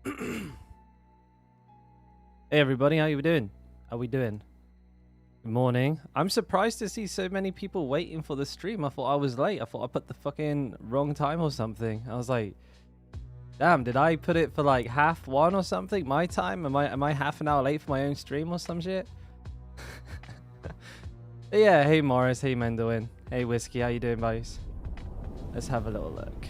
Hey everybody, how you doing? How we doing? Good morning. I'm surprised to see so many people waiting for the stream. I thought I was late. I thought I put the fucking wrong time or something. I was like, damn, did I put it for like 1:30 or something? My time? Am I half an hour late for my own stream or some shit? Yeah, hey Morris, hey Mendoin. Hey Whiskey, how you doing, boys? Let's have a little look.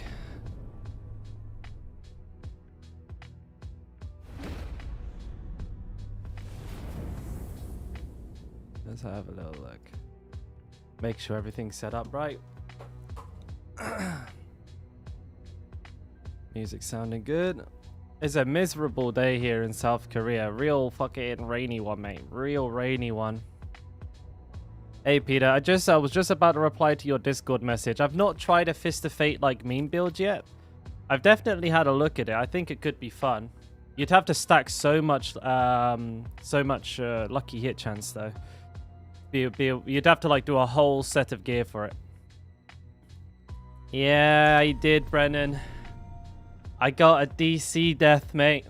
Let's have a little look. Make sure everything's set up right. Music sounding good. It's a miserable day here in South Korea. Real fucking rainy one, mate. Real rainy one. Hey Peter, I was just about to reply to your Discord message. I've not tried a Fist of Fate like meme build yet. I've definitely had a look at it. I think it could be fun. You'd have to stack so much lucky hit chance though. You'd have to like do a whole set of gear for it. Yeah, I did, Brennan. I got a DC death, mate.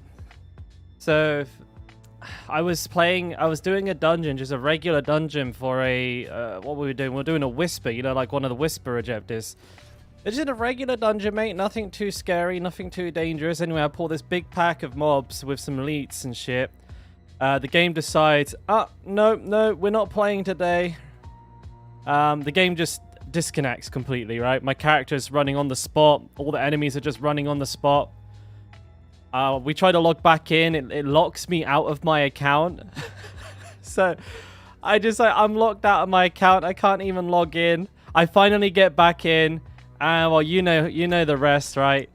So I was doing a dungeon, just a regular dungeon for a what were we doing? We were doing a whisper, you know, like one of the whisper objectives. It's just a regular dungeon, mate. Nothing too scary, nothing too dangerous. Anyway, I pull this big pack of mobs with some elites and shit. The game decides, no, we're not playing today. The game just disconnects completely, right? My character's running on the spot. All the enemies are just running on the spot. We try to log back in. It locks me out of my account. So I'm locked out of my account. I can't even log in. I finally get back in. And well, you know the rest, right?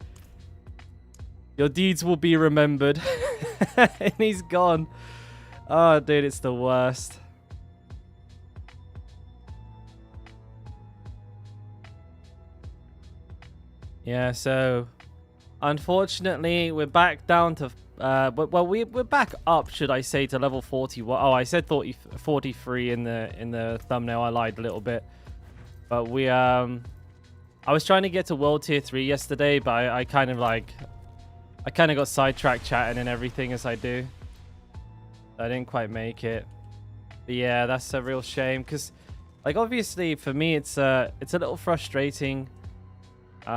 Your deeds will be remembered. And he's gone. Oh, dude, it's the worst. Yeah, so unfortunately, we're back down to well, we're back up, should I say, to level 41. Oh, I said 43 in the thumbnail. I lied a little bit. But I was trying to get to World Tier 3 yesterday, but I kind of got sidetracked chatting and everything as I do. I didn't quite make it. But yeah, that's a real shame because, like, obviously for me it's a little frustrating.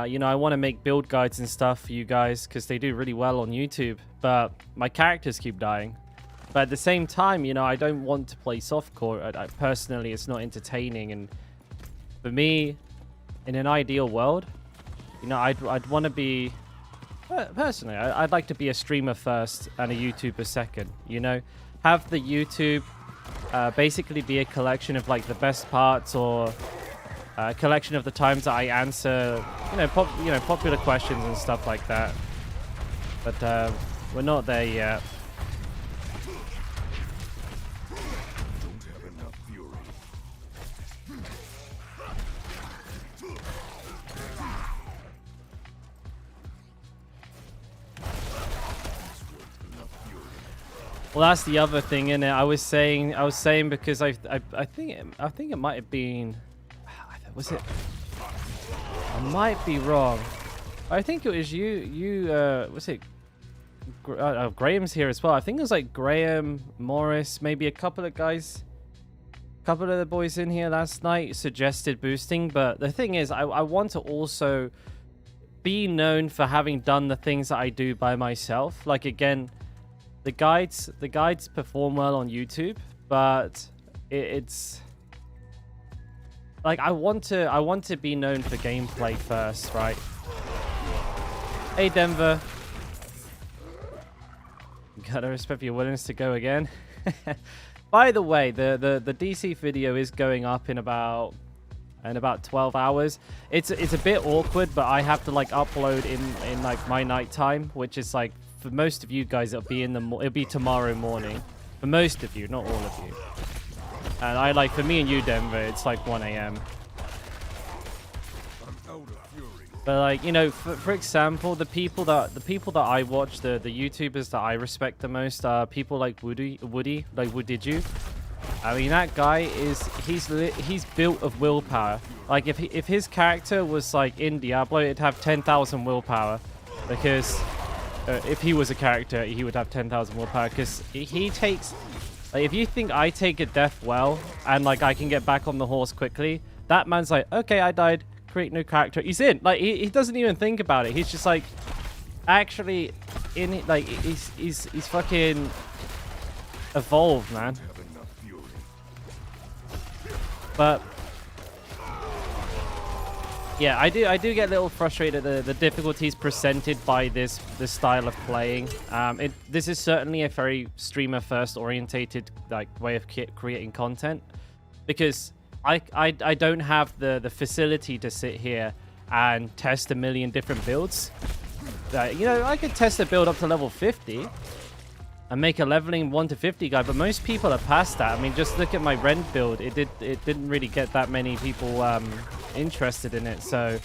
You know, I want to make build guides and stuff for you guys because they do really well on YouTube, but my characters keep dying. But at the same time, you know, I don't want to play softcore. Personally, it's not entertaining, and for me, in an ideal world, you know, I'd want to be personally, I'd like to be a streamer first and a YouTuber second. You know, have the YouTube basically be a collection of like the best parts, or a collection of the times that I answer, popular questions and stuff like that. But we're not there yet. Well, that's the other thing, innit? I was saying because I think it might have been, was it? I might be wrong. I think it was you. Was it? Graham's here as well. I think it was like Graham, Morris, maybe a couple of guys, a couple of the boys in here last night suggested boosting. But the thing is, I want to also be known for having done the things that I do by myself. Like, again, the guides perform well on YouTube, but it's like I want to be known for gameplay first, right? Hey Denver, gotta respect your willingness to go again. By the way, the DC video is going up in about 12 hours. It's a bit awkward, but I have to like upload in like my night time, which is like, for most of you guys, it'll be tomorrow morning. For most of you, not all of you. And for me and you, Denver, it's like 1 a.m. But like, you know, for example, the people that I watch, the YouTubers that I respect the most are people like Woody, like Woodidju. I mean, that guy he's built of willpower. Like if his character was like in Diablo, it'd have 10,000 willpower, because if he was a character, he would have 10,000 willpower, because he takes... Like, if you think I take a death well, and like I can get back on the horse quickly, that man's like, okay, I died, create new character. He's in. Like, he doesn't even think about it. He's just like, actually, in it. Like, he's fucking evolved, man. But yeah, I do get a little frustrated at the difficulties presented by this style of playing. This is certainly a very streamer first orientated like way of creating content, because I don't have the facility to sit here and test a million different builds. You know, I could test a build up to level 50 and make a leveling 1 to 50 guide, but most people are past that. I mean, just look at my Rend build. It didn't really get that many people interested in it. So,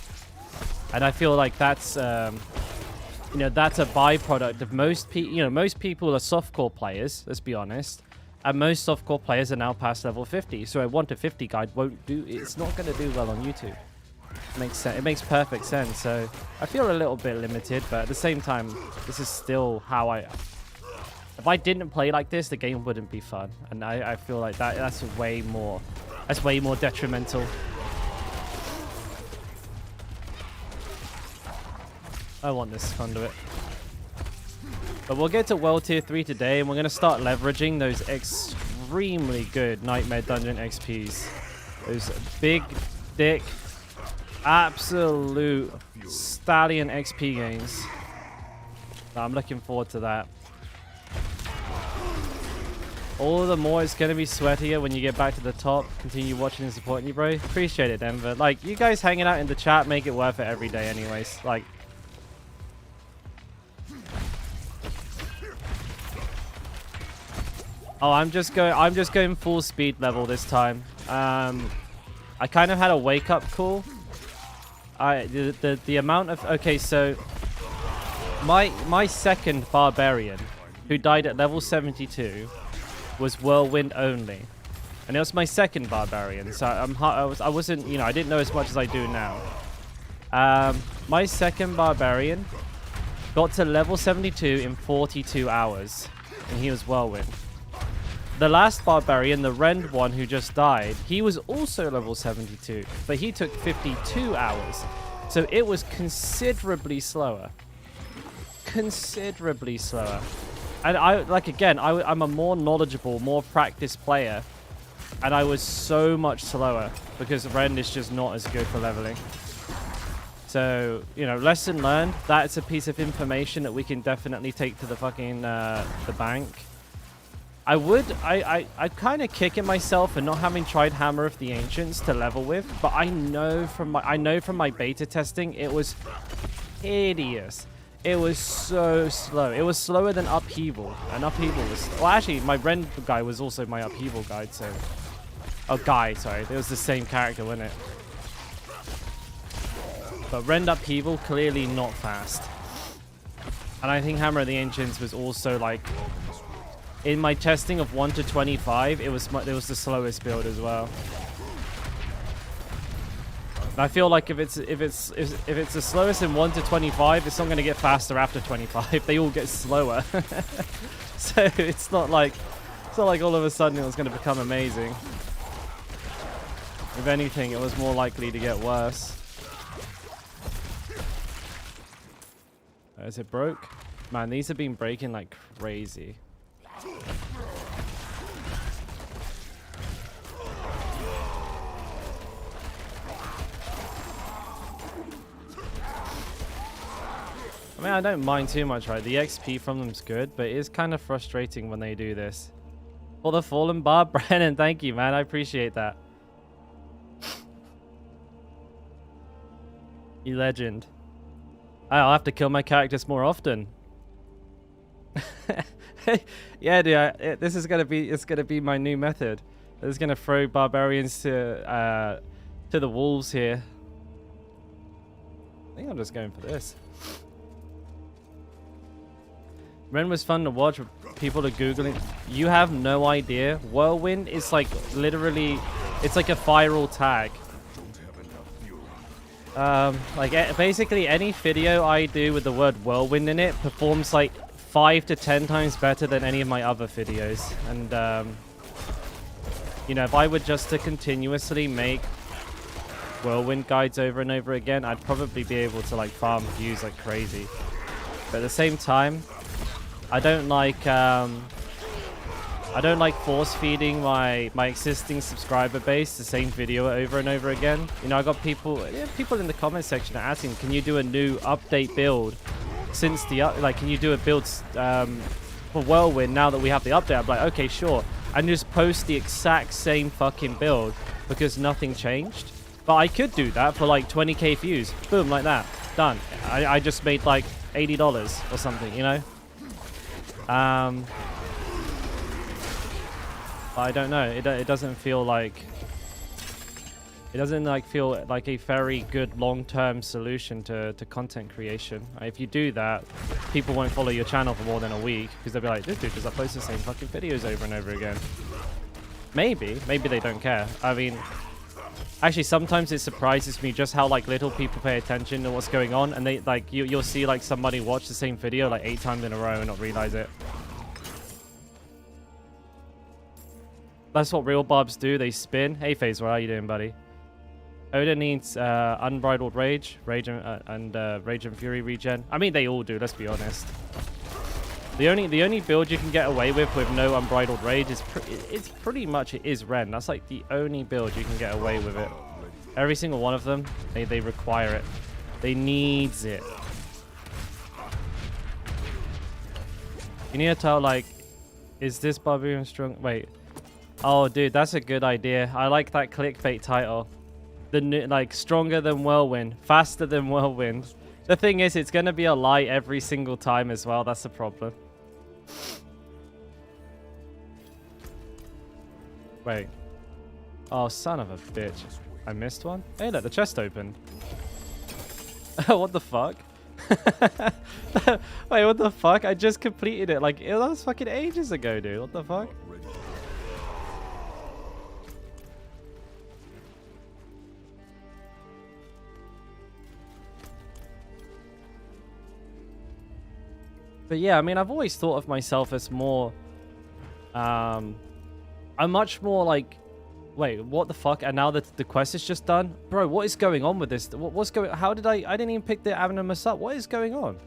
and I feel like that's you know, that's a byproduct of most people. You know, most people are softcore players, let's be honest, and most softcore players are now past level 50. So a 1 to 50 guide won't do. It's not going to do well on YouTube. Makes sense. It makes perfect sense. So I feel a little bit limited, but at the same time, this is still how I. If I didn't play like this, the game wouldn't be fun, and I feel like that's way more detrimental. I want this conduit. But we'll get to World Tier 3 today, and we're going to start leveraging those extremely good Nightmare Dungeon XPs. Those big, dick, absolute stallion XP gains. I'm looking forward to that. All the more it's going to be sweatier when you get back to the top. Continue watching and supporting you, bro. Appreciate it, Denver. Like, you guys hanging out in the chat make it worth it every day anyways. Like, oh, I'm just going full speed level this time. I kind of had a wake up call. The amount of, okay, so my second barbarian who died at level 72 was whirlwind only, and it was my second barbarian, so I wasn't, you know, I didn't know as much as I do now. My second barbarian got to level 72 in 42 hours, and he was whirlwind. The last barbarian, the Rend one who just died, he was also level 72, but he took 52 hours, so it was considerably slower. Considerably slower. And I'm a more knowledgeable, more practiced player, and I was so much slower because Rend is just not as good for leveling. So, you know, lesson learned. That's a piece of information that we can definitely take to the fucking the bank. I'd kind of kick at myself for not having tried Hammer of the Ancients to level with, but I know from my beta testing it was hideous. It was so slow. It was slower than Upheaval. And Upheaval was... Well, actually, my Rend guy was also my Upheaval guide, so... Oh, guy, sorry. It was the same character, wasn't it? But Rend Upheaval, clearly not fast. And I think Hammer of the Ancients was also, like... In my testing of 1 to 25, it was the slowest build as well. And I feel like if it's the slowest in 1 to 25, it's not going to get faster after 25. They all get slower. So it's not like all of a sudden it was going to become amazing. If anything, it was more likely to get worse. Is it broke? Man, these have been breaking like crazy. I mean, I don't mind too much, right? The XP from them's good, but it is kind of frustrating when they do this. For the Fallen Bar, Brennan, thank you, man. I appreciate that. You legend. I'll have to kill my characters more often. Yeah, dude. This is gonna be my new method. It's gonna throw barbarians to the wolves here. I think I'm just going for this. Ren was fun to watch. People are googling. You have no idea. Whirlwind is like literally, it's like a viral tag. Basically any video I do with the word whirlwind in it performs like 5 to 10 times better than any of my other videos. And you know, if I were just to continuously make whirlwind guides over and over again, I'd probably be able to like farm views like crazy. But at the same time, I don't like force feeding my existing subscriber base the same video over and over again. You know, I got people in the comment section asking, can you do a new update build since the can you do a build for whirlwind now that we have the update? I'm like, okay, sure, and just post the exact same fucking build because nothing changed. But I could do that for like 20k views, boom, like that, done. I just made like $80 or something, you know. I don't know. It doesn't feel like feel like a very good long-term solution to content creation. If you do that, people won't follow your channel for more than a week because they'll be like, this dude just uploads the same fucking videos over and over again. Maybe they don't care. I mean, actually, sometimes it surprises me just how like little people pay attention to what's going on, and they like you'll see like somebody watch the same video like 8 times in a row and not realize it. That's what real barbs do. They spin. Hey, FaZe, what are you doing, buddy? Oda needs unbridled rage and fury regen. I mean, they all do. Let's be honest. The only build you can get away with no unbridled rage is pretty much Ren. That's like the only build you can get away with it. Every single one of them, they require it. They needs it. You need to tell like, is this barbarian strong? Wait. Oh, dude, that's a good idea. I like that clickbait title. The new, like, stronger than whirlwind, faster than whirlwind. The thing is, it's going to be a lie every single time as well. That's the problem. Wait. Oh, son of a bitch. I missed one? Hey, look, the chest opened. What the fuck? Wait, what the fuck? I just completed it. Like, that was fucking ages ago, dude. What the fuck? But yeah, I mean, I've always thought of myself as more, I'm much more like, wait, what the fuck? And now that the quest is just done? Bro, what is going on with this? What's going, how did I didn't even pick the Animus up. What is going on?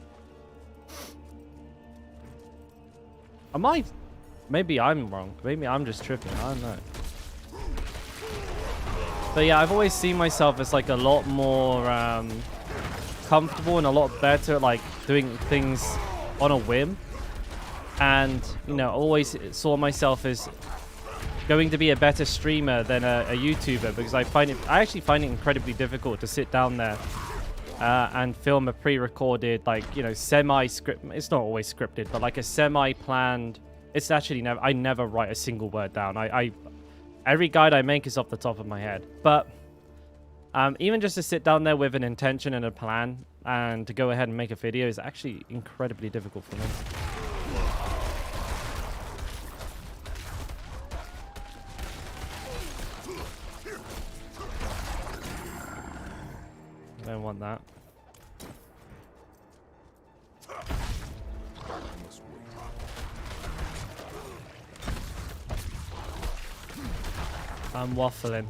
Maybe I'm wrong. Maybe I'm just tripping. I don't know. But yeah, I've always seen myself as like a lot more comfortable and a lot better at like doing things on a whim, and you know, always saw myself as going to be a better streamer than a YouTuber, because I actually find it incredibly difficult to sit down there and film a pre-recorded, like, you know, semi-script. It's not always scripted, but like a semi-planned. It's actually I never write a single word down. Every guide I make is off the top of my head. But even just to sit down there with an intention and a plan and to go ahead and make a video is actually incredibly difficult for me. I don't want that. I'm waffling.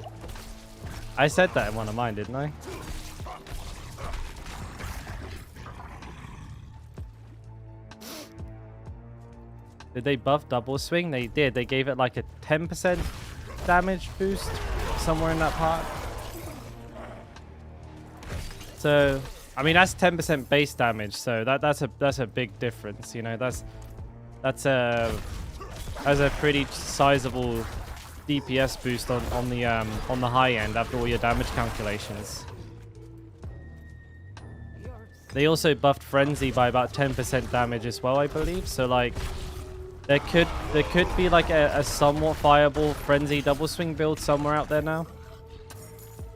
I said that in one of mine, didn't I? Did they buff double swing? They did. They gave it like a 10% damage boost somewhere in that part. So, I mean, that's 10% base damage. So that's a big difference. You know, that's a pretty sizable DPS boost on the high end after all your damage calculations. They also buffed Frenzy by about 10% damage as well, I believe. So like, there could be like a somewhat viable Frenzy double swing build somewhere out there now.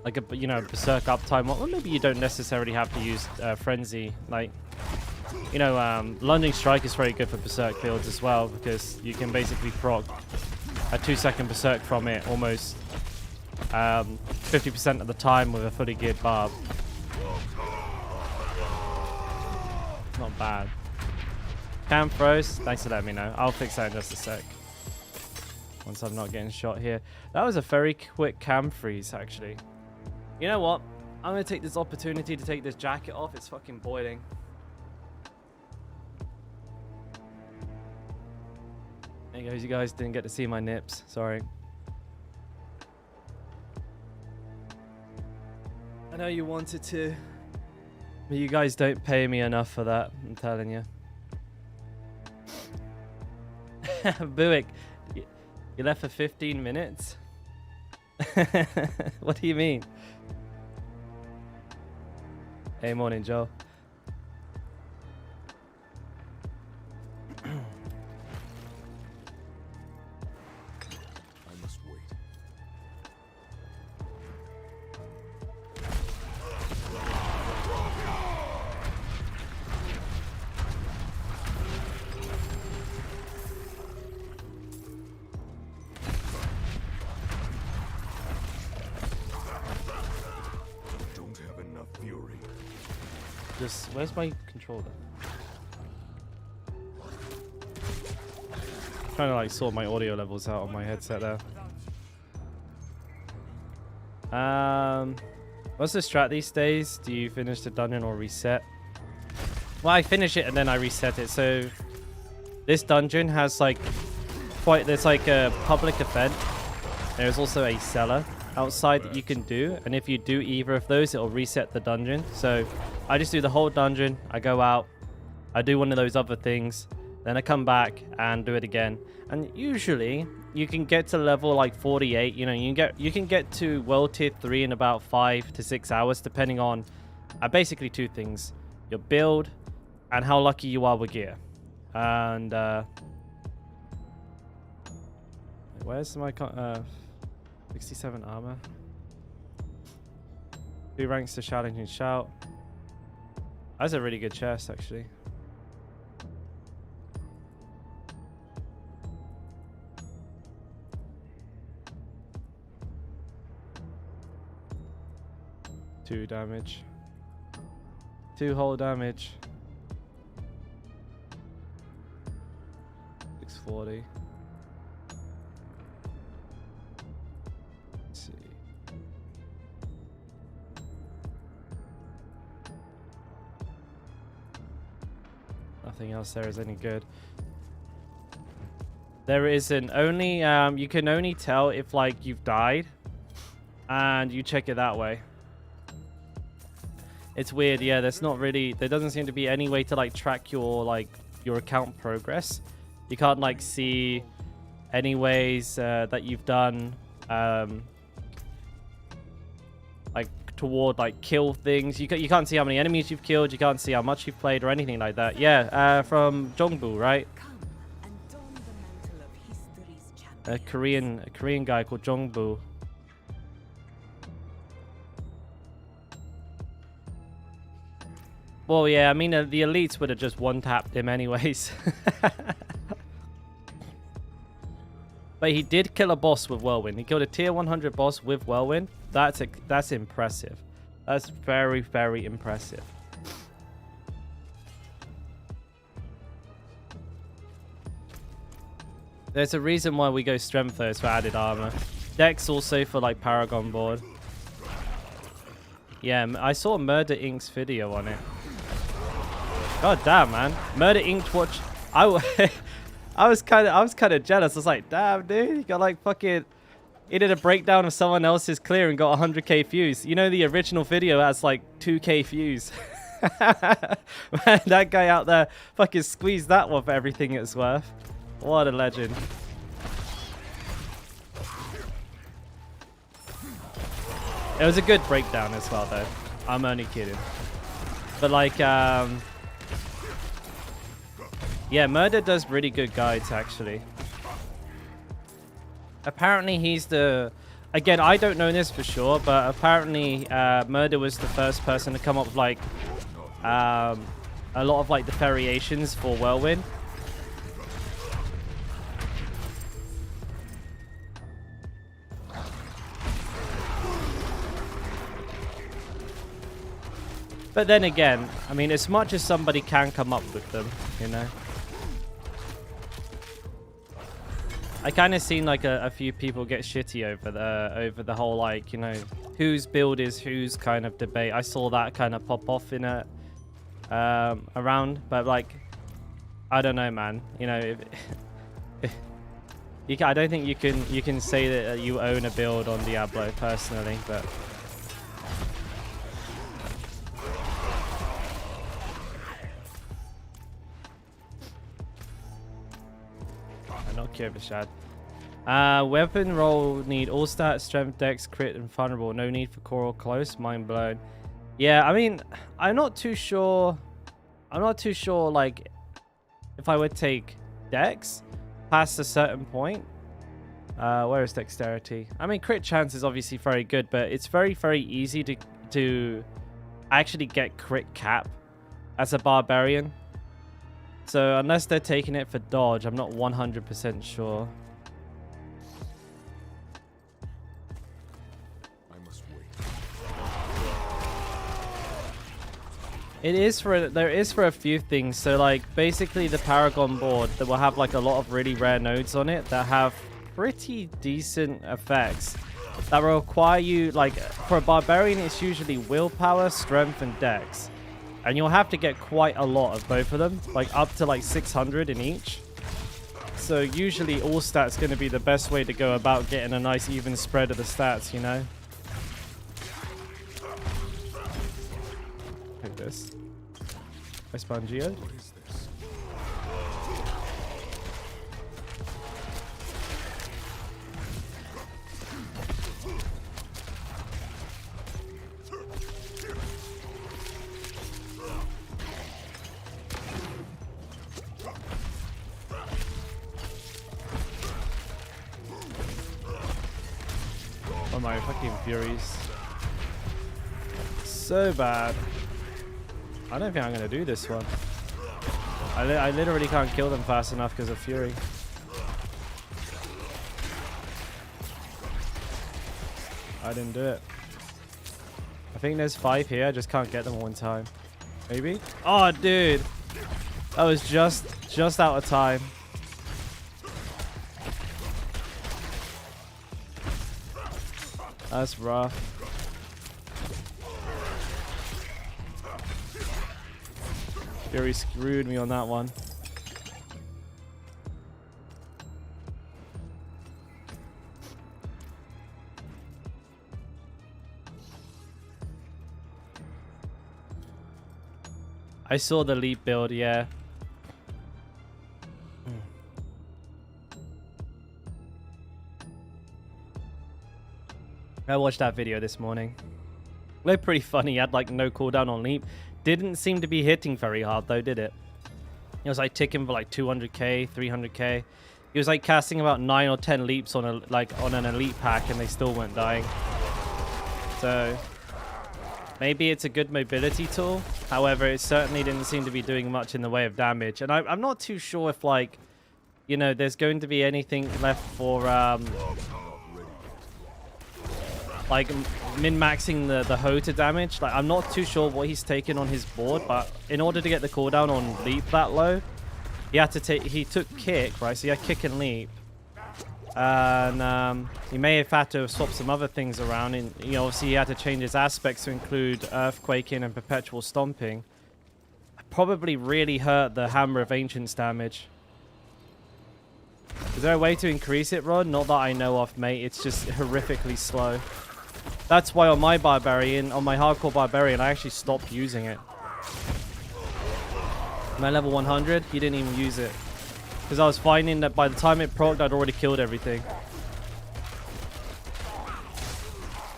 Like a, you know, Berserk uptime. Well, maybe you don't necessarily have to use Frenzy. Like, you know, Lunging Strike is very good for Berserk builds as well, because you can basically proc a 2-second Berserk from it almost 50% of the time with a fully geared barb. bad. Cam froze. Thanks for letting me know. I'll fix that in just a sec. Once I'm not getting shot here. That was a very quick cam freeze, actually. You know what? I'm going to take this opportunity to take this jacket off. It's fucking boiling. There you go. You guys didn't get to see my nips. Sorry. I know you wanted to. But you guys don't pay me enough for that. I'm telling you. Buick. You left for 15 minutes? What do you mean? Hey, morning, Joe. I must wait. Don't have enough fury. Just, where's my controller? Trying to like sort my audio levels out on my headset there. What's the strat these days? Do you finish the dungeon or reset? Well, I finish it and then I reset it. So this dungeon has like there's like a public event. There's also a cellar outside that you can do, and if you do either of those, it'll reset the dungeon. So I just do the whole dungeon. I go out, I do one of those other things, then I come back and do it again. And usually you can get to level like 48. You know, you can get to world tier 3 in about 5 to 6 hours, depending on basically two things: your build and how lucky you are with gear. And where's my 67 armor? 2 ranks to challenging shout. That's a really good chest, actually. Two damage. 2 whole damage. 640. Let's see. Nothing else there is any good. There isn't. Only you can only tell if like you've died, and you check it that way. It's weird, yeah. There's not really. There doesn't seem to be any way to like track your account progress. You can't like see any ways that you've done like toward like kill things. You can't see how many enemies you've killed. You can't see how much you've played or anything like that. Yeah, from Jongbu, right? A Korean guy called Jongbu. Well, yeah, I mean, the elites would have just one-tapped him anyways. But he did kill a boss with Whirlwind. He killed a tier 100 boss with Whirlwind. That's impressive. That's very, very impressive. There's a reason why we go strength first for added armor. Dex also for like Paragon board. Yeah, I saw Murder Inc.'s video on it. God damn, man. Murder Inc. watch. I was kind of jealous. I was like, damn, dude, you got like fucking. He did a breakdown of someone else's clear and got 100k views. You know, the original video has like 2k views. Man, that guy out there fucking squeezed that one for everything it's worth. What a legend. It was a good breakdown as well, though. I'm only kidding. But like, yeah, Murder does really good guides, actually. Apparently, he's the... Again, I don't know this for sure, but apparently Murder was the first person to come up with, like, a lot of, like, the variations for Whirlwind. But then again, I mean, as much as somebody can come up with them, you know. I kind of seen like a few people get shitty over the whole like, you know, whose build is whose kind of debate. I saw that kind of pop off in a around, but like, I don't know, man. You know, I don't think you can say that you own a build on Diablo personally, but. Not Kirvishad. Weapon roll need all stats, strength, dex, crit, and vulnerable. No need for core or close. Mind blown. Yeah, I mean, I'm not too sure. Like, if I would take dex past a certain point. Where is dexterity? I mean, crit chance is obviously very good, but it's very, very easy to actually get crit cap as a barbarian. So unless they're taking it for dodge, I'm not 100% sure. I must wait. There is for a few things. So like basically the Paragon board that will have like a lot of really rare nodes on it that have pretty decent effects that will require you, like for a barbarian it's usually willpower, strength, and dex. And you'll have to get quite a lot of both of them, like up to like 600 in each. So usually all stats going to be the best way to go about getting a nice even spread of the stats, you know? Take this. I spawn Geode. What is this? Oh my fucking Furies. So bad. I don't think I'm going to do this one. I literally can't kill them fast enough because of Fury. I didn't do it. I think there's 5 here. I just can't get them all in time. Maybe? Oh, dude. That was just out of time. That's rough. Fury screwed me on that one. I saw the leap build, yeah. I watched that video this morning. Looked pretty funny. He had like no cooldown on leap. Didn't seem to be hitting very hard though, did it? It was like ticking for like 200k, 300k. He was like casting about 9 or 10 leaps on an elite pack, and they still weren't dying. So maybe it's a good mobility tool. However, it certainly didn't seem to be doing much in the way of damage. And I'm not too sure if, like, you know, there's going to be anything left for like min-maxing the hoe to damage. Like, I'm not too sure what he's taken on his board, but in order to get the cooldown on leap that low, he took kick, right? So he had kick and leap. And he may have had to swap some other things around. And, you know, obviously he had to change his aspects to include earthquaking and perpetual stomping. Probably really hurt the Hammer of Ancients damage. Is there a way to increase it, Rod? Not that I know of, mate. It's just horrifically slow. That's why on my Barbarian, on my Hardcore Barbarian, I actually stopped using it. My level 100, he didn't even use it. Because I was finding that by the time it procced, I'd already killed everything.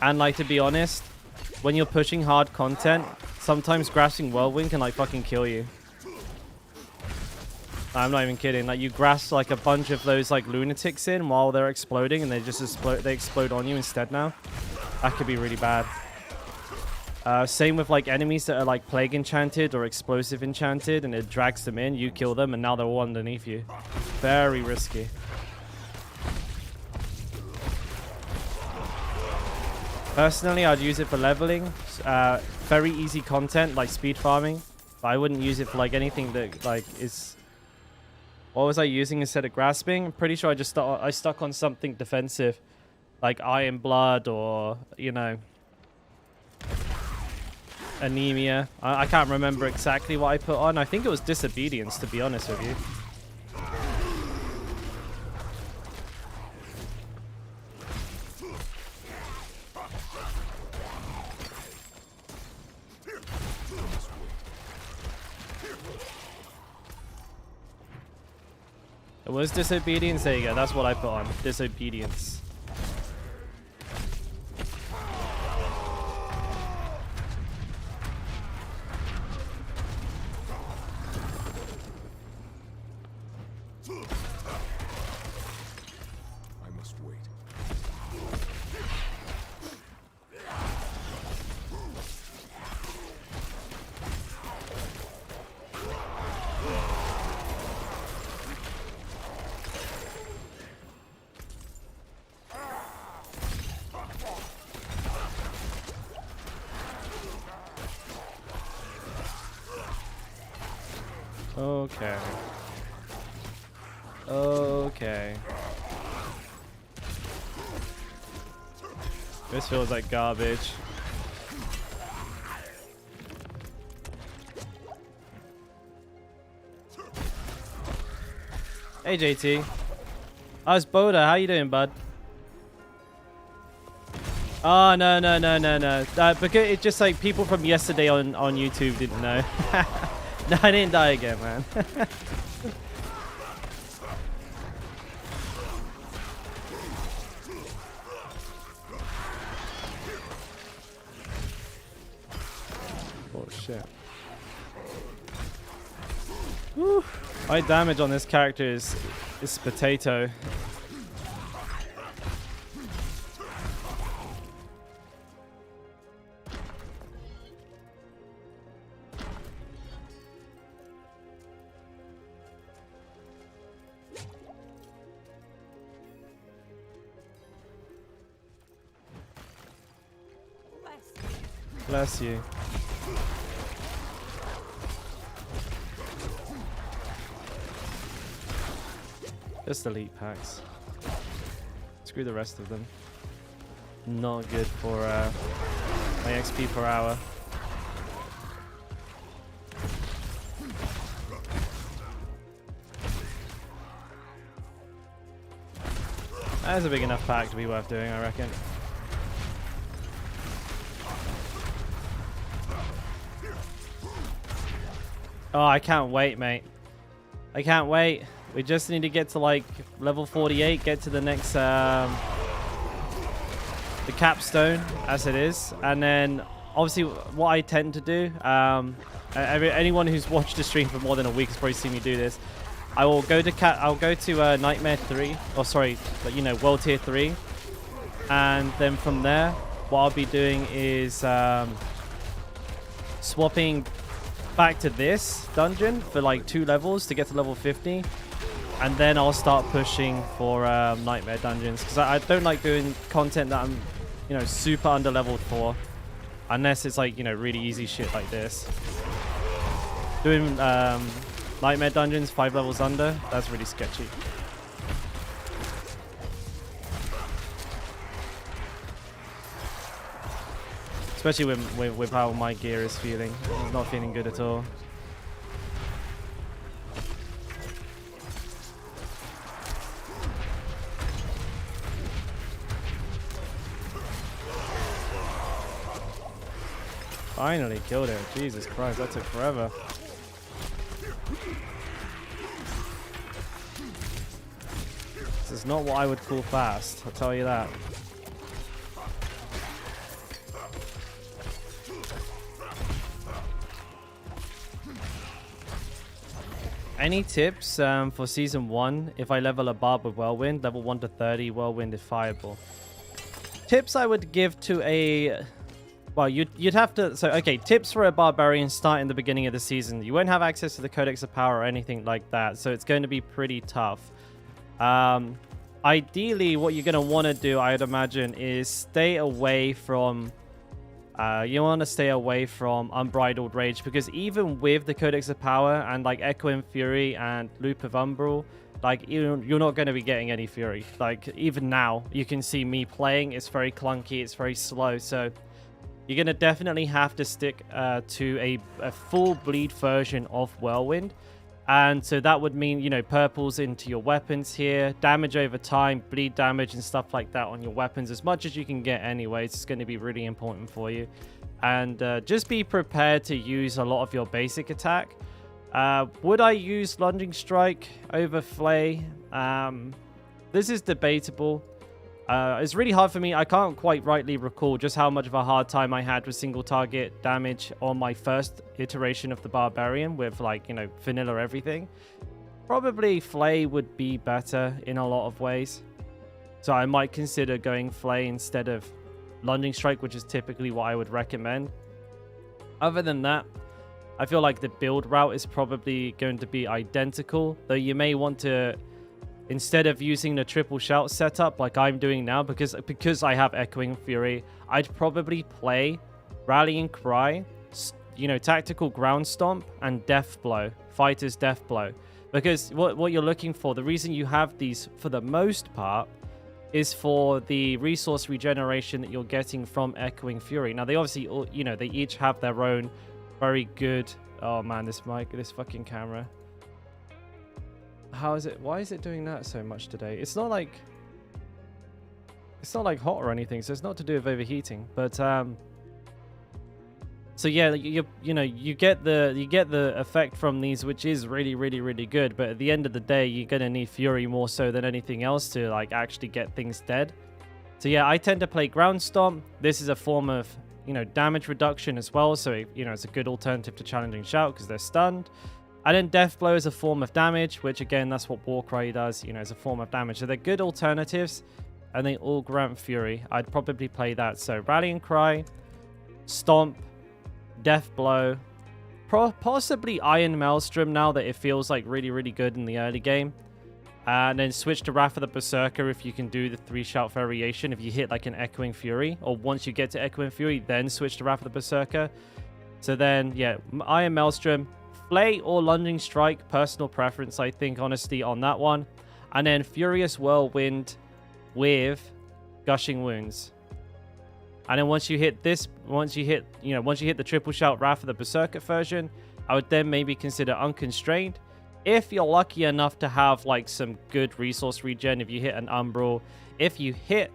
And, like, to be honest, when you're pushing hard content, sometimes grasping Whirlwind can, like, fucking kill you. I'm not even kidding. Like, you grasp, like, a bunch of those, like, lunatics in while they're exploding, and they just explode on you instead now. That could be really bad. Same with, like, enemies that are, like, plague enchanted or explosive enchanted, and it drags them in, you kill them, and now they're all underneath you. Very risky. Personally, I'd use it for leveling. very easy content like speed farming, but I wouldn't use it for like anything that like is. What was I using instead of grasping? I'm pretty sure I just stuck on something defensive, like Iron Blood or anemia. I can't remember exactly what I put on. I think it was disobedience, to be honest with you. It was disobedience. There you go. That's what I put on. Disobedience. I must wait. Okay. Okay. This feels like garbage. Hey JT. How's Boda? How you doing, bud? Oh no. Because it's just like people from yesterday on YouTube didn't know. No, I didn't die again, man. Oh shit. Whew. My damage on this character is potato. Bless you. Just elite packs. Screw the rest of them. Not good for my XP per hour. That's a big enough pack to be worth doing, I reckon. Oh, I can't wait, mate. I can't wait. We just need to get to like level 48, get to the next the capstone as it is, and then obviously what I tend to do, anyone who's watched the stream for more than a week has probably seen me do this. I will go to Nightmare 3, or sorry, World Tier 3, and then from there, what I'll be doing is swapping back to this dungeon for like 2 levels to get to level 50, and then I'll start pushing for Nightmare dungeons, because I don't like doing content that I'm super under leveled for, unless it's like really easy shit like this. Doing Nightmare dungeons 5 levels under, that's really sketchy. Especially with how my gear is feeling. It's not feeling good at all. Finally killed it. Jesus Christ, that took forever. This is not what I would call fast, I'll tell you that. Any tips for Season 1 if I level a barb with Whirlwind? Level 1 to 30, Whirlwind is fireable. Tips I would give to a... Well, you'd have to... So, okay, tips for a Barbarian start in the beginning of the season. You won't have access to the Codex of Power or anything like that, so it's going to be pretty tough. Ideally, what you're going to want to do, I'd imagine, is stay away from You want to stay away from Unbridled Rage, because even with the Codex of Power and like Echoing Fury and Loop of Umbral, like you're not going to be getting any Fury. Like even now, you can see me playing. It's very clunky. It's very slow. So you're going to definitely have to stick to a full bleed version of Whirlwind. And so that would mean, you know, purples into your weapons here, damage over time, bleed damage and stuff like that on your weapons, as much as you can get anyways. It's going to be really important for you. And just be prepared to use a lot of your basic attack. Would I use Lunging Strike over Flay? This is debatable. It's really hard for me. I can't quite rightly recall just how much of a hard time I had with single target damage on my first iteration of the Barbarian with, like, you know, vanilla everything. Probably Flay would be better in a lot of ways. So I might consider going Flay instead of Lunging Strike, which is typically what I would recommend. Other than that, I feel like the build route is probably going to be identical, though you may want to, instead of using the triple shout setup like I'm doing now, because I have Echoing Fury, I'd probably play Rallying Cry, you know, Tactical Ground Stomp, and Death Blow, Fighter's Death Blow. Because what you're looking for, the reason you have these for the most part, is for the resource regeneration that you're getting from Echoing Fury. Now, they obviously, you know, they each have their own very good... Oh man, this fucking camera. How is it? Why is it doing that so much today? It's not like hot or anything, so it's not to do with overheating. But so yeah, you get the effect from these, which is really, really, really good. But at the end of the day, you're gonna need Fury more so than anything else to like actually get things dead. So yeah, I tend to play Ground Stomp. This is a form of, you know, damage reduction as well. So, you know, it's a good alternative to Challenging Shout because they're stunned. And then Death Blow is a form of damage, which again, that's what Warcry does, you know, as a form of damage. So they're good alternatives, and they all grant Fury. I'd probably play that. So Rallying Cry, Stomp, Death Blow, possibly Iron Maelstrom now that it feels like really, really good in the early game. And then switch to Wrath of the Berserker if you can do the 3-shout variation. If you hit like an Echoing Fury, or once you get to Echoing Fury, then switch to Wrath of the Berserker. So then, yeah, Iron Maelstrom, Flay or Lunging Strike, personal preference, I think, honestly, on that one. And then Furious Whirlwind with Gushing Wounds. And then once you hit the triple shout Wrath of the Berserker version, I would then maybe consider Unconstrained. If you're lucky enough to have like some good resource regen, if you hit an Umbral, if you hit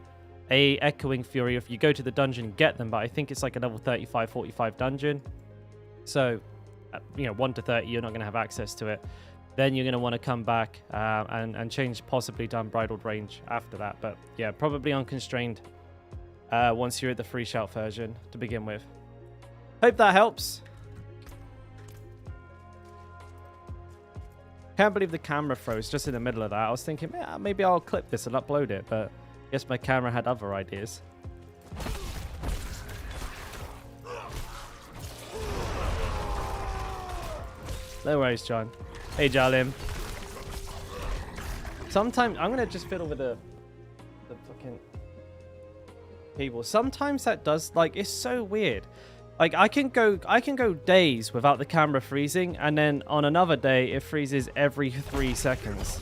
a Echoing Fury, if you go to the dungeon, get them. But I think it's like a level 35, 45 dungeon. So, you know, 1 to 30, you're not going to have access to it. Then you're going to want to come back and change possibly to Unbridled Range after that. But yeah, probably Unconstrained once you're at the free shout version to begin with. Hope that helps. Can't believe the camera froze just in the middle of that. I was thinking, yeah, maybe I'll clip this and upload it, but I guess my camera had other ideas. No worries, John. Hey, Jalim. Sometimes I'm gonna just fiddle with the fucking cable. Sometimes that does, like, it's so weird. Like I can go days without the camera freezing, and then on another day it freezes every 3 seconds.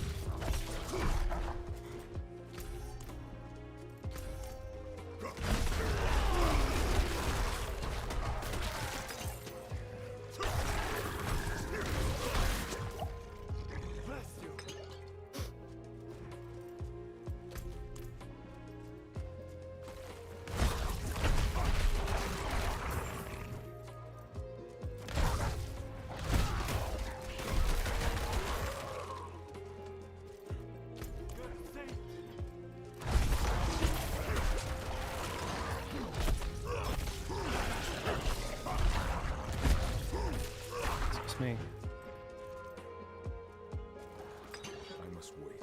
Me. I must wait.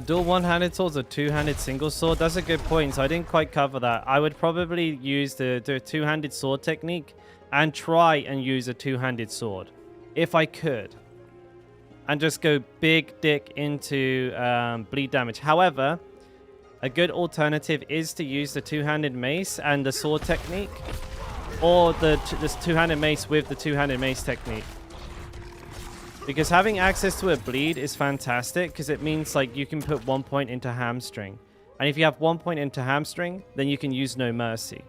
Dual one-handed swords or two-handed single sword? That's a good point. So I didn't quite cover that. I would probably use the two-handed sword technique and try and use a two-handed sword if I could. and just go big dick into bleed damage. However, a good alternative is to use the two-handed mace and the sword technique, or this two-handed mace with the two-handed mace technique. Because having access to a bleed is fantastic, because it means like you can put 1 point into hamstring. And if you have 1 point into hamstring, then you can use no mercy.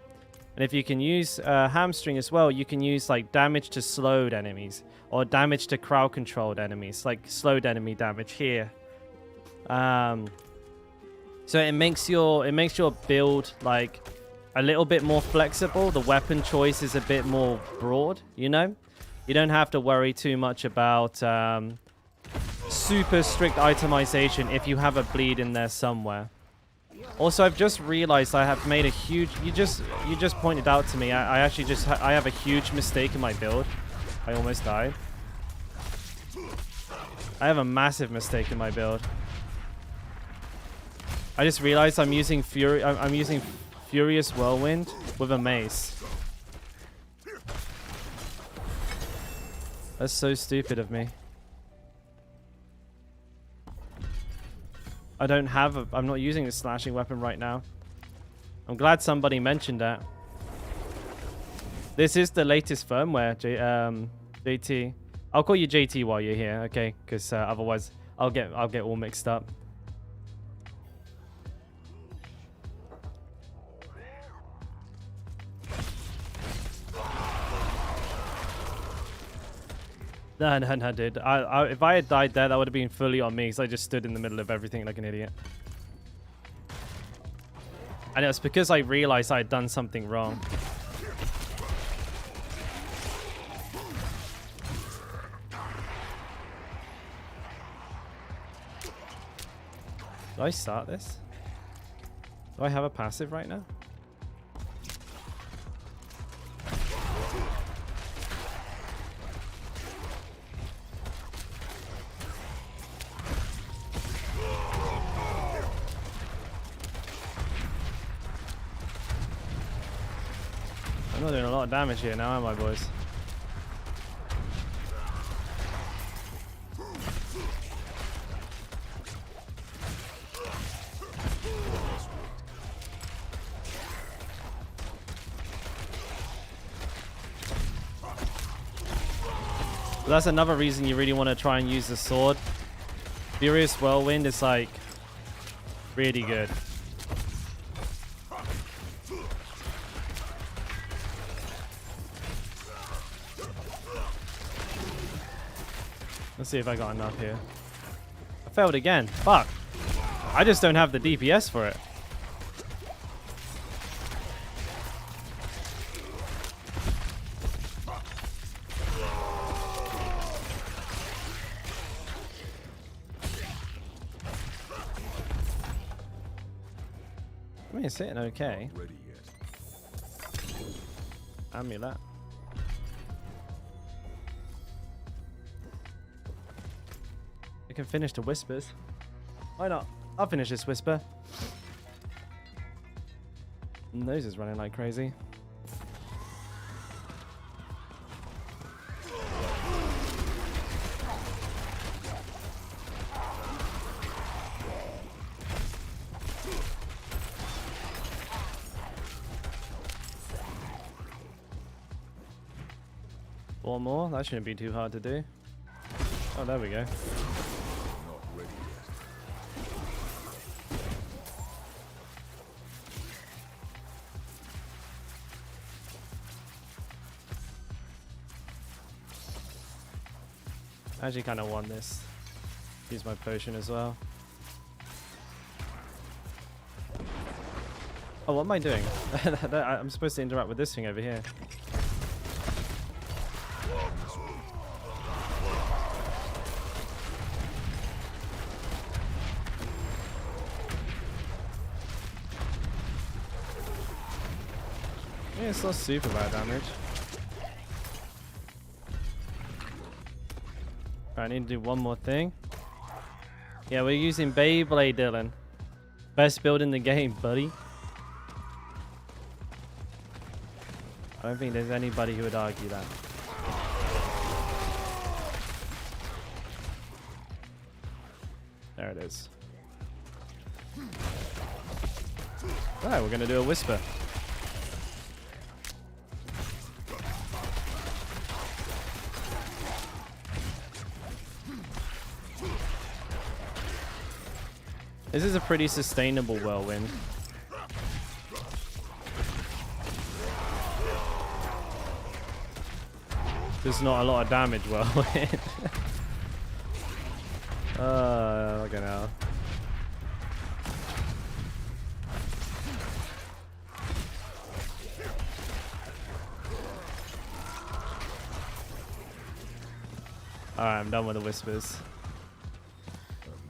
And if you can use hamstring as well, you can use like damage to slowed enemies or damage to crowd controlled enemies, like slowed enemy damage here. So it makes your build like a little bit more flexible. The weapon choice is a bit more broad, you know? You don't have to worry too much about super strict itemization if you have a bleed in there somewhere. Also, I've just realized I have made a huge... You just pointed out to me. I actually just... I have a huge mistake in my build. I almost died. I have a massive mistake in my build. I just realized I'm using I'm using Furious Whirlwind with a mace. That's so stupid of me. I don't have I'm not using a slashing weapon right now. I'm glad somebody mentioned that. This is the latest firmware, JT. I'll call you JT while you're here, okay? Because otherwise I'll get all mixed up. No, dude. If I had died there, that would have been fully on me, because I just stood in the middle of everything like an idiot. And it was because I realized I had done something wrong. Do I start this? Do I have a passive right now? I'm not doing a lot of damage here now, am I, boys? But that's another reason you really want to try and use the sword. Furious Whirlwind is like really good. Let's see if I got enough here. I failed again. Fuck. I just don't have the DPS for it. I mean, it's sitting okay. Ready yet. Amulet. I can finish the whispers. Why not? I'll finish this whisper. Nose is running like crazy. Four more? That shouldn't be too hard to do. Oh, there we go. I actually kind of want this. Use my potion as well. Oh, what am I doing? I'm supposed to interact with this thing over here. Yeah, it's not super bad damage. I need to do one more thing. Yeah, we're using Beyblade, Dylan. Best build in the game, buddy. I don't think there's anybody who would argue that. There it is. Alright, we're gonna do a whisper. This is a pretty sustainable whirlwind. There's not a lot of damage whirlwind. Look at now. Alright, I'm done with the whispers.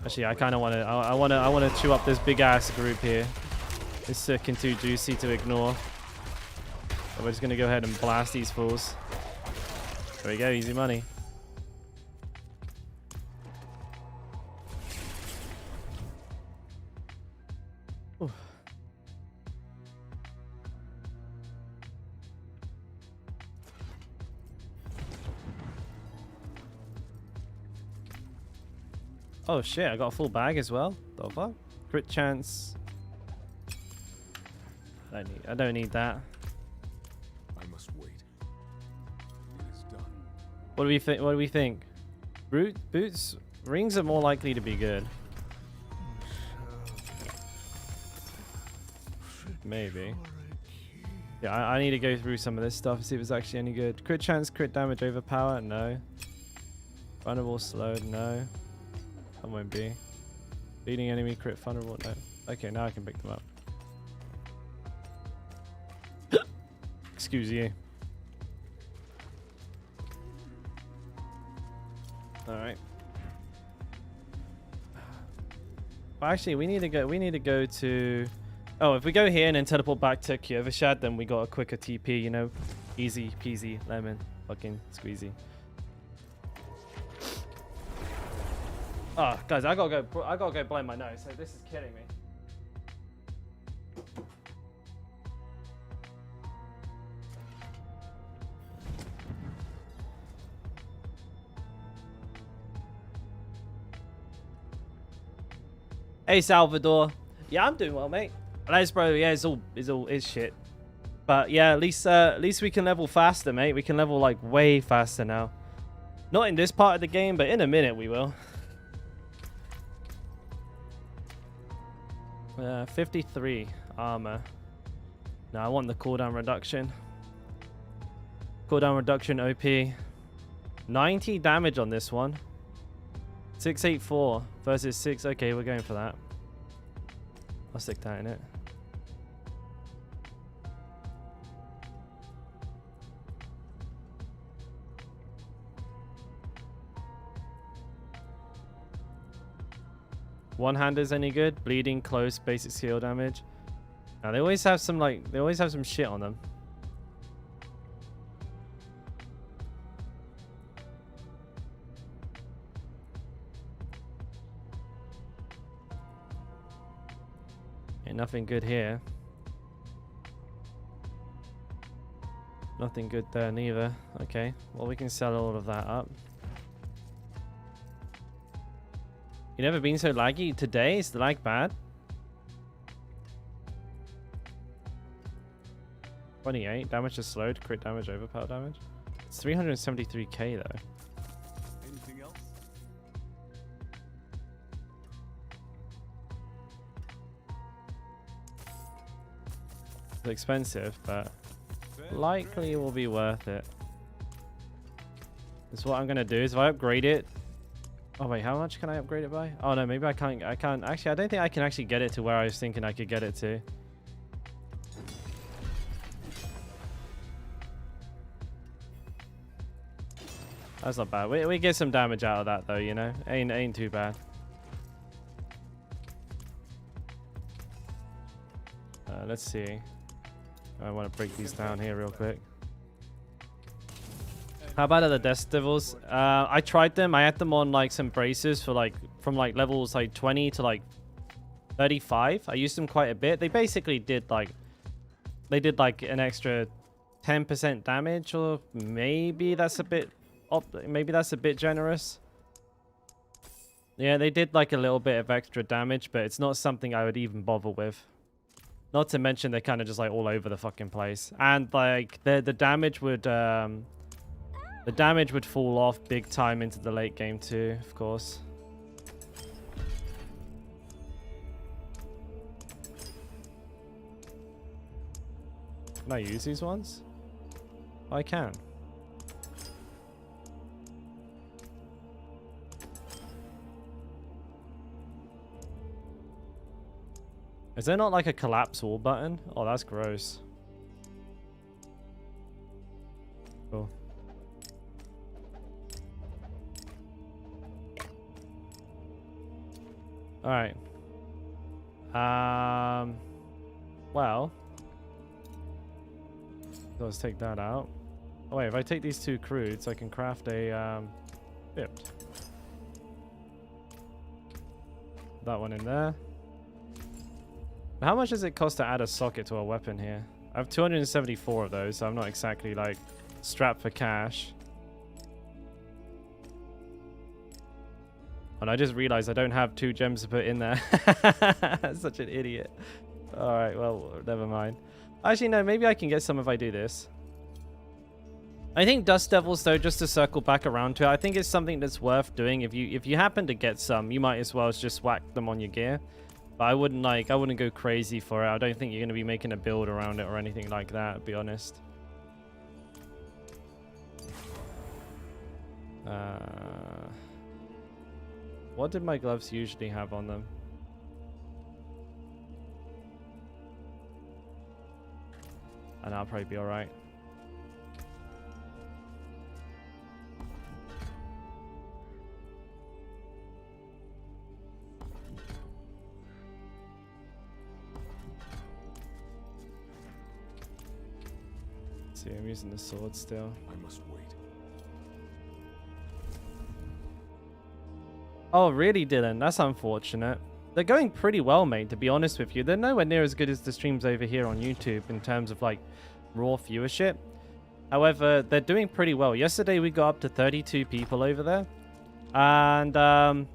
Actually, I kind of want to. I want to chew up this big ass group here. It's looking too juicy to ignore. So we're just gonna go ahead and blast these fools. There we go, easy money. Ooh. Oh shit, I got a full bag as well. The fuck? Crit chance. I don't need that. I must wait. It is done. What do we think? What do we think? Boots, rings are more likely to be good. Maybe. Yeah, I need to go through some of this stuff and see if it's actually any good. Crit chance, crit damage, overpower, no. Vulnerable, slowed, no. That won't be. Leading enemy, crit, vulnerable, no. Okay, now I can pick them up. Excuse you. Alright. Well, actually, we need to go to... Oh, if we go here and then teleport back to Kyovershad, then we got a quicker TP, you know? Easy peasy, lemon, fucking squeezy. Oh, guys, I gotta go blind my nose. So this is killing me. Hey, Salvador. Yeah, I'm doing well, mate. Les, bro. Yeah, it's shit. But yeah, at least we can level faster, mate. We can level like way faster now. Not in this part of the game, but in a minute we will. 53 armor. No, I want the cooldown reduction. Cooldown reduction OP. 90 damage on this one. 684 versus 6. Okay, we're going for that. I'll stick that in it. One-handers any good? Bleeding, close, basic skill damage. Now they always have some shit on them. Ain't nothing good here. Nothing good there neither. Okay, well we can sell all of that up. You never been so laggy? Today? Is the lag bad? 28. Damage is slowed. Crit damage, overpower damage. It's 373k though. Anything else? It's expensive, but likely will be worth it. That's what I'm gonna do. Is if I upgrade it. Oh wait, how much can I upgrade it by? Oh no, maybe I can't. Actually, I don't think I can actually get it to where I was thinking I could get it to. That's not bad. We get some damage out of that though, you know. Ain't too bad. Let's see. I want to break these down here real quick. How about the Death Devils? I tried them. I had them on like some braces for like from like levels like 20 to like 35. I used them quite a bit. They basically did like an extra 10% damage, or maybe that's a bit generous. Yeah, they did like a little bit of extra damage, but it's not something I would even bother with. Not to mention they're kind of just like all over the fucking place. And like the damage would fall off big time into the late game too, of course. Can I use these ones? I can. Is there not like a collapse all button? Oh, that's gross. Cool. All right. Well, let's take that out. Oh wait, if I take these two crudes, I can craft a pipped. That one in there. How much does it cost to add a socket to a weapon here? I have 274 of those, so I'm not exactly like strapped for cash. And I just realized I don't have 2 gems to put in there. Such an idiot. Alright, well, never mind. Actually, no, maybe I can get some if I do this. I think Dust Devils, though, just to circle back around to it, I think it's something that's worth doing. If you happen to get some, you might as well just whack them on your gear. But I wouldn't go crazy for it. I don't think you're going to be making a build around it or anything like that, to be honest. What did my gloves usually have on them? And I'll probably be alright. See, I'm using the sword still. I must wait. Oh, really, Dylan? That's unfortunate. They're going pretty well, mate, to be honest with you. They're nowhere near as good as the streams over here on YouTube in terms of, like, raw viewership. However, they're doing pretty well. Yesterday, we got up to 32 people over there. And,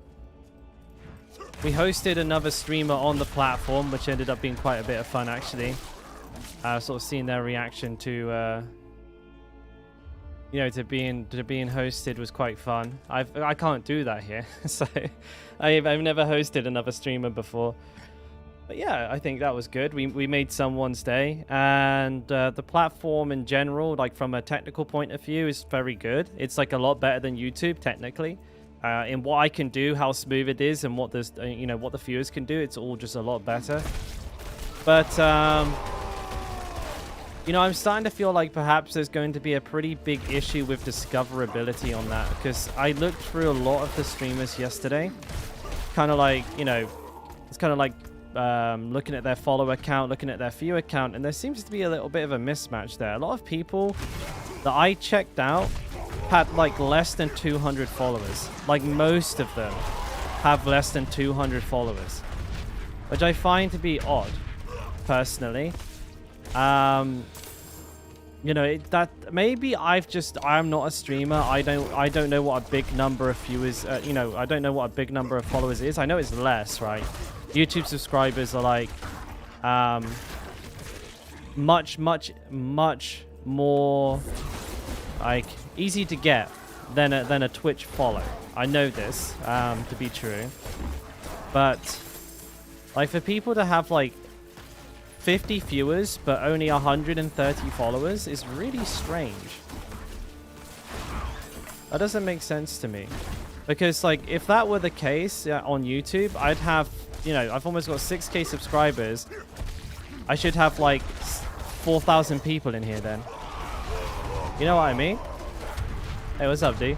we hosted another streamer on the platform, which ended up being quite a bit of fun, actually. Sort of seeing their reaction to, you know, to being hosted was quite fun. I can't do that here, so I've never hosted another streamer before. But yeah, I think that was good. We made someone's day, and the platform in general, like from a technical point of view, is very good. It's like a lot better than YouTube technically. In what I can do, how smooth it is, and what this, you know, what the viewers can do, it's all just a lot better. But you know, I'm starting to feel like perhaps there's going to be a pretty big issue with discoverability on that, because I looked through a lot of the streamers yesterday, kind of like, you know, it's kind of like looking at their follower count, looking at their viewer count, and there seems to be a little bit of a mismatch there. A lot of people that I checked out had like less than 200 followers. Like most of them have less than 200 followers, which I find to be odd, personally. You know, that maybe I'm not a streamer. I don't know what a big number of viewers, you know, I don't know what a big number of followers is. I know it's less, right? YouTube subscribers are like, much more like easy to get than a Twitch follow. I know this, to be true, but like for people to have like 50 viewers but only 130 followers is really strange. That doesn't make sense to me, because like if that were the case on YouTube, I'd have, you know, I've almost got 6k subscribers. I should have like 4,000 people in here then. You know what I mean? Hey, what's up, D?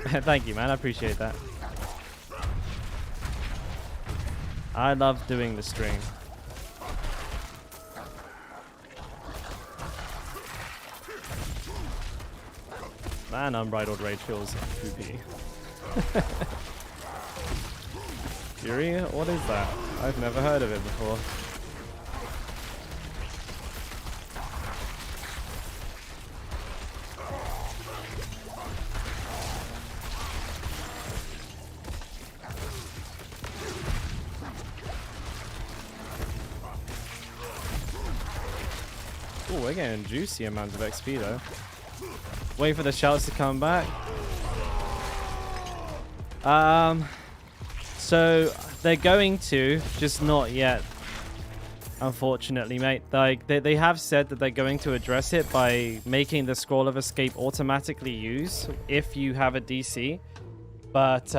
Thank you, man. I appreciate that. I love doing the stream. Man, Unbridled Rage feels poopy. Fury? What is that? I've never heard of it before. Oh, we're getting juicy amounts of XP though. Wait for the shouts to come back. So they're going to, just not yet. Unfortunately, mate. Like they have said that they're going to address it by making the scroll of escape automatically use if you have a DC. But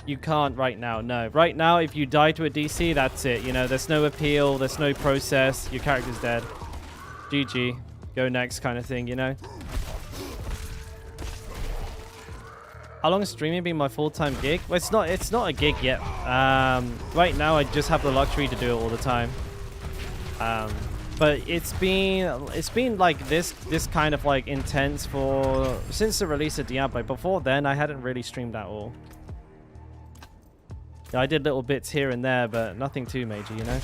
you can't right now. No. Right now, if you die to a DC, that's it. You know, there's no appeal, there's no process. Your character's dead. GG. Go next kind of thing, you know? How long has streaming been my full-time gig? Well, it's not a gig yet. Right now, I just have the luxury to do it all the time. But it's been like this kind of like intense since the release of Diablo. Before then, I hadn't really streamed at all. I did little bits here and there, but nothing too major, you know.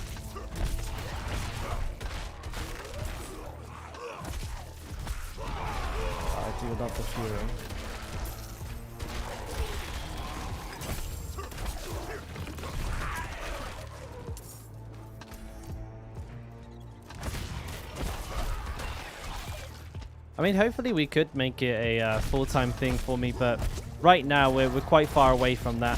I do love the Fury. I mean, hopefully we could make it a full-time thing for me, but right now we're quite far away from that.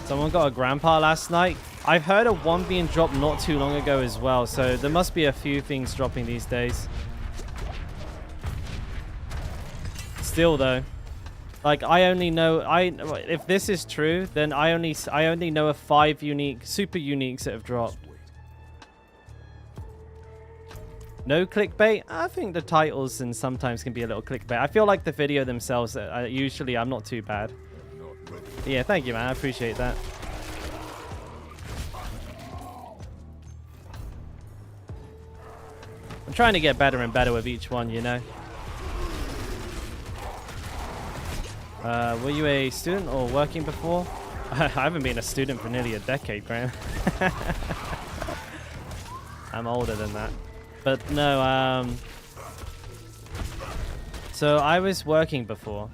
Someone got a grandpa last night. I've heard of one being dropped not too long ago as well, so there must be a few things dropping these days. Still though, like I only know if this is true, then I only know of 5 super uniques that have dropped. No clickbait? I think the titles and sometimes can be a little clickbait. I feel like the video themselves, usually I'm not too bad. Yeah, thank you, man. I appreciate that. I'm trying to get better and better with each one, you know. Were you a student or working before? I haven't been a student for nearly a decade, Graham. I'm older than that. But no, so I was working before.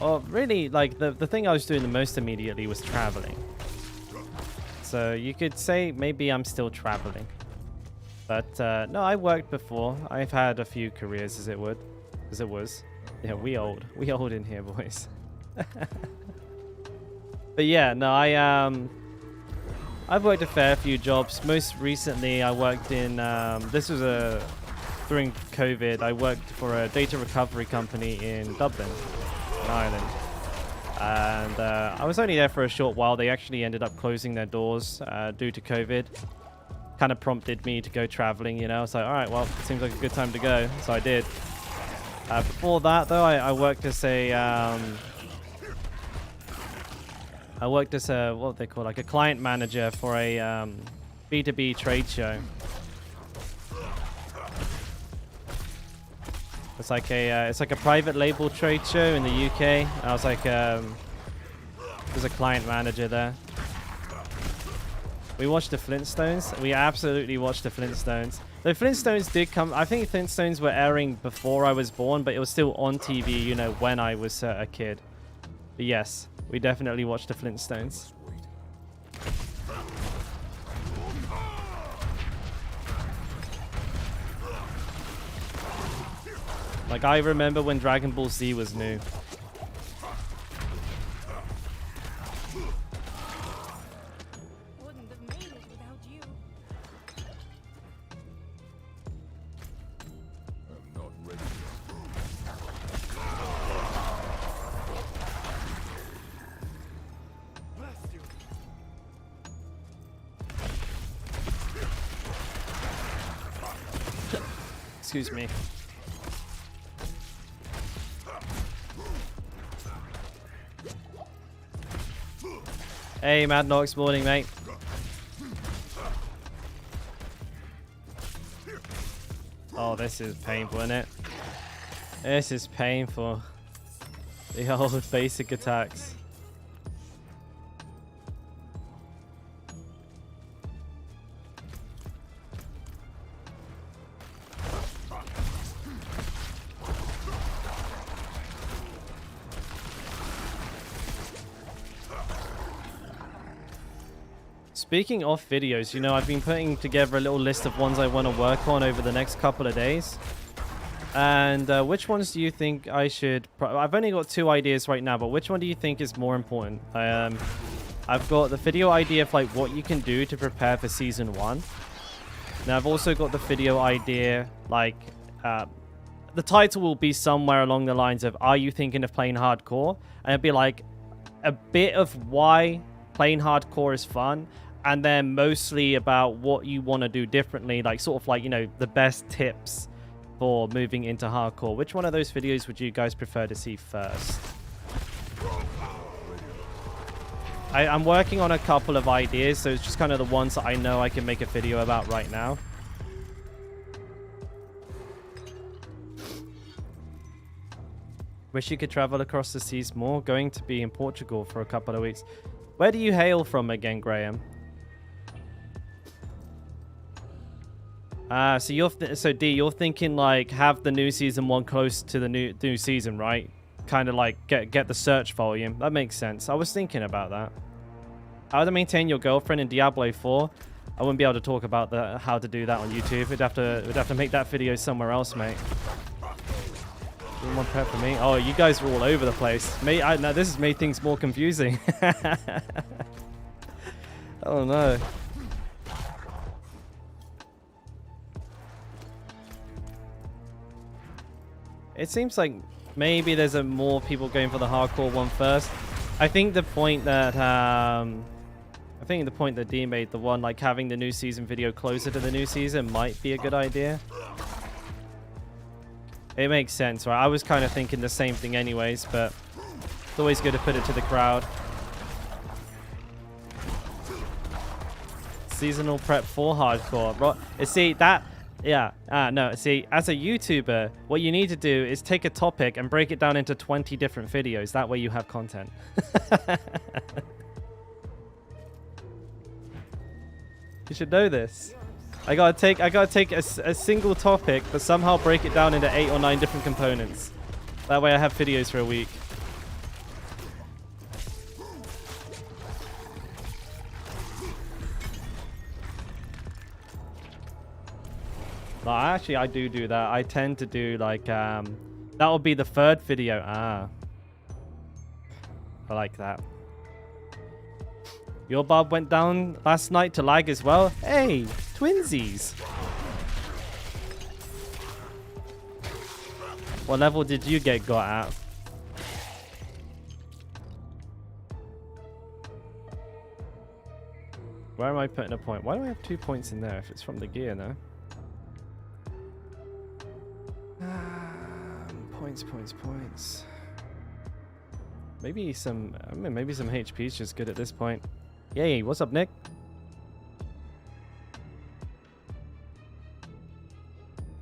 Or really, like, the thing I was doing the most immediately was traveling. So you could say maybe I'm still traveling. But no, I worked before. I've had a few careers, as it was. Yeah, we old in here, boys. But yeah, no, I've worked a fair few jobs. Most recently, I worked in during COVID. I worked for a data recovery company in Dublin, in Ireland, and I was only there for a short while. They actually ended up closing their doors due to COVID. Kind of prompted me to go traveling. You know, it's like, all right, well, it seems like a good time to go, so I did. Before that, though, I worked as a what they call, like a client manager for a B2B trade show. It's like a private label trade show in the UK. I was like was a client manager there. We watched the Flintstones. We absolutely watched the Flintstones. The Flintstones did come. I think Flintstones were airing before I was born, but it was still on TV, you know, when I was a kid. But yes, we definitely watched the Flintstones. Like, I remember when Dragon Ball Z was new. Wouldn't have made it without you. I'm not ready. Bless you. Excuse me. Hey, Mad Nox, morning, mate. Oh, this is painful, isn't it? This is painful. The old basic attacks. Speaking of videos, you know, I've been putting together a little list of ones I want to work on over the next couple of days. And which ones do you think I should... I've only got 2 ideas right now, but which one do you think is more important? I've got the video idea of like what you can do to prepare for Season 1. Now, I've also got the video idea, like... the title will be somewhere along the lines of, are you thinking of playing hardcore? And it'd be like a bit of why playing hardcore is fun, and then mostly about what you want to do differently, like sort of like, you know, the best tips for moving into hardcore. Which one of those videos would you guys prefer to see first? I'm working on a couple of ideas, so it's just kind of the ones that I know I can make a video about right now. Wish you could travel across the seas more. Going to be in Portugal for a couple of weeks. Where do you hail from again, Graham? So D, you're thinking like have the new season 1 close to the new season, right? Kind of like get the search volume. That makes sense. I was thinking about that. How to maintain your girlfriend in Diablo 4? I wouldn't be able to talk about how to do that on YouTube. We'd have to make that video somewhere else, mate. One prep for me. Oh, you guys are all over the place. Now this has made things more confusing. Oh no. It seems like maybe there's more people going for the hardcore one first. I think the point that D made, the one like having the new season video closer to the new season, might be a good idea. It makes sense, right? I was kind of thinking the same thing anyways, but it's always good to put it to the crowd. Seasonal prep for hardcore. Right? See, that... Yeah. No, see, as a YouTuber, what you need to do is take a topic and break it down into 20 different videos. That way you have content. You should know this. I gotta take a single topic, but somehow break it down into 8 or 9 different components. That way I have videos for a week. No, actually, I do that. I tend to do like that will be the 3rd video. I like that. Your Bob went down last night to lag as well. Hey, twinsies. What level did you got at? Where am I putting a point? Why do I have 2 points in there if it's from the gear now? Points. Maybe some HP is just good at this point. Yay, what's up, Nick?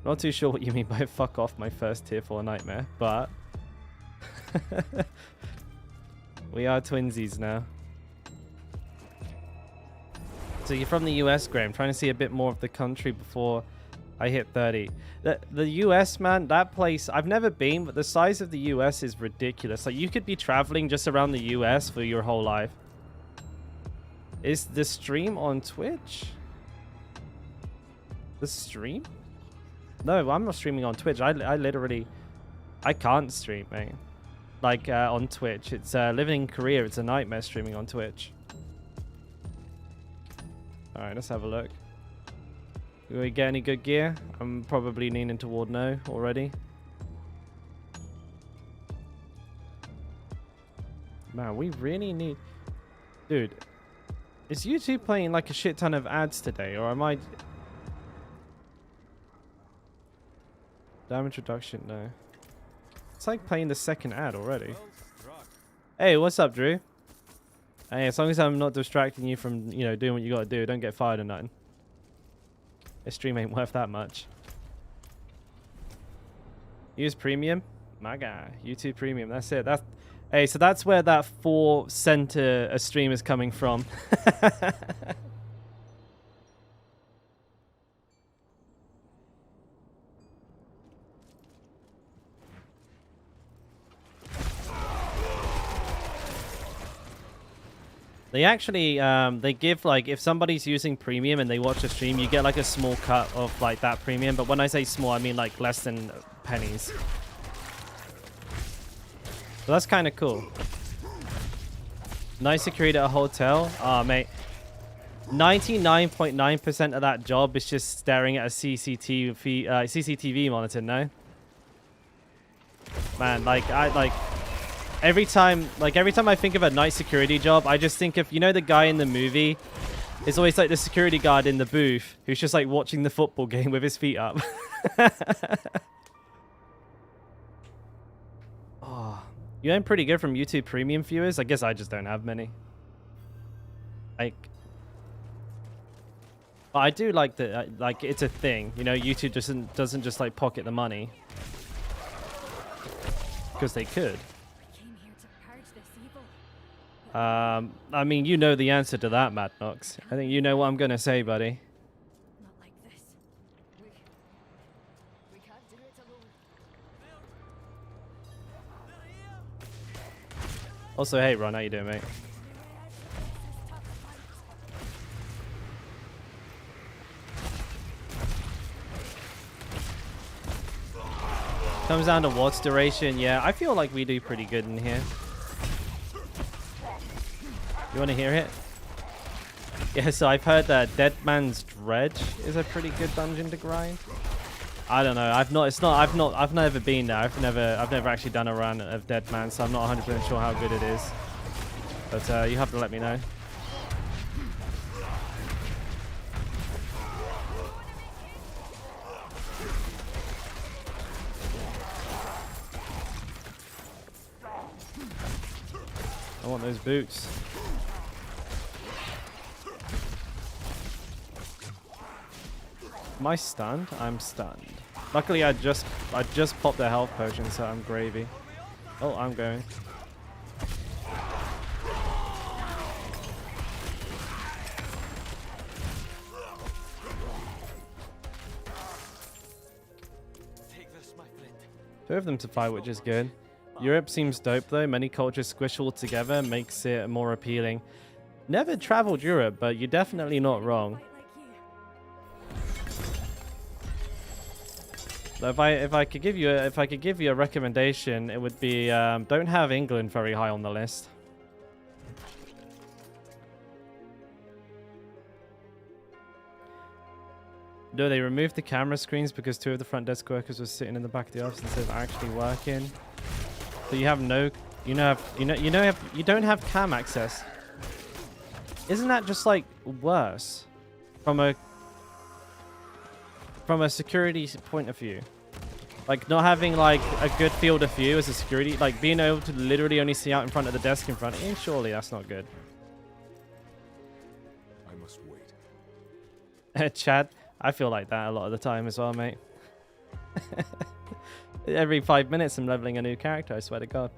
Not too sure what you mean by fuck off my first tier 4 nightmare, but we are twinsies now. So you're from the US, Graham, trying to see a bit more of the country before I hit 30. The US, man, that place, I've never been, but the size of the US is ridiculous. Like, you could be traveling just around the US for your whole life. Is the stream on Twitch? The stream? No, I'm not streaming on Twitch. I literally... I can't stream, mate. Like, on Twitch. It's living in Korea. It's a nightmare streaming on Twitch. Alright, let's have a look. Do we get any good gear? I'm probably leaning toward no already. Man, we really need... Dude, is YouTube playing like a shit ton of ads today? Or am I... Damage reduction, no. It's like playing the 2nd ad already. Hey, what's up, Drew? Hey, as long as I'm not distracting you from, you know, doing what you gotta do, don't get fired or nothing. This stream ain't worth that much. Use premium? My guy. YouTube premium. That's it. Hey, so that's where that 4 center a stream is coming from. They actually they give like if somebody's using premium and they watch a stream, you get like a small cut of like that premium. But when I say small, I mean like less than pennies. So that's kind of cool. Nice security at a hotel. Ah, mate. 99.9% of that job is just staring at a CCTV monitor, no? Man, every time I think of a night security job, I just think of, you know, the guy in the movie is always like the security guard in the booth who's just like watching the football game with his feet up. Oh, you earn pretty good from YouTube Premium viewers. I guess I just don't have many. Like, but I do like that. Like, it's a thing, you know. YouTube doesn't just like pocket the money because they could. I came here to purge this evil. I mean, you know the answer to that, Mad Knox. I think you know what I'm gonna say, buddy. Not like this. We can't do it alone. Also, hey, Ron, how you doing, mate? Comes down to what's duration. Yeah, I feel like we do pretty good in here. You want to hear it? Yeah, so I've heard that Dead Man's Dredge is a pretty good dungeon to grind. I don't know. I've never been there. I've never actually done a run of Dead Man, so I'm not 100% sure how good it is. But you have to let me know. I want those boots. Am I stunned? I'm stunned. Luckily, I just popped a health potion, so I'm gravy. Oh, I'm going. Take this, my friend. Two of them to fight, which is good. Europe seems dope though. Many cultures squish all together makes it more appealing. Never traveled Europe, but you're definitely not wrong. So if I could give you a recommendation, it would be don't have England very high on the list. No, they removed the camera screens because two of the front desk workers were sitting in the back of the office instead of actually working. So you have no, you don't have cam access. Isn't that just like worse from a security point of view? Like not having like a good field of view as a security, like being able to literally only see out in front of the desk in front of you, surely that's not good. I must wait. Chad, I feel like that a lot of the time as well, mate. Every 5 minutes I'm leveling a new character, I swear to God.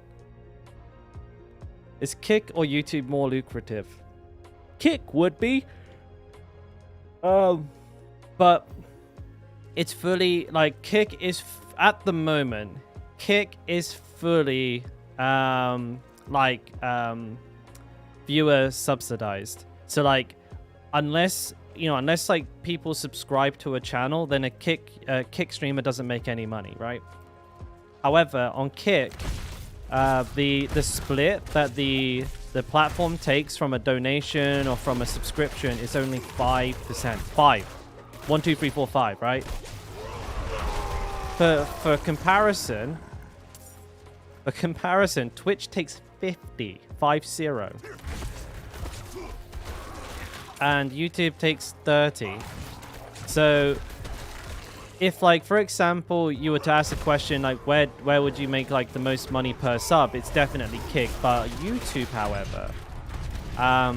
Is Kick or YouTube more lucrative? Kick would be. But it's fully, like, Kick is, at the moment, Kick is fully, viewer subsidized. So, like, unless like people subscribe to a channel, then a Kick streamer doesn't make any money, right? However, on Kick, the split that the platform takes from a donation or from a subscription is only 5%. 5. 1, 2, 3, 4, 5, right? For comparison, Twitch takes 50. 50. And YouTube takes 30. So if, like, for example, you were to ask a question like where would you make like the most money per sub, it's definitely Kick. But YouTube, however, I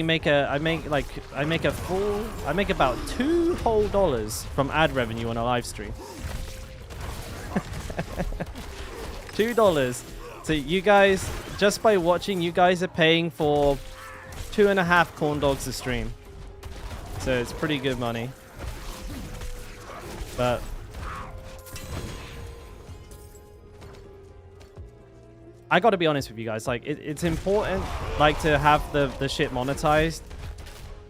make about $2 whole from ad revenue on a live stream. $2. So you guys, just by watching, you guys are paying for 2.5 corn dogs a stream. So it's pretty good money. But I got to be honest with you guys. Like, it's important, like, to have the shit monetized.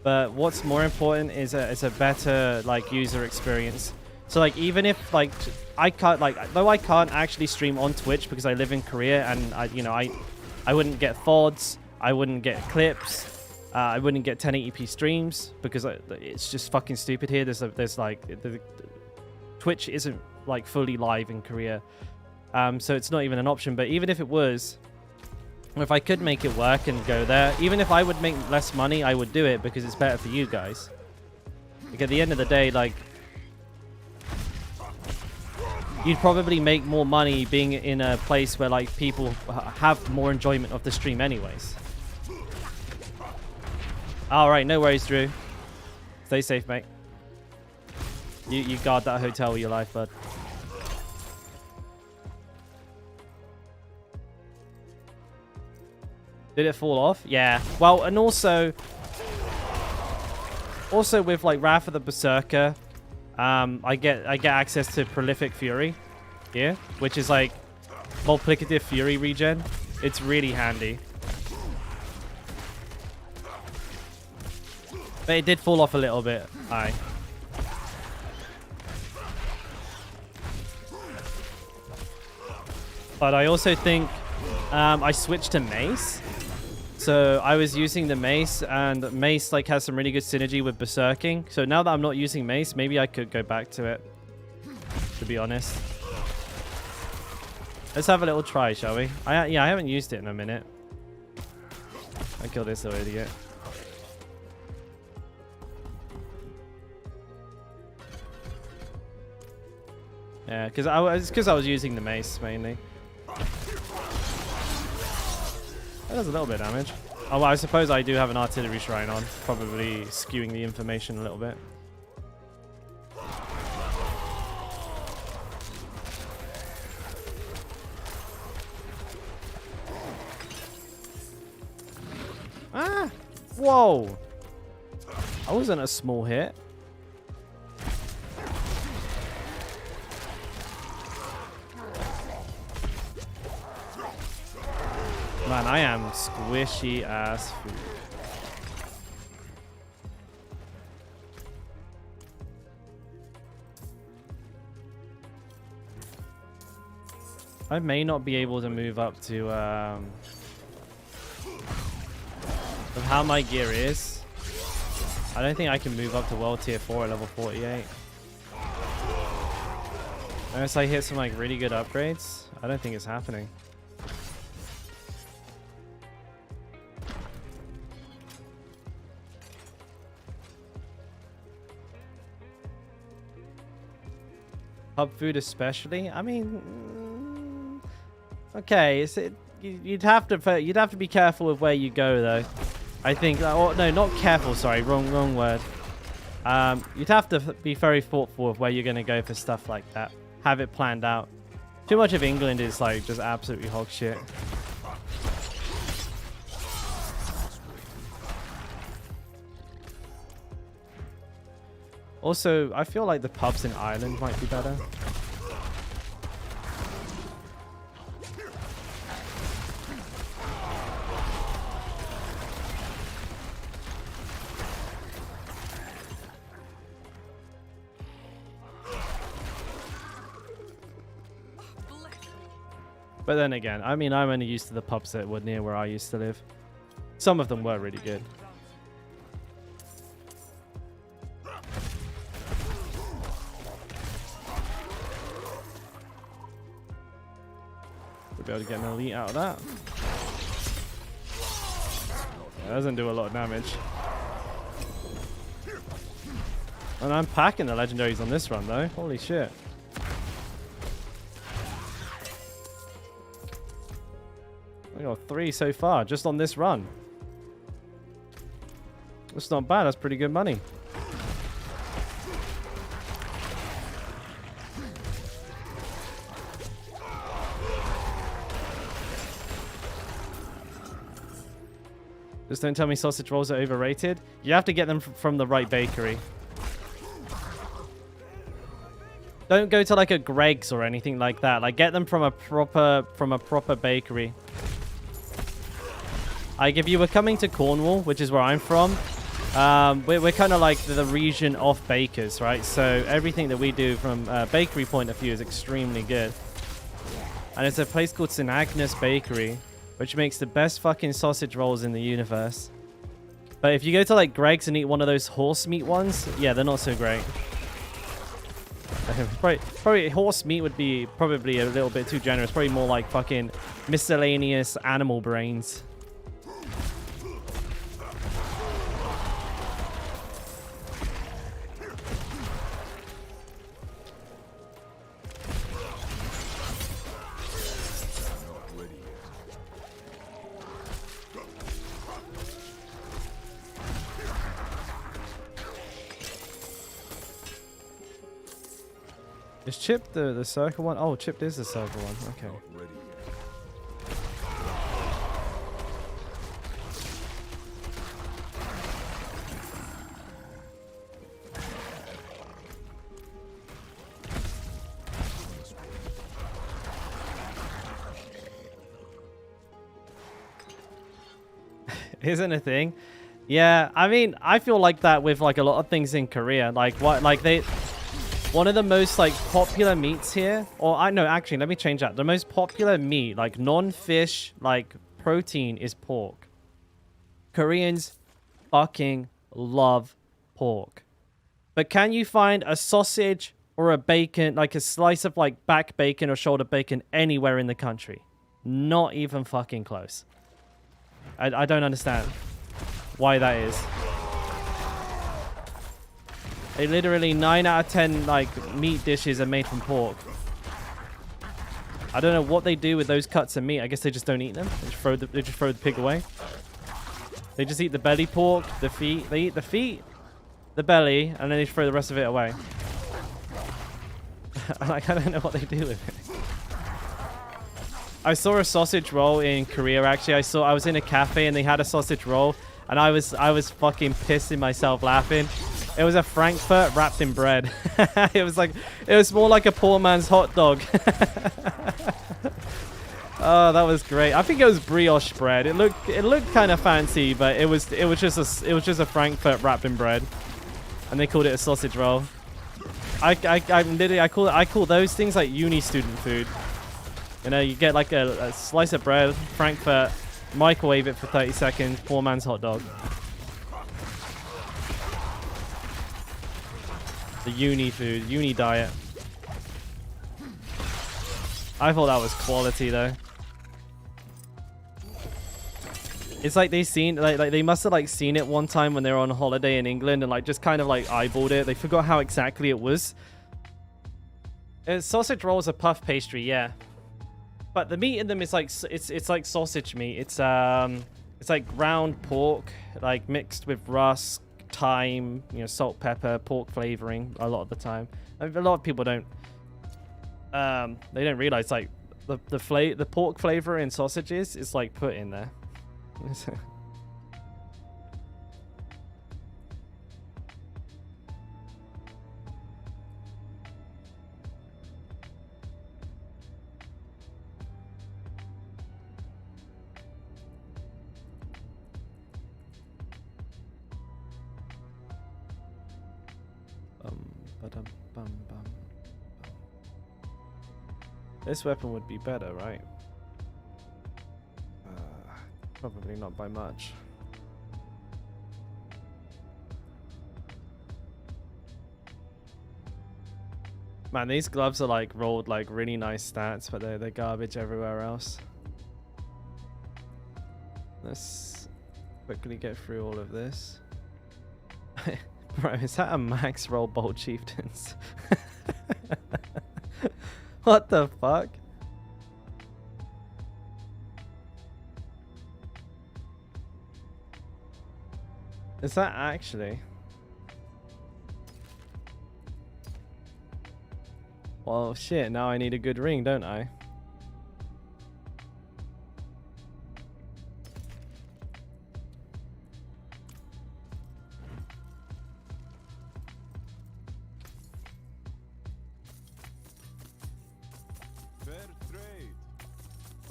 But what's more important is a better, like, user experience. So, like, even if, like, I can't, like, though I can't actually stream on Twitch because I live in Korea and, I wouldn't get VODs, I wouldn't get clips, I wouldn't get 1080p streams because it's just fucking stupid here. There's like, Twitch isn't, like, fully live in Korea. So it's not even an option. But even if it was, if I could make it work and go there, even if I would make less money, I would do it because it's better for you guys. Like, at the end of the day, like, you'd probably make more money being in a place where, like, people have more enjoyment of the stream anyways. All right, no worries, Drew. Stay safe, mate. You guard that hotel with your life, bud. Did it fall off? Yeah. Well, and also with, like, Wrath of the Berserker, I get access to Prolific Fury here, which is like multiplicative Fury regen. It's really handy. But it did fall off a little bit. Aye. But I also think I switched to Mace. So I was using the Mace, and Mace, like, has some really good synergy with Berserking. So now that I'm not using Mace, maybe I could go back to it, to be honest. Let's have a little try, shall we? Yeah, I haven't used it in a minute. I killed this little idiot. Yeah, because I was using the Mace mainly. That does a little bit of damage. Oh, well, I suppose I do have an artillery shrine on, probably skewing the information a little bit. Ah! Whoa! That wasn't a small hit. Man, I am squishy ass food. I may not be able to move up to with how my gear is. I don't think I can move up to world tier 4 at level 48. Unless I hit some, like, really good upgrades. I don't think it's happening. Hub food especially. I mean, okay. You'd have to be careful with where you go, though. I think. Or, no, not careful. Sorry, wrong word. You'd have to be very thoughtful of where you're going to go for stuff like that. Have it planned out. Too much of England is, like, just absolutely hog shit. Also, I feel like the pubs in Ireland might be better. But then again, I mean, I'm only used to the pubs that were near where I used to live. Some of them were really good. We'll be able to get an elite out of that. Yeah, that doesn't do a lot of damage. And I'm packing the legendaries on this run, though. Holy shit. I got 3 so far, just on this run. That's not bad, that's pretty good money. Just don't tell me sausage rolls are overrated. You have to get them from the right bakery. Don't go to, like, a Greg's or anything like that. Like, get them from a proper bakery. Like, if you were coming to Cornwall, which is where I'm from, we're kind of like the region of bakers, right? So everything that we do from a bakery point of view is extremely good. And it's a place called St. Agnes Bakery, which makes the best fucking sausage rolls in the universe. But if you go to like Greg's and eat one of those horse meat ones, yeah, they're not so great. Probably horse meat would be probably a little bit too generous. Probably more like fucking miscellaneous animal brains. Is Chip the circle one? Oh, Chip is the circle one. Okay. Not ready yet. Isn't a thing? Yeah, I mean, I feel like that with like a lot of things in Korea. Like what, like one of the most like popular meats here, or I know actually, let me change that. The most popular meat, like non-fish, like protein, is pork. Koreans fucking love pork. But can you find a sausage or a bacon, like a slice of like back bacon or shoulder bacon anywhere in the country? Not even fucking close. I don't understand why that is. Literally 9 out of 10 like meat dishes are made from pork. I don't know what they do with those cuts of meat. I guess they just don't eat them. They just throw the pig away. They just eat the belly pork, the feet. They eat the feet, the belly, and then they throw the rest of it away. Like, I don't know what they do with it. I saw a sausage roll in Korea actually. I was in a cafe and they had a sausage roll and I was fucking pissing myself laughing. It was a Frankfurt wrapped in bread. It was more like a poor man's hot dog. Oh, that was great. I think it was brioche bread. It looked kind of fancy, but it was just a Frankfurt wrapped in bread, and they called it a sausage roll. I call those things like uni student food. You know, you get like a slice of bread, Frankfurt, microwave it for 30 seconds, poor man's hot dog. The uni food, uni diet. I thought that was quality though. It's like they they must have like seen it one time when they were on holiday in England and like just kind of like eyeballed it. They forgot how exactly it was. Sausage rolls are puff pastry, yeah. But the meat in them is like it's like sausage meat. It's like ground pork, like mixed with rusk, thyme, you know, salt, pepper, pork flavoring a lot of the time. I mean, a lot of people don't realize like the pork flavor in sausages is like put in there. This weapon would be better, right? Probably not by much. Man, these gloves are like rolled like really nice stats, but they're garbage everywhere else. Let's quickly get through all of this. Bro, is that a max roll bolt chieftains? What the fuck? Is that actually? Well, shit, now I need a good ring, don't I?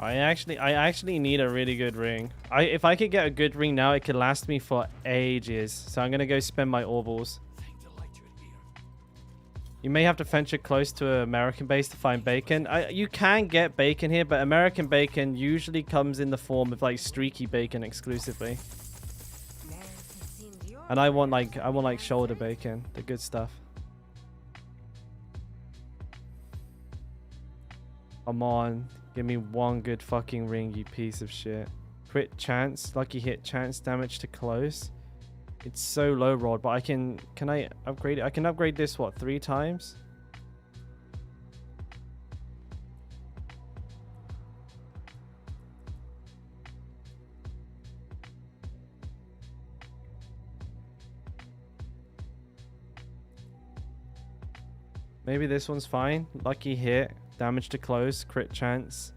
I actually need a really good ring. If I could get a good ring now, it could last me for ages. So I'm gonna go spend my orbals. You may have to venture close to an American base to find bacon. You can get bacon here, but American bacon usually comes in the form of like streaky bacon exclusively. And I want like shoulder bacon, the good stuff. Come on, give me one good fucking ring, you piece of shit. Crit chance, lucky hit chance, damage to close. It's so low rolled, but can I upgrade it? I can upgrade this, what, 3 times? Maybe this one's fine. Lucky hit, damage to close, crit chance.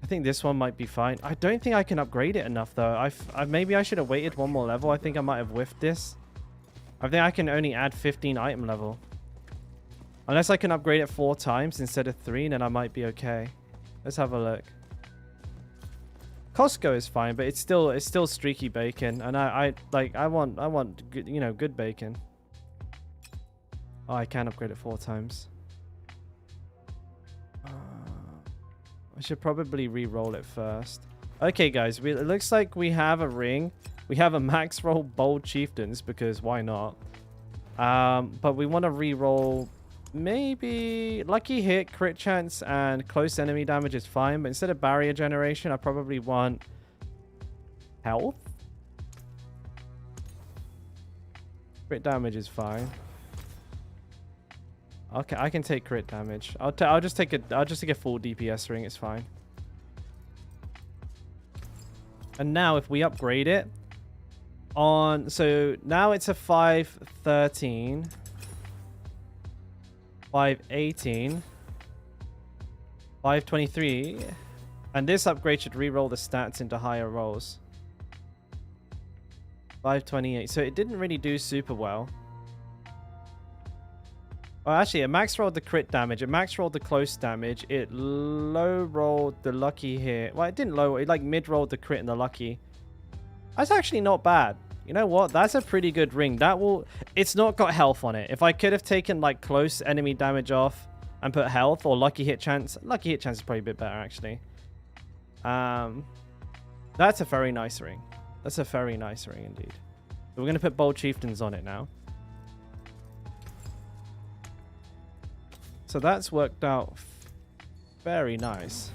I think this one might be fine. I don't think I can upgrade it enough, though. Maybe I should have waited one more level. I think I might have whiffed this. I think I can only add 15 item level. Unless I can upgrade it 4 times instead of 3, then I might be okay. Let's have a look. Costco is fine, but it's still streaky bacon, and I want good, you know, good bacon. Oh, I can upgrade it 4 times. I should probably re-roll it first. Okay, guys, it looks like we have a ring. We have a max roll bold chieftains because why not? But we want to re-roll maybe lucky hit, crit chance, and close enemy damage is fine. But instead of barrier generation, I probably want health. Crit damage is fine. Okay, I can take crit damage. I'll just take a full DPS ring. It's fine. And now if we upgrade it so now it's a 513, 518, 523, and this upgrade should re-roll the stats into higher rolls. 528. So it didn't really do super well. Well, actually, it max rolled the crit damage. It max rolled the close damage. It low rolled the lucky hit. Well, it didn't low. It like mid rolled the crit and the lucky. That's actually not bad. You know what? That's a pretty good ring. It's not got health on it. If I could have taken like close enemy damage off and put health or lucky hit chance. Lucky hit chance is probably a bit better actually. That's a very nice ring. That's a very nice ring indeed. So we're gonna put bold chieftains on it now. So that's worked out very nice.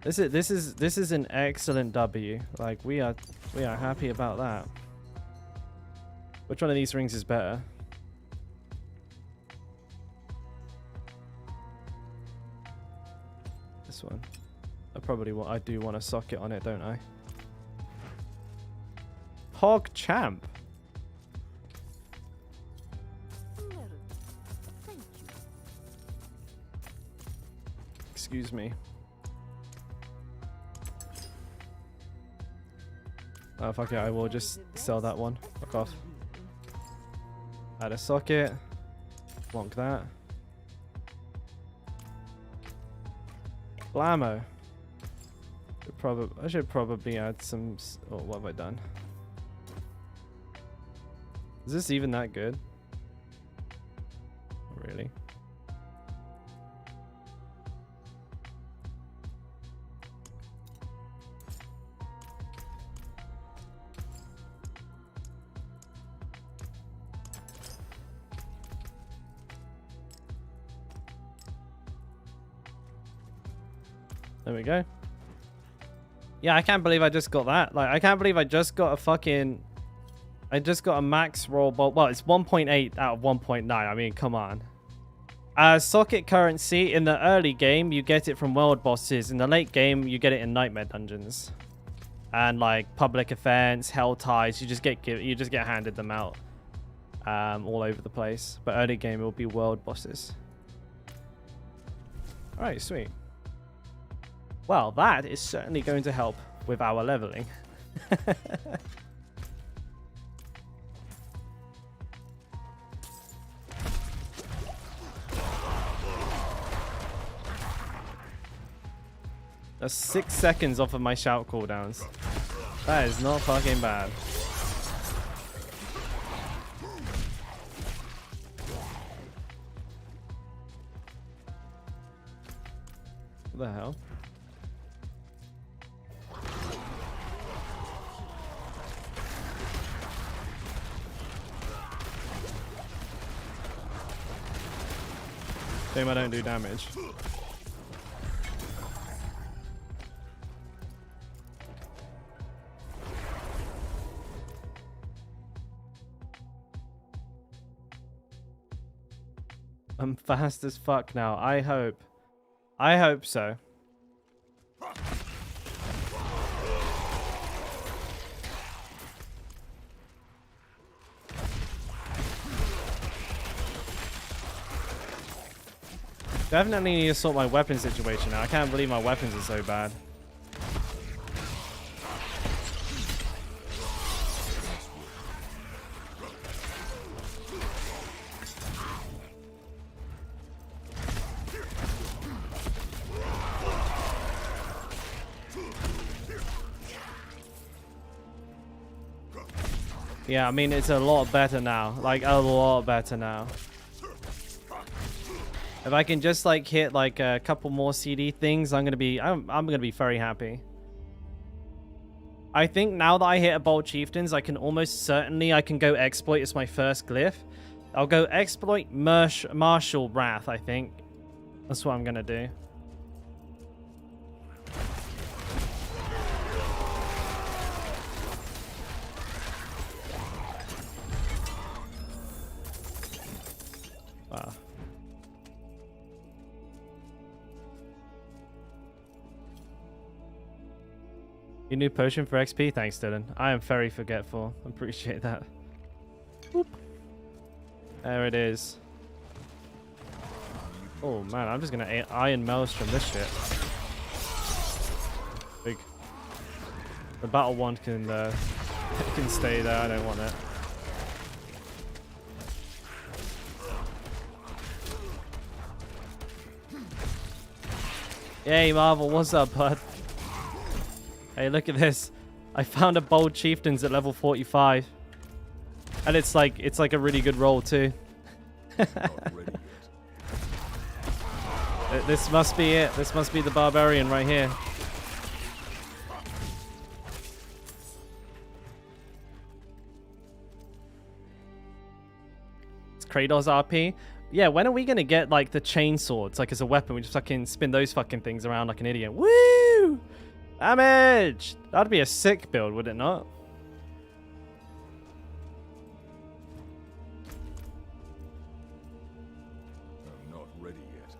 This is an excellent W. Like we are happy about that. Which one of these rings is better? This one. I do want a socket on it, don't I? Hog champ. Excuse me. Oh, fuck it. I will just sell that one. Fuck off. Add a socket. Bonk that. Blammo. I should probably add some... Oh, what have I done? Is this even that good? Really? There we go. Yeah, I can't believe I just got that. Like, I can't believe I just got a fucking... I just got a max roll bolt. Well, it's 1.8 out of 1.9. I mean, come on. Socket currency, in the early game, you get it from world bosses. In the late game, you get it in nightmare dungeons. And, like, public events, hell ties, you just get handed them out. All over the place. But early game, it will be world bosses. Alright, sweet. Well, that is certainly going to help with our leveling. That's 6 seconds off of my shout cooldowns. That is not fucking bad. What the hell? Shame I don't do damage. I'm fast as fuck now. I hope. I hope so. Definitely need to sort my weapon situation out. I can't believe my weapons are so bad. Yeah, I mean, it's a lot better now. Like, a lot better now. If I can just, like, hit, like, a couple more CD things, I'm gonna be very happy. I think now that I hit a Bold Chieftains, I can almost certainly, I can go Exploit as my first glyph. I'll go Exploit, Martial, Wrath, I think. That's what I'm gonna do. Wow. Your new potion for XP? Thanks, Dylan. I am very forgetful. Appreciate that. Boop. There it is. Oh man, I'm just gonna Iron Maelstrom this shit. Big. The battle wand can stay there. I don't want it. Yay, Marvel, what's up, bud? Hey, look at this. I found a Bold Chieftains at level 45. And it's like a really good roll too. This must be it. This must be the barbarian right here. It's Kratos RP. Yeah, when are we gonna get like the chain swords, like as a weapon? We just fucking spin those fucking things around like an idiot. Woo! Damage! That'd be a sick build, would it not? I'm not ready yet.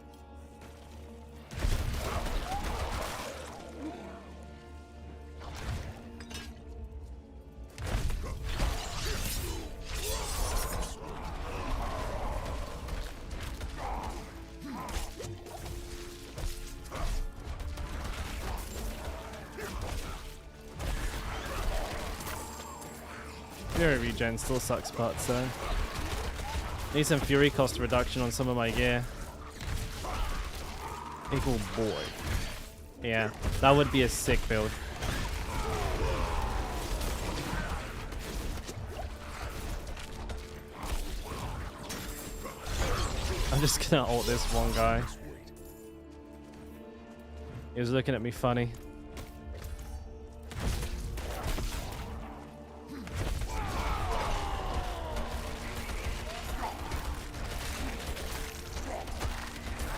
Fury regen still sucks butts though. Need some Fury cost reduction on some of my gear. Equal boy. Yeah, that would be a sick build. I'm just gonna ult this one guy. He was looking at me funny.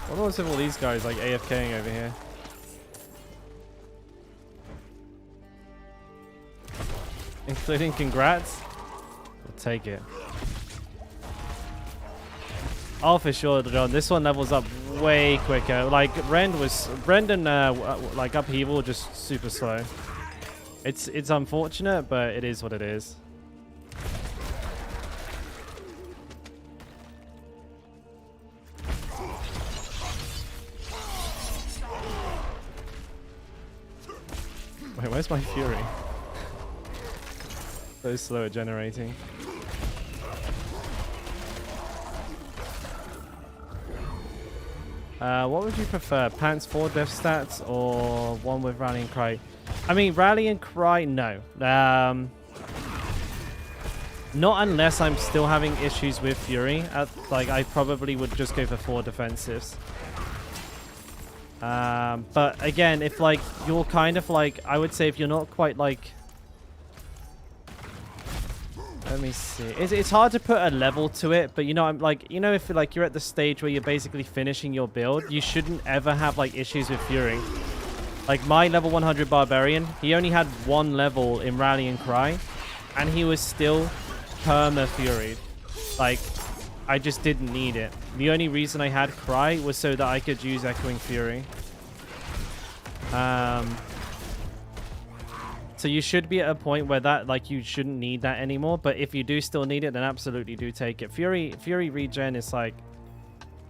What was with all these guys like AFKing over here? Including congrats? We'll take it. Oh, for sure, John. This one levels up way quicker. Like Brendan, like upheaval, just super slow. It's unfortunate, but it is what it is. Wait, where's my Fury? So slow at generating. What would you prefer? Pants 4 death stats or one with Rally and Cry? I mean, Rally and Cry, no. Not unless I'm still having issues with Fury. Like, I probably would just go for 4 defensives. But again, if like you're kind of like, I would say if you're not quite like, let me see. It's hard to put a level to it, but you know, I'm like, you know, if like you're at the stage where you're basically finishing your build, you shouldn't ever have like issues with Fury. Like my level 100 Barbarian, he only had 1 level in Rally and Cry, and he was still perma-Furied. Like, I just didn't need it. The only reason I had Cry was so that I could use Echoing Fury. So you should be at a point where that, like, you shouldn't need that anymore. But if you do still need it, then absolutely do take it. Fury regen is like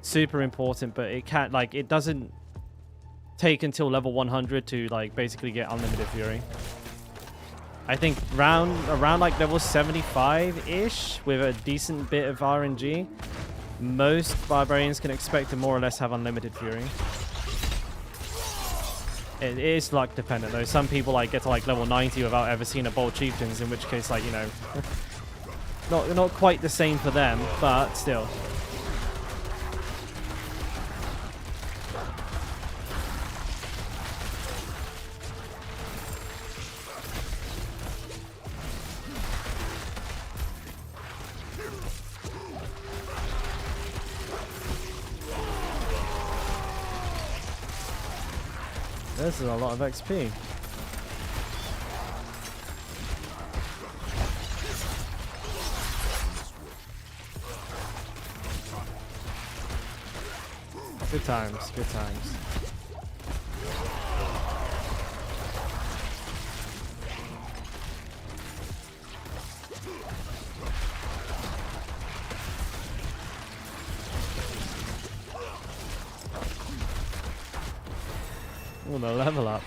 super important, but it can't, like, it doesn't take until level 100 to like basically get unlimited Fury. I think around like level 75-ish with a decent bit of RNG, most barbarians can expect to more or less have unlimited Fury. It is luck dependent though. Some people like get to like level 90 without ever seeing a Bold Chieftains, in which case, like, you know, not quite the same for them, but still. This is a lot of XP. Good times, good times. Oh, the level up.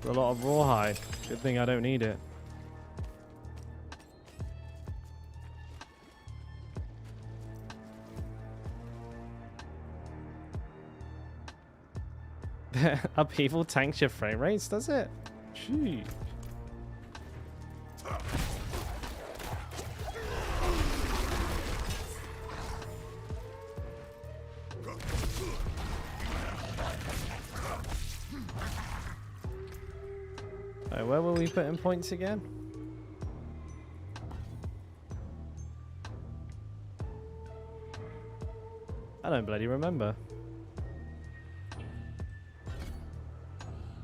A lot of rawhide. Good thing I don't need it. Upheaval tanks your frame rates, does it? Gee. Where were we putting points again? I don't bloody remember.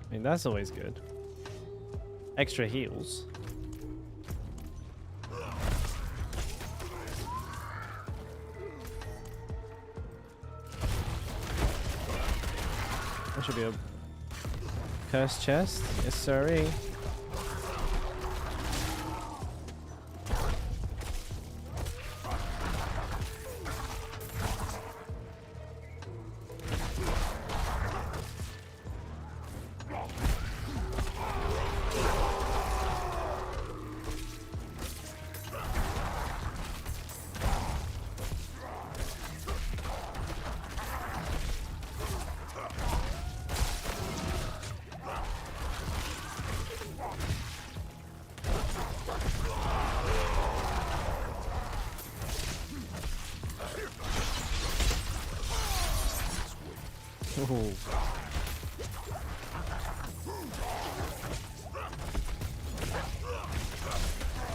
I mean, that's always good. Extra heals. That should be a cursed chest. Yes, sirree. Ooh.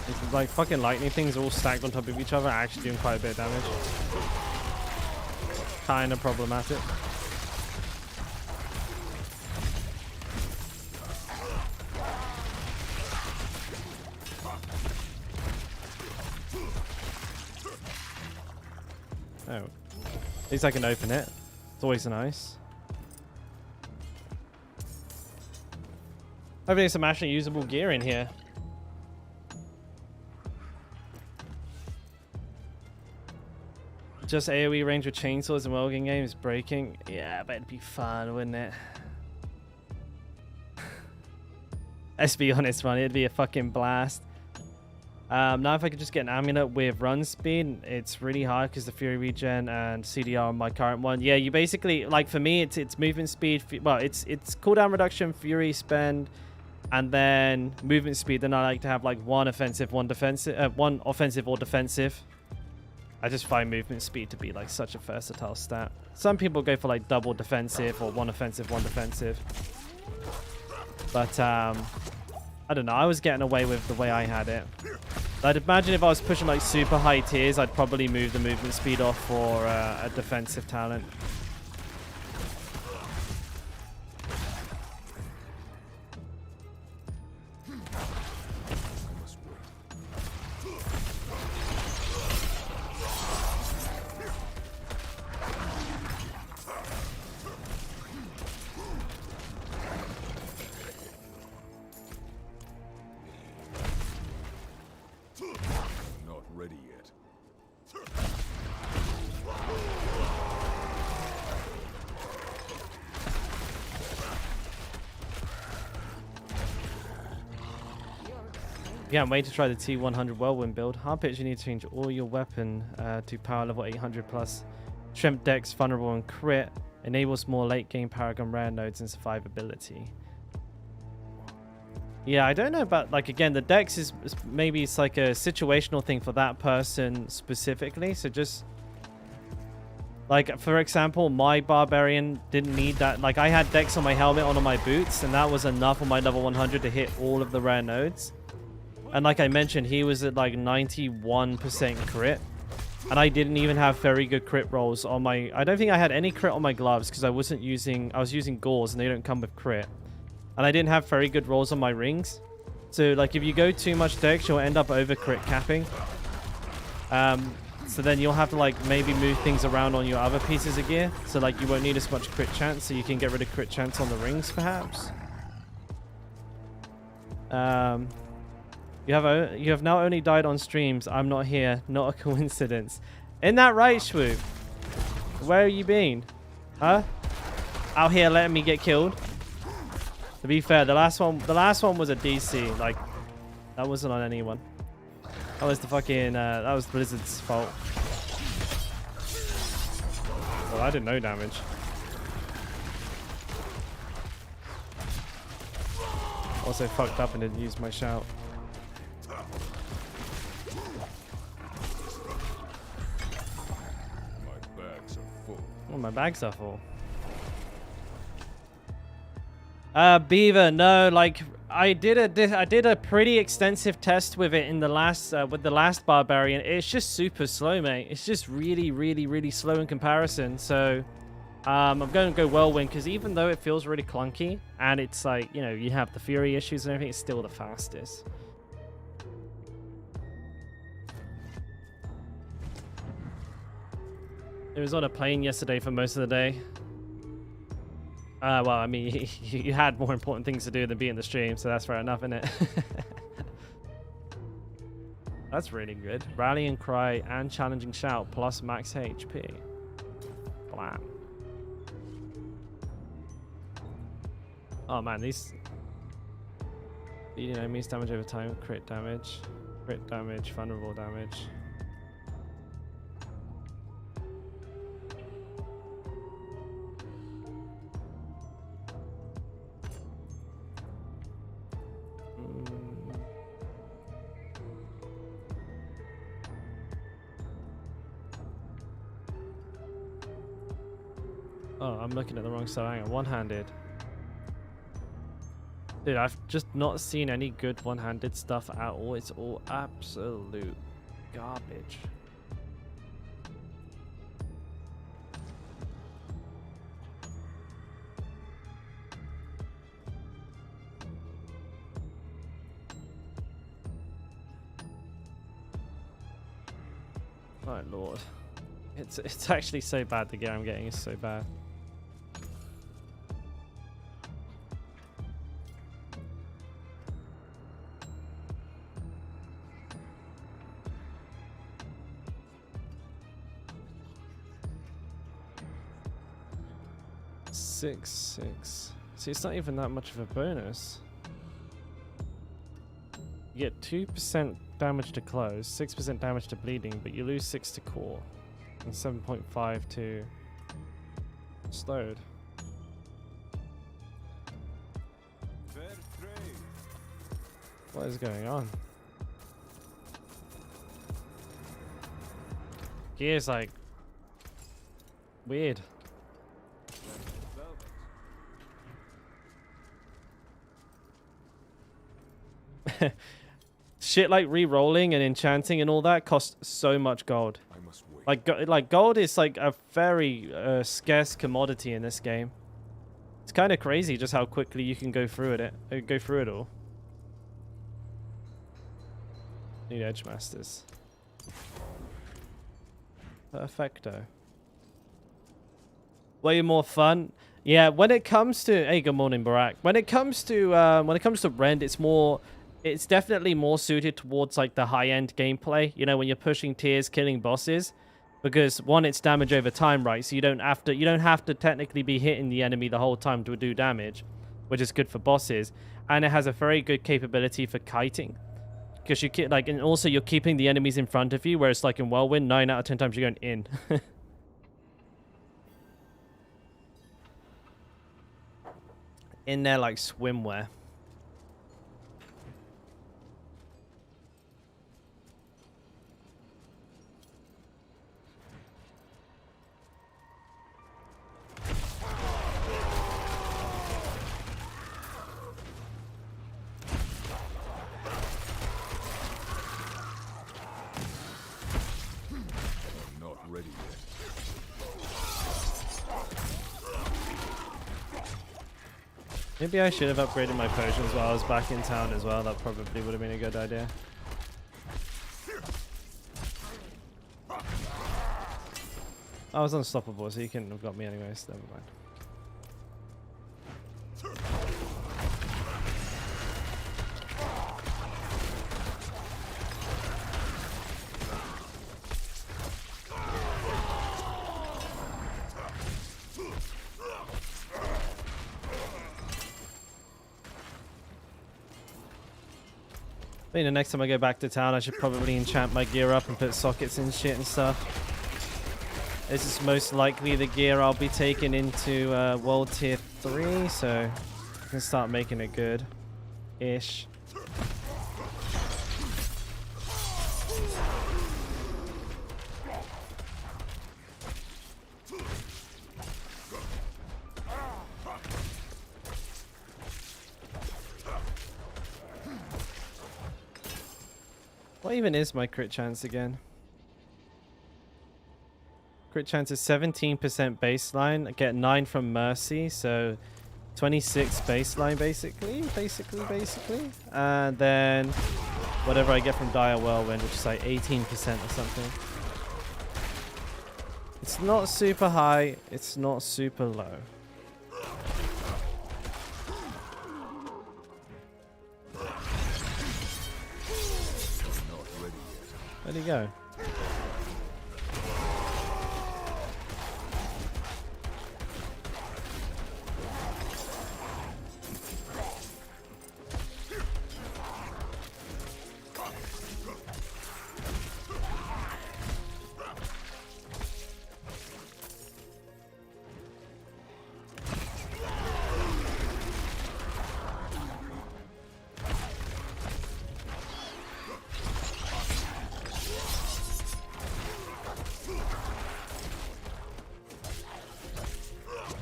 It's like fucking lightning things all stacked on top of each other, actually doing quite a bit of damage. Kind of problematic. Oh. At least I can open it. It's always nice. Hopefully there's some actually usable gear in here. Just AoE range with chainsaws and welding games breaking. Yeah, but it'd be fun, wouldn't it? Let's be honest, man. It'd be a fucking blast. Now if I could just get an amulet with run speed, it's really hard because the Fury regen and CDR on my current one. Yeah, you basically, like for me, it's movement speed. Well, it's cooldown reduction, Fury spend, and then movement speed. Then I like to have like one offensive, one defensive, one offensive or defensive. I just find movement speed to be like such a versatile stat. Some people go for like double defensive or one offensive, one defensive. But I don't know. I was getting away with the way I had it. I'd imagine if I was pushing like super high tiers, I'd probably move the movement speed off for a defensive talent. Not ready yet. Yeah, I'm waiting to try the T100 Whirlwind build. Hard pitch, you need to change all your weapon to power level 800 plus. Shrimp Dex, vulnerable and crit. Enables more late game Paragon rare nodes and survivability. Yeah, I don't know about, like, again, the Dex is maybe it's like a situational thing for that person specifically. So just, like, for example, my Barbarian didn't need that. Like, I had Dex on my helmet, on my boots, and that was enough on my level 100 to hit all of the rare nodes. And like I mentioned, he was at like 91% crit. And I didn't even have very good crit rolls on my... I don't think I had any crit on my gloves because I was using gauze and they don't come with crit. And I didn't have very good rolls on my rings. So like if you go too much Dex, you'll end up over crit capping. So then you'll have to like maybe move things around on your other pieces of gear. So like you won't need as much crit chance, so you can get rid of crit chance on the rings perhaps. You have now only died on streams. I'm not here. Not a coincidence. Isn't that right, Swoop? Where have you been? Huh? Out here letting me get killed? To be fair, the last one was a DC. Like, that wasn't on anyone. That was the fucking, that was Blizzard's fault. Well, I did no damage. Also fucked up and didn't use my shout. Oh, my bags are full. Beaver, no, like I did a pretty extensive test with it in the last with the last Barbarian. It's just super slow, mate. It's just really slow in comparison. So I'm going to go Whirlwind because even though it feels really clunky and it's like, you know, you have the Fury issues and everything, it's still the fastest. It was on a plane yesterday for most of the day. Well, I mean, you had more important things to do than be in the stream, so that's fair enough, isn't it? That's really good. Rallying Cry and Challenging Shout plus max HP. Blam. Oh man, these... You know, means damage over time, crit damage, vulnerable damage. Oh, I'm looking at the wrong side. Hang on, one-handed. Dude, I've just not seen any good one-handed stuff at all. It's all absolute garbage. My lord. It's actually so bad. The gear I'm getting is so bad. Six. See, it's not even that much of a bonus. You get 2% damage to close, 6% damage to bleeding, but you lose 6 to core, and 7.5 to slowed. Fair trade. What is going on? Gear's like weird. Shit like re-rolling and enchanting and all that costs so much gold. I must wait. Like gold is like a very scarce commodity in this game. It's kind of crazy just how quickly you can go through it all. Need edge masters. Perfecto. Way more fun. Yeah, when it comes to hey, good morning, Barack. When it comes to Rend, it's definitely more suited towards like the high-end gameplay. You know, when you're pushing tiers, killing bosses, because one, it's damage over time, right? So you don't have to technically be hitting the enemy the whole time to do damage, which is good for bosses, and it has a very good capability for kiting. Because you keep and also you're keeping the enemies in front of you, whereas like in Whirlwind, 9 out of 10 times you're going in. In there like swimwear. I'm not ready yet. Maybe I should have upgraded my potions while I was back in town as well. That probably would have been a good idea. I was unstoppable, so you couldn't have got me anyways. Never mind. I think the next time I go back to town, I should probably enchant my gear up and put sockets in shit and stuff. This is most likely the gear I'll be taking into World Tier 3, so I can start making it good-ish. What even is my crit chance again? Crit chance is 17% baseline. I get 9 from Mercy, so 26 baseline basically. And then whatever I get from Dire Whirlwind, which is like 18% or something. It's not super high, it's not super low. Where'd he go?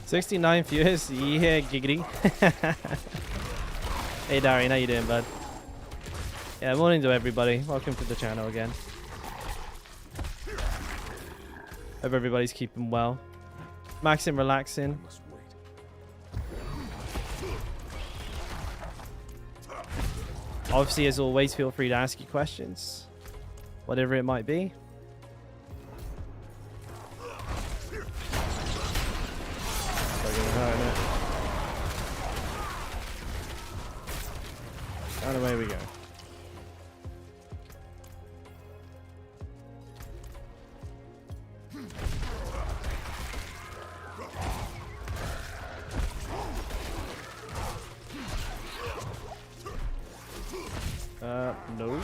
$69 viewers, yeah, giggity. Hey Darian, how you doing, bud? Yeah, morning to everybody. Welcome to the channel again. Hope everybody's keeping well. Maxing, relaxing. I must wait. Obviously, as always, feel free to ask your questions, whatever it might be. And away we go. No.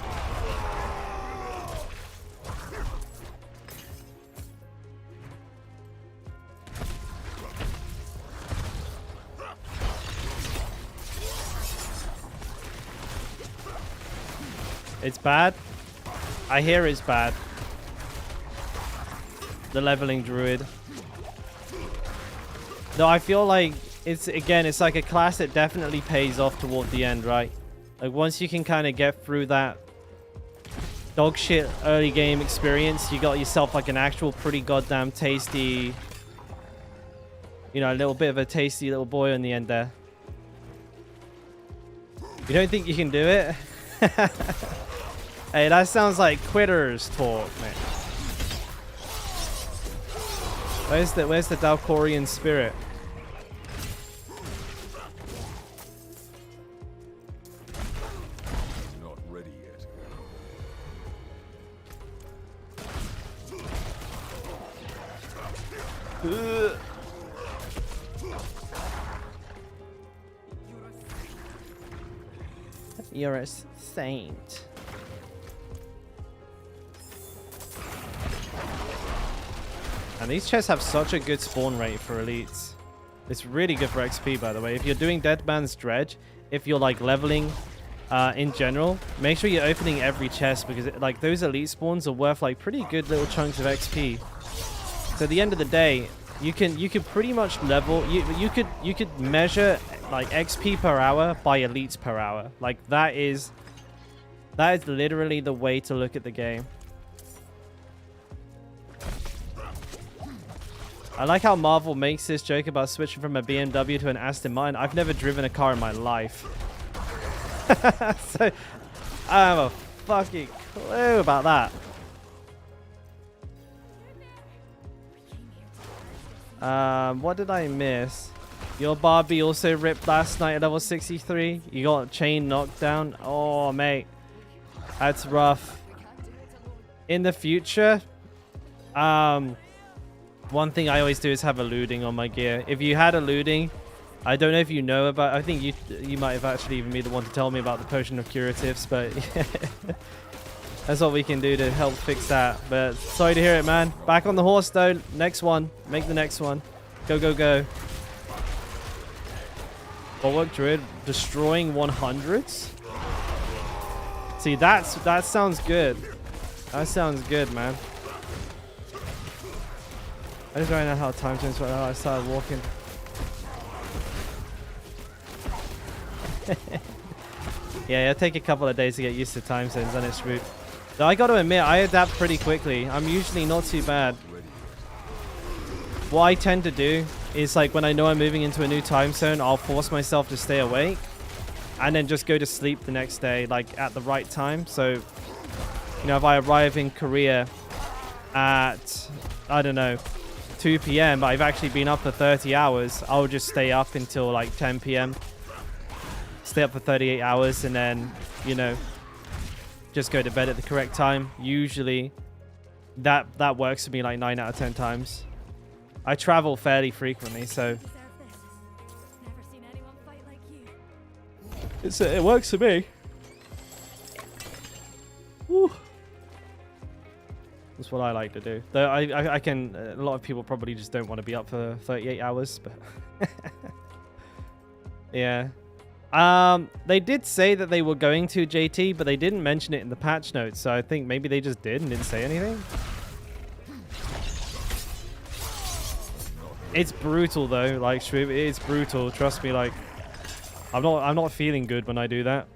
It's bad. I hear it's bad. The leveling druid. No, I feel like it's like a class that definitely pays off toward the end, right? Like once you can kind of get through that dog shit early game experience, you got yourself like an actual pretty goddamn tasty, you know, a little bit of a tasty little boy in the end there. You don't think you can do it? Hey, that sounds like quitters talk, man. Where's the Dalkorian spirit? Not ready yet. You're a saint. And these chests have such a good spawn rate for elites. It's really good for XP, by the way. If you're doing Dead Man's Dredge, if you're like leveling in general, make sure you're opening every chest because like those elite spawns are worth like pretty good little chunks of XP. So at the end of the day, you could pretty much level you could measure like XP per hour by elites per hour. Like that is literally the way to look at the game. I like how Marvel makes this joke about switching from a BMW to an Aston Martin. I've never driven a car in my life. So I have a fucking clue about that. What did I miss? Your Barbie also ripped last night at level 63. You got chain knocked down. Oh, mate. That's rough. In the future, one thing I always do is have eluding on my gear. If you had eluding, I don't know if you know about. I think you might have actually even be the one to tell me about the potion of curatives, but that's what we can do to help fix that. But sorry to hear it, man. Back on the horse though. Next one. Make the next one. Go, go, go. Bulwark Druid destroying 100s. See, that sounds good. That sounds good, man. I just don't know how time zones right now. I started walking. Yeah, it'll take a couple of days to get used to time zones on its route. Though I got to admit, I adapt pretty quickly. I'm usually not too bad. What I tend to do is like when I know I'm moving into a new time zone, I'll force myself to stay awake and then just go to sleep the next day, like at the right time. So, you know, if I arrive in Korea at, I don't know, 2 p.m. but I've actually been up for 30 hours, I'll just stay up until like 10 p.m. Stay up for 38 hours and then, you know, just go to bed at the correct time. Usually that works for me like 9 out of 10 times. I travel fairly frequently, so Deserve this. Never seen anyone fight like you. it works for me. Woo. That's what I like to do. Though I can, a lot of people probably just don't want to be up for 38 hours, but yeah. They did say that they were going to JT, but they didn't mention it in the patch notes, so I think maybe they just did and didn't say anything. It's brutal though, like Shrew, it's brutal. Trust me, like I'm not feeling good when I do that.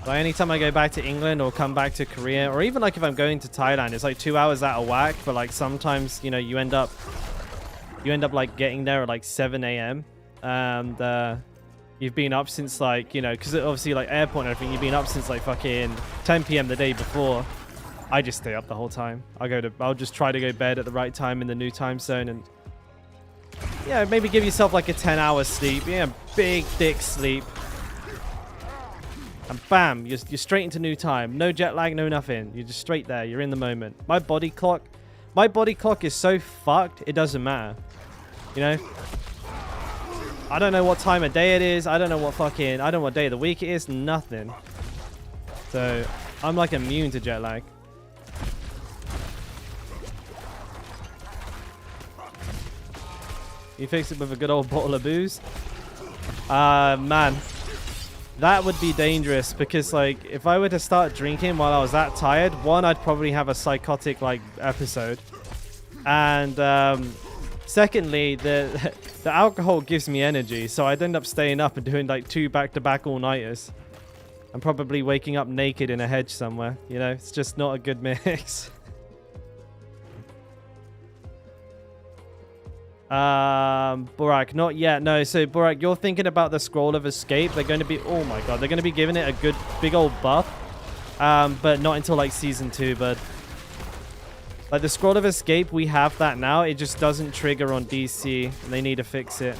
Like anytime I go back to England or come back to Korea, or even like if I'm going to Thailand, it's like 2 hours out of whack. But like sometimes, you know, you end up like getting there at like 7 a.m. and you've been up since like, you know, because obviously like airport and everything, you've been up since like fucking 10 p.m. the day before. I just stay up the whole time. I'll just try to go to bed at the right time in the new time zone, and yeah, maybe give yourself like a 10-hour sleep. Yeah, big dick sleep. And bam, you're straight into new time. No jet lag, no nothing. You're just straight there. You're in the moment. My body clock is so fucked, it doesn't matter. You know? I don't know what time of day it is. I don't know what day of the week it is. Nothing. So I'm like immune to jet lag. You fix it with a good old bottle of booze. Man, that would be dangerous because like if I were to start drinking while I was that tired, one, I'd probably have a psychotic like episode, and secondly, the alcohol gives me energy, so I'd end up staying up and doing like 2 back-to-back all-nighters. I'm probably waking up naked in a hedge somewhere. You know, it's just not a good mix. Borak, not yet. No, so Borak, you're thinking about the Scroll of Escape. They're going to be, oh my god, they're going to be giving it a good big old buff. But not until like season 2, but like the Scroll of Escape, we have that now. It just doesn't trigger on DC, and they need to fix it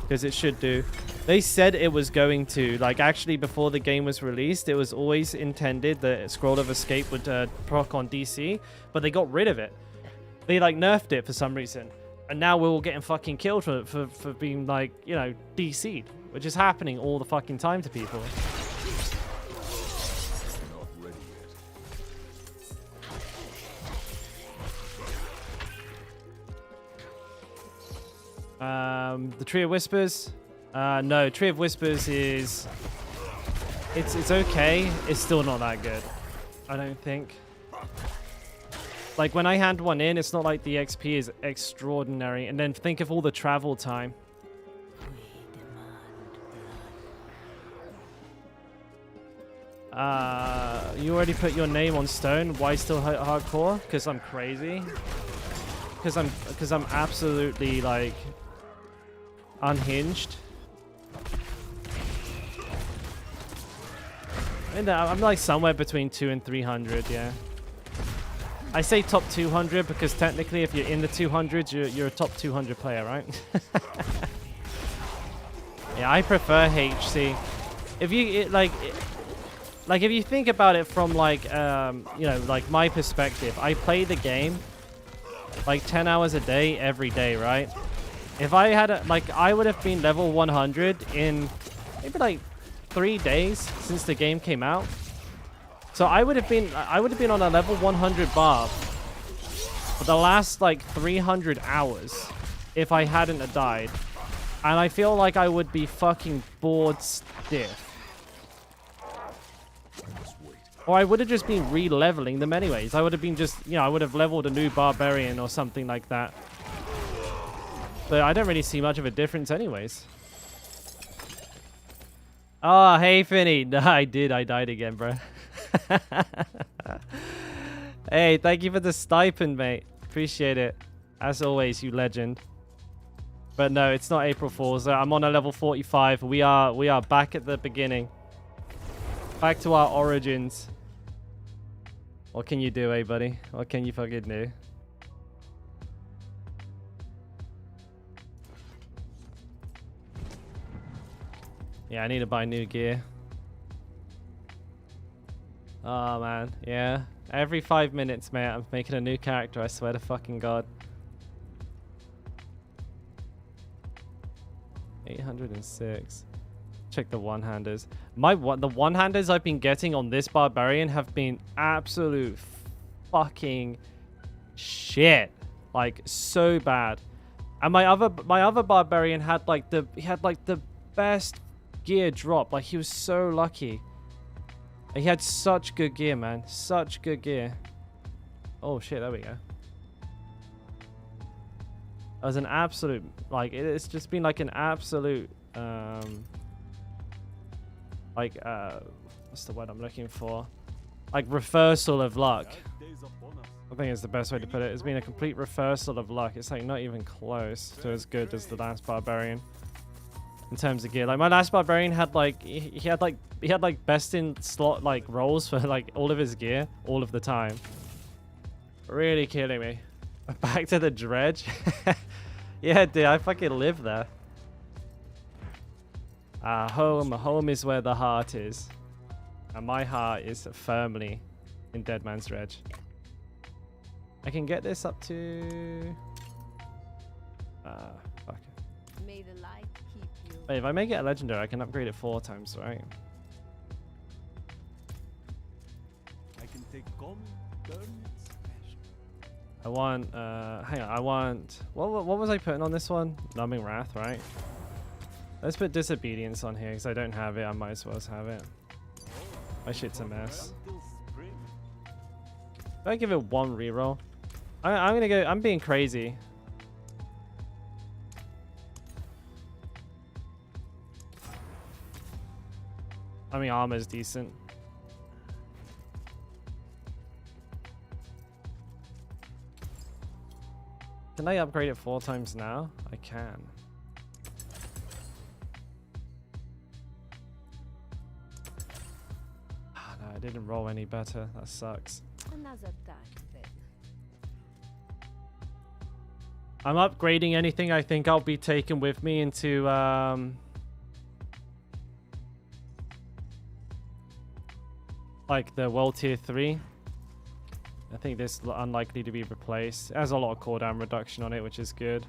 because it should do. They said it was going to, like actually before the game was released, it was always intended that Scroll of Escape would proc on DC, but they got rid of it. They like nerfed it for some reason. And now we're all getting fucking killed for being like, you know, DC'd, which is happening all the fucking time to people. Not ready yet. The Tree of Whispers. No, Tree of Whispers is... It's okay. It's still not that good. I don't think. Like, when I hand one in, it's not like the XP is extraordinary. And then think of all the travel time. You already put your name on stone. Why still hardcore? Because I'm crazy. Because I'm absolutely, like, unhinged. And I'm like somewhere between 200 and 300, yeah. I say top 200 because technically if you're in the 200s, you're a top 200 player, right? Yeah, I prefer HC. If you if you think about it from like you know, like my perspective, I play the game like 10 hours a day every day, right? If I had I would have been level 100 in maybe like 3 days since the game came out. So I would have been on a level 100 bar for the last like 300 hours if I hadn't have died. And I feel like I would be fucking bored stiff. I must wait. Or I would have just been re-leveling them anyways. I would have been just, you know, I would have leveled a new barbarian or something like that. But I don't really see much of a difference anyways. Oh, hey, Finny. No, I died again, bro. Hey, thank you for the stipend, mate. Appreciate it. As always, you legend. But no, it's not April Fool's. I'm on a level 45. We are back at the beginning. Back to our origins. What can you do, eh, buddy? What can you fucking do? Yeah, I need to buy new gear. Oh, man. Yeah. Every 5 minutes, mate, I'm making a new character. I swear to fucking God. 806. Check the one-handers. The one-handers I've been getting on this barbarian have been absolute fucking shit. Like, so bad. And my other barbarian had like the best gear drop. Like, he was so lucky. He had such good gear, man. Such good gear. Oh shit, there we go. It was an absolute, like, it's just been like an absolute what's the word I'm looking for? Like, reversal of luck. I think it's the best way to put it. It's been a complete reversal of luck. It's like not even close to as good as the last barbarian in terms of gear. Like, my last barbarian had like he had like best in slot like rolls for like all of his gear all of the time. Really killing me. Back to the dredge. Yeah, dude, I fucking live there. Home is where the heart is, and my heart is firmly in Dead Man's Dredge. I can get this up to fuck it. May the light keep you. Wait, if I make it a legendary, I can upgrade it 4 times, right? I can take common, turn it special. I want, hang on, I want, what was I putting on this one? Numbing Wrath, right? Let's put Disobedience on here, because I don't have it, I might as well have it. My shit's a mess. Until spring. If I give it 1 reroll, I'm gonna go, I'm being crazy. I mean, armor's decent. Can I upgrade it 4 times now? I can. Ah, no, I didn't roll any better. That sucks. Another time then. I'm upgrading anything I think I'll be taking with me into like the world tier 3. I think this is unlikely to be replaced. It has a lot of cooldown reduction on it, which is good.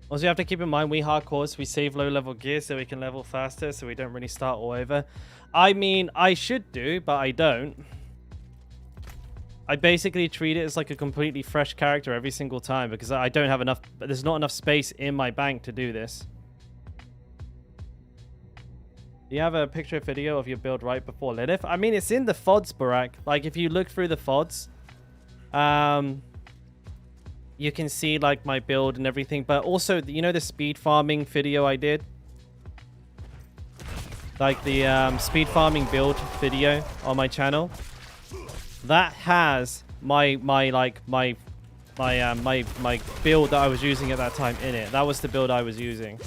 Also, you have to keep in mind, we hardcores, we save low-level gear so we can level faster, so we don't really start all over. I mean, I should do, but I don't. I basically treat it as like a completely fresh character every single time because I don't have enough, there's not enough space in my bank to do this. Do you have a picture of video of your build right before Lilith? I mean, it's in the FODs, Barak. Like, if you look through the FODs, you can see like my build and everything, but also, you know, the speed farming video I did, like the speed farming build video on my channel, that has my build that I was using at that time in it. That was the build I was using.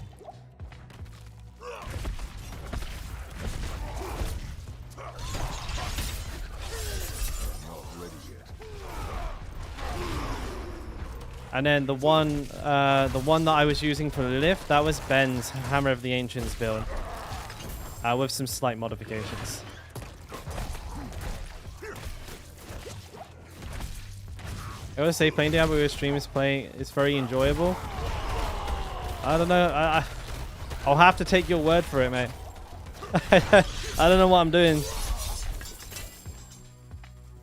And then the one that I was using for Lilith, that was Ben's Hammer of the Ancients build, with some slight modifications. I would say playing Diablo with streamers is very enjoyable. I don't know. I'll have to take your word for it, mate. I don't know what I'm doing,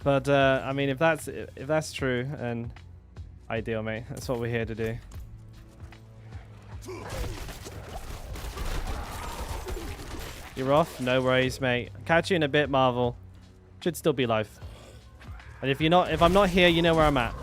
but I mean, if that's true, and ideal, mate. That's what we're here to do. You're off? No worries, mate. Catch you in a bit, Marvel. Should still be live. And if I'm not here, you know where I'm at.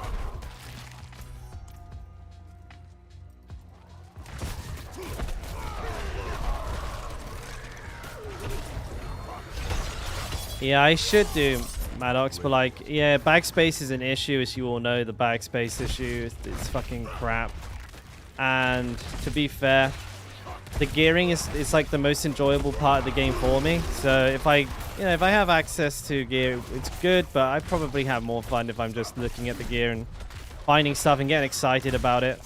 Yeah, I should do Maddox, but like, yeah, backspace is an issue, as you all know. The backspace issue is fucking crap. And to be fair, the gearing is like the most enjoyable part of the game for me. So if I have access to gear, it's good, but I probably have more fun if I'm just looking at the gear and finding stuff and getting excited about it.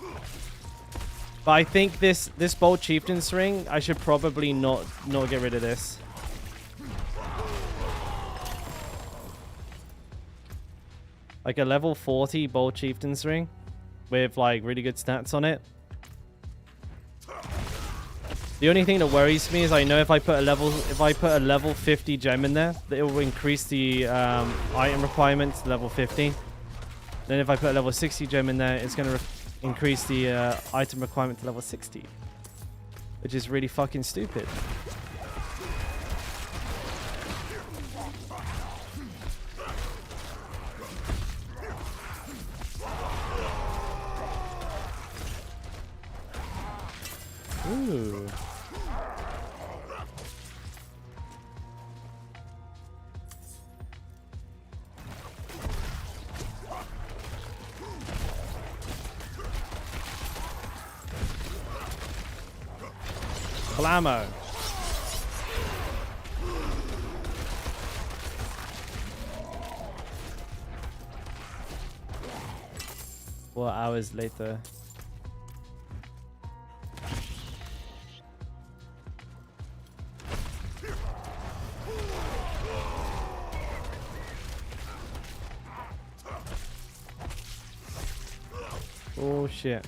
But I think this Bold Chieftain's ring, I should probably not get rid of this. Like a level 40 Bold Chieftain's ring with like really good stats on it. The only thing that worries me is I know if I put a level 50 gem in there, that it will increase the item requirement to level 50. Then if I put a level 60 gem in there, it's going to increase the item requirement to level 60, which is really fucking stupid. Ooh. Blammo. 4 hours later. Oh shit.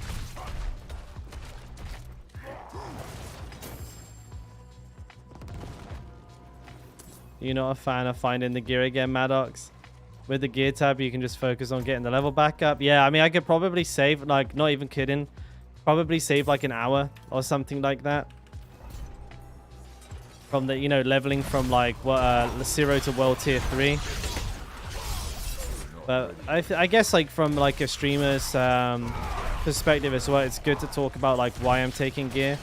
You're not a fan of finding the gear again, Maddox? With the gear tab, you can just focus on getting the level back up. Yeah, I mean, I could probably save, like, not even kidding, probably save like an hour or something like that. From the, you know, leveling from like what 0 to world tier 3. But I guess like from like a streamer's perspective as well, it's good to talk about like why I'm taking gear,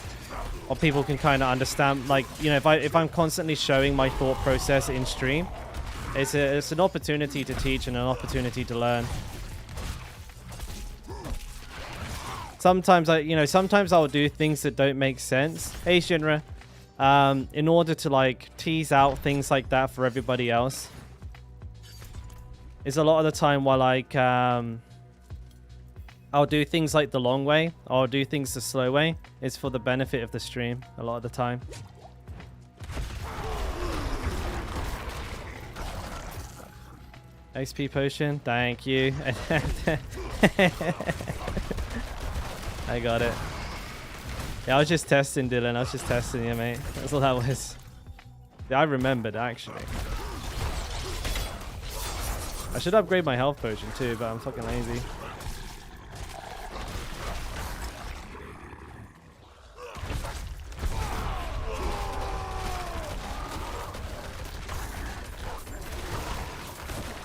or people can kind of understand, like, you know, if I'm constantly showing my thought process in stream, it's an opportunity to teach and an opportunity to learn. Sometimes sometimes I'll do things that don't make sense. Hey Shinra. In order to like tease out things like that for everybody else. Is a lot of the time while like I'll do things like the long way, or I'll do things the slow way. It's for the benefit of the stream a lot of the time. XP potion, thank you. I got it. Yeah, I was just testing, Dylan. I was just testing you, mate. That's all that was. Yeah, I remembered, actually. I should upgrade my health potion, too, but I'm fucking lazy.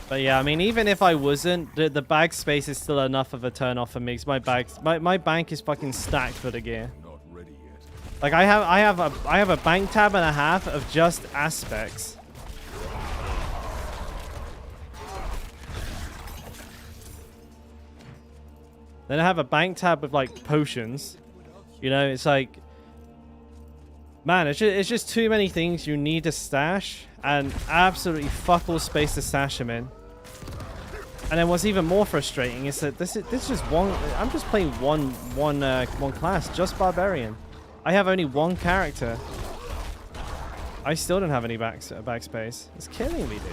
But yeah, I mean, even if I wasn't, the bag space is still enough of a turn off for me. 'Cause my bank is fucking stacked for the gear. Not ready yet. Like I have a bank tab and a half of just aspects. Then I have a bank tab with like potions. You know, it's like, man, it's just too many things you need to stash, and absolutely fuck all space to stash them in. And then what's even more frustrating is that this is just one. I'm just playing one class, just barbarian. I have only one character. I still don't have any backspace. It's killing me, dude.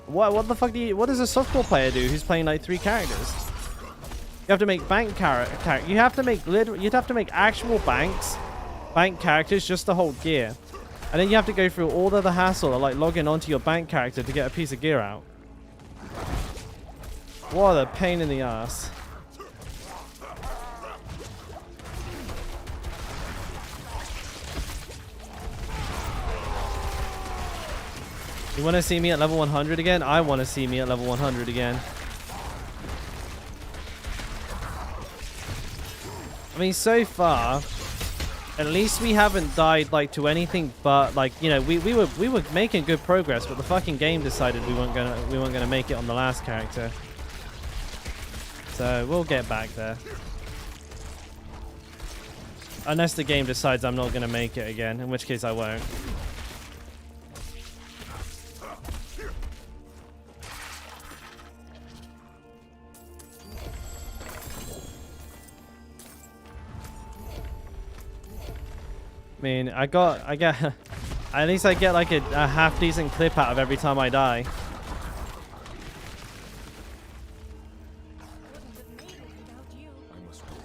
What the fuck what does a softcore player do who's playing like 3 characters? You have to make bank character. You'd have to make actual bank characters just to hold gear, and then you have to go through all of the hassle of like logging onto your bank character to get a piece of gear out. What a pain in the ass. You want to see me at level 100 again? I want to see me at level 100 again. I mean, so far, at least we haven't died like to anything but like, you know, we were making good progress, but the fucking game decided we weren't gonna make it on the last character. So we'll get back there. Unless the game decides I'm not gonna make it again, in which case I won't. I mean, I get, at least I get like a half decent clip out of every time I die. Wouldn't have made it without you. I must wait.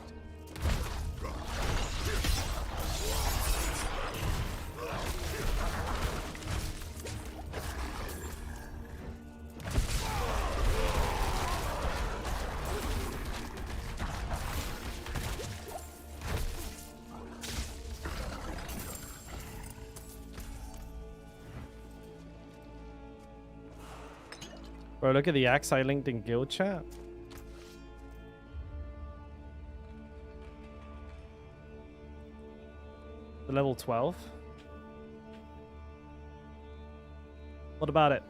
Bro, look at the axe I linked in guild chat. The level 12. What about it?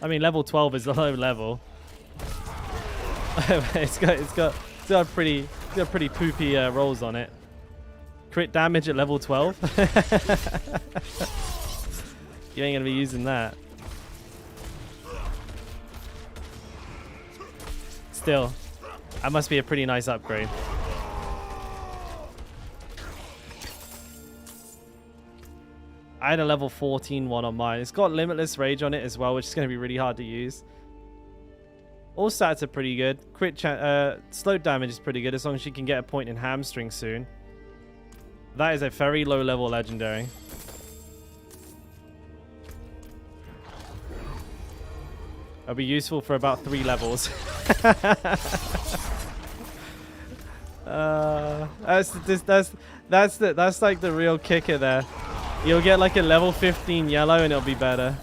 I mean, level 12 is a low level. it's got pretty poopy rolls on it. Crit damage at level 12. You ain't gonna be using that. Still, that must be a pretty nice upgrade. I had a level 14 one on mine. It's got limitless rage on it as well, which is going to be really hard to use. All stats are pretty good. Slowed damage is pretty good as long as you can get a point in hamstring soon. That is a very low level legendary. It'll be useful for about 3 levels. That's like the real kicker there. You'll get like a level 15 yellow and it'll be better.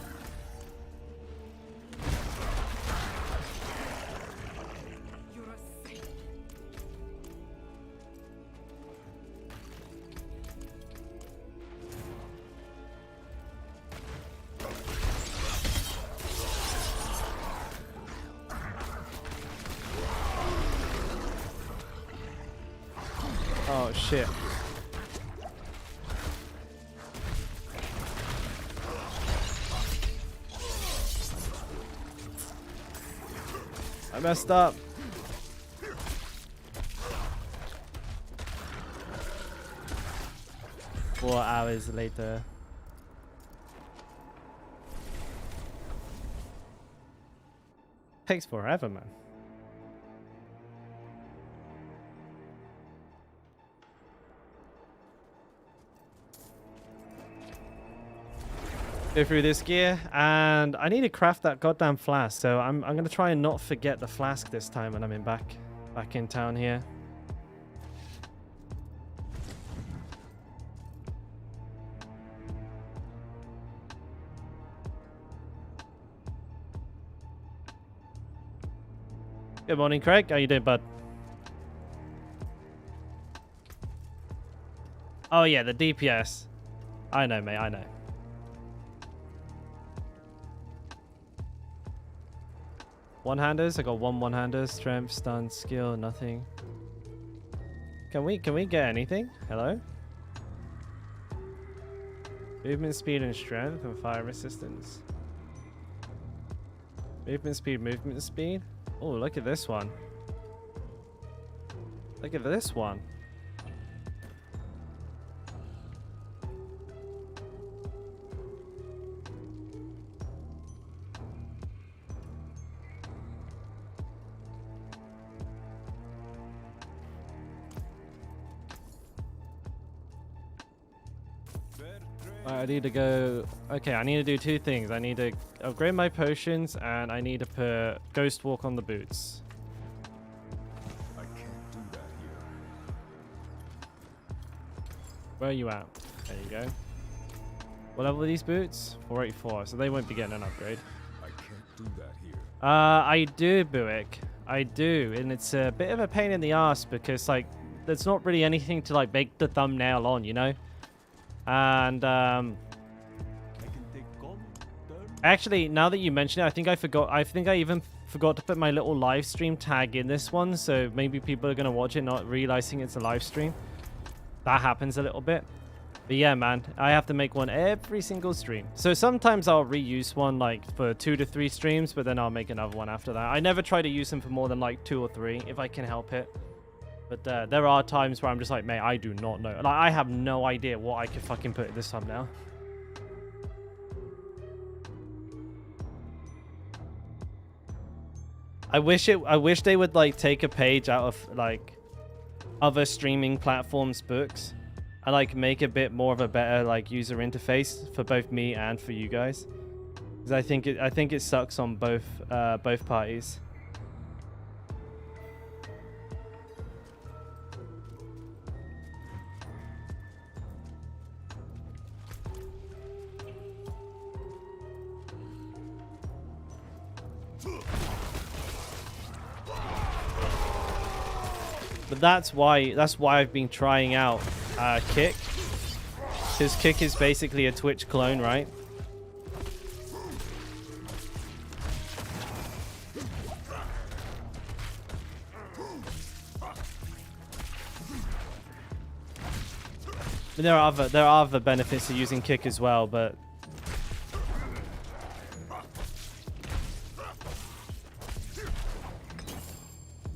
Oh shit. I messed up. Four hours later. Takes forever, man. Go through this gear, and I need to craft that goddamn flask, so I'm gonna try and not forget the flask this time when I'm back in town here. Good morning, Craig. How you doing, bud? Oh yeah, the DPS. I know, mate. I know. One-handers? I got one-hander, strength, stun, skill, nothing. Can we get anything? Hello? Movement speed and strength and fire resistance. Movement speed. Oh, look at this one. Look at this one. I need to go... Okay, I need to do 2 things. I need to upgrade my potions, and I need to put Ghost Walk on the boots. I can't do that here. Where are you at? There you go. What level are these boots? 484, so they won't be getting an upgrade. I can't do that here. I do, Buick. I do, and it's a bit of a pain in the ass because, like, there's not really anything to, like, make the thumbnail on, you know? And I can take common, turn. actually, now that you mention it, I think I forgot. I think I even forgot to put my little live stream tag in this one, so maybe people are gonna watch it not realizing it's a live stream. That happens a little bit. But yeah, man, I have to make one every single stream. So sometimes I'll reuse one like for 2 to 3 streams, but then I'll make another one after that. I never try to use them for more than like 2 or 3 if I can help it. But there are times where I'm just like, mate, I do not know. Like, I have no idea what I could fucking put in this thumbnail. I wish they would like take a page out of like other streaming platforms' books and like make a bit more of a better like user interface for both me and for you guys. Because I think it sucks on both parties. But that's why I've been trying out Kick. Because Kick is basically a Twitch clone, right? There are other benefits to using Kick as well, but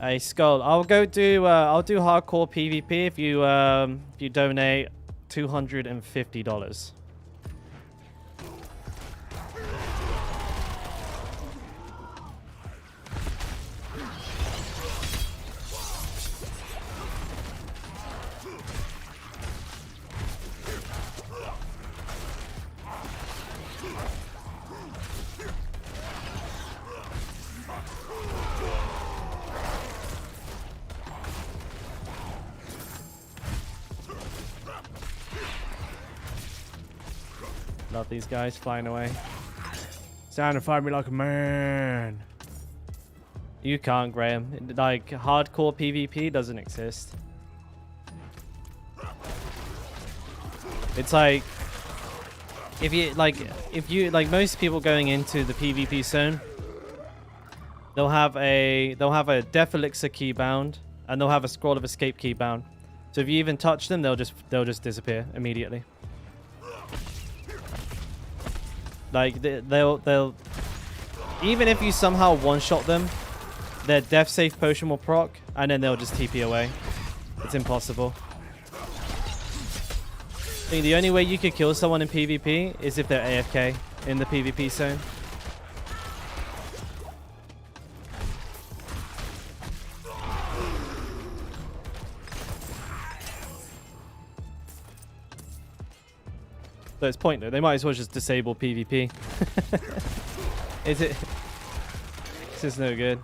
A skull. I'll go do. I'll do hardcore PvP if you donate $250. Love these guys flying away. Stand and fight me like a man. You can't, Graham. Like, hardcore PvP doesn't exist. It's like, if you like most people going into the PvP zone, they'll have a death elixir keybound and they'll have a scroll of escape keybound. So if you even touch them, they'll just disappear immediately. Like they'll even if you somehow one-shot them, their death safe potion will proc, and then they'll just TP away. It's impossible. I think the only way you could kill someone in PvP is if they're AFK in the PvP zone. So it's pointless. They might as well just disable PvP. Is it? This is no good.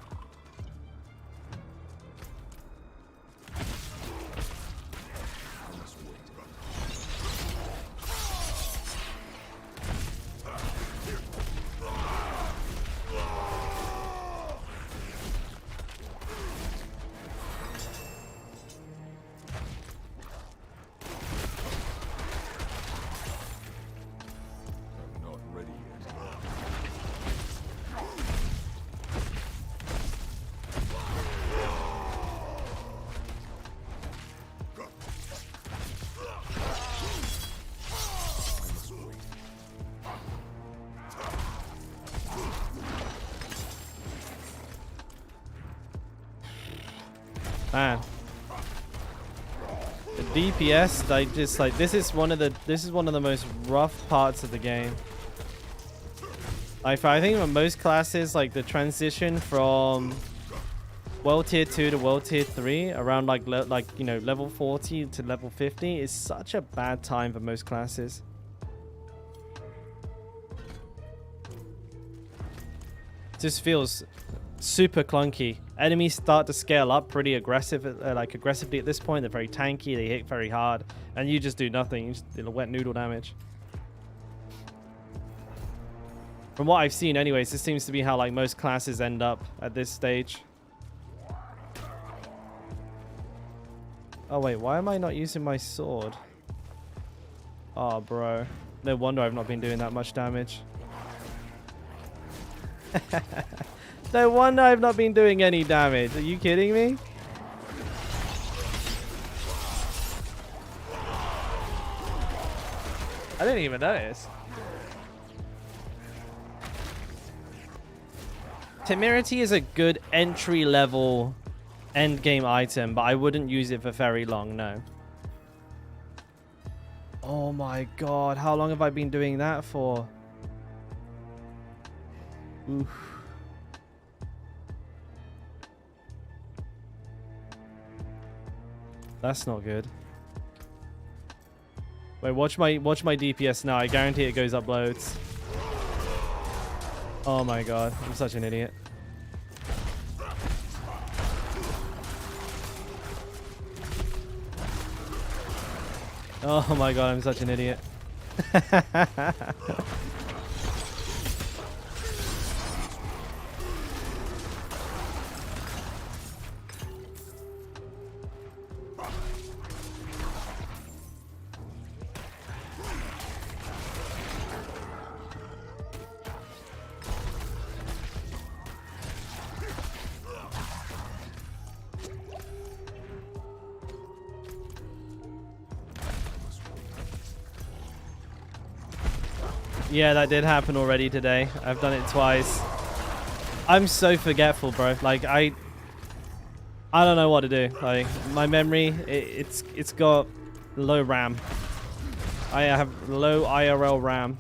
I'm not ready yet. I must wait. Man. The DPS, like just like this is one of the most rough parts of the game. Like I think for most classes, like the transition from World Tier 2 to World Tier 3 around like you know, level 40 to level 50 is such a bad time for most classes. Just feels super clunky. Enemies start to scale up pretty aggressively at this point. They're very tanky, they hit very hard, and you just do nothing. You just do wet noodle damage. From what I've seen anyways, this seems to be how like most classes end up at this stage. Oh wait, why am I not using my sword? Oh bro. No wonder I've not been doing that much damage. No wonder I've not been doing any damage. Are you kidding me? I didn't even notice. Temerity is a good entry-level endgame item, but I wouldn't use it for very long, no. Oh my god, how long have I been doing that for? Oof. That's not good. Wait, watch my DPS now. I guarantee it goes up loads. Oh my god, I'm such an idiot. Oh my god, I'm such an idiot. Yeah, that did happen already today. I've done it twice. I'm so forgetful, bro. Like, I don't know what to do. Like my memory, it's got low RAM. I have low IRL RAM.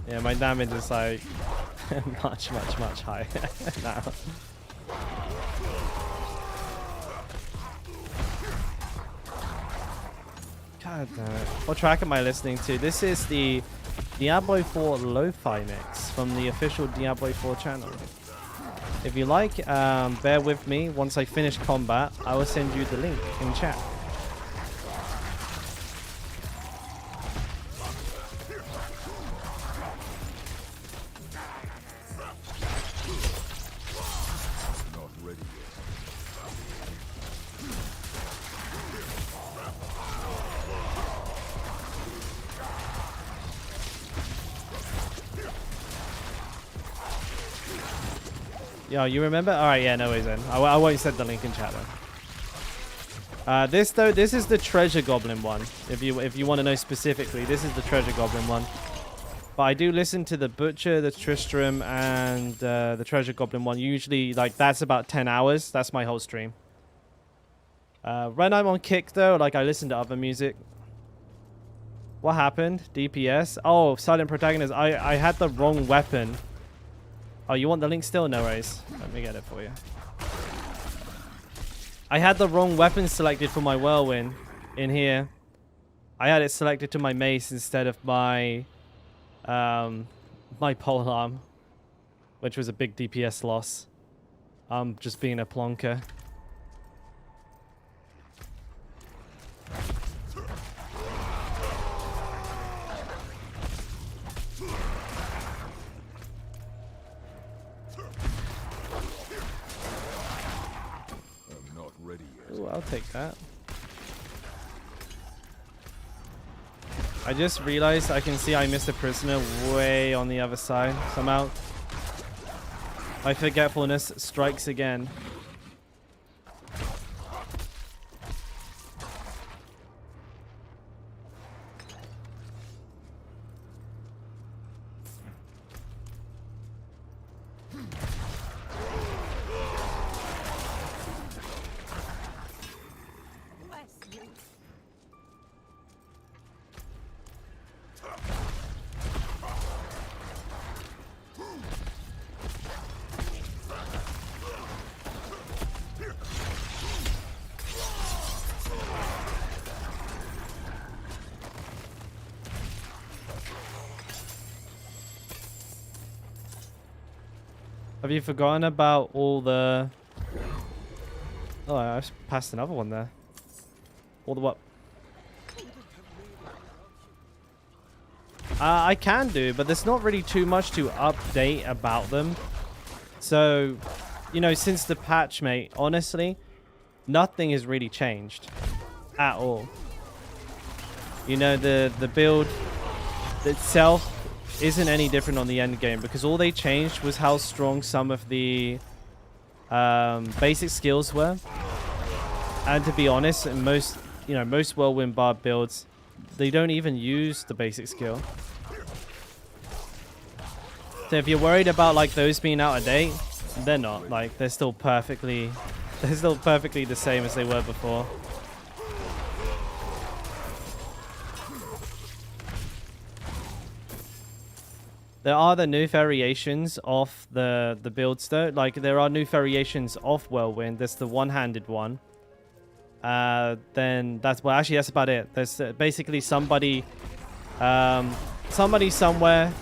Yeah, my damage is like much higher now. God damn it. What track am I listening to? This is the Diablo 4 Lo-Fi mix from the official Diablo 4 channel. If you like, bear with me. Once I finish combat, I will send you the link in chat. Not ready yet. Yo, you remember? All right, yeah, no worries then. I won't send the link in chat then. This is the treasure goblin one. If you want to know specifically, this is the treasure goblin one. But I do listen to the butcher, the Tristram, and the treasure goblin one. Usually, like that's about 10 hours. That's my whole stream. When I'm on kick though, like I listen to other music. What happened? DPS? Oh, silent protagonist. I had the wrong weapon. Oh, you want the link still? No worries. Let me get it for you. I had the wrong weapon selected for my whirlwind in here. I had it selected to my mace instead of my my polearm, which was a big DPS loss. I'm just being a plonker. I'm not ready yet. Ooh, I'll take that. I just realized I can see I missed a prisoner way on the other side somehow. My forgetfulness strikes again. Bless you. Have you forgotten about all the... Oh, I just passed another one there. All the what? I can do, but there's not really too much to update about them. So, you know, since the patch, mate, honestly, nothing has really changed at all. You know, the build itself isn't any different on the end game because all they changed was how strong some of the basic skills were. And to be honest, in most whirlwind bard builds, they don't even use the basic skill. So if you're worried about like those being out of date, they're not. Like they're still perfectly the same as they were before. There are the new variations of the builds though. Like there are new variations of Whirlwind. There's the one-handed one. Then that's well actually that's about it. There's basically somebody somewhere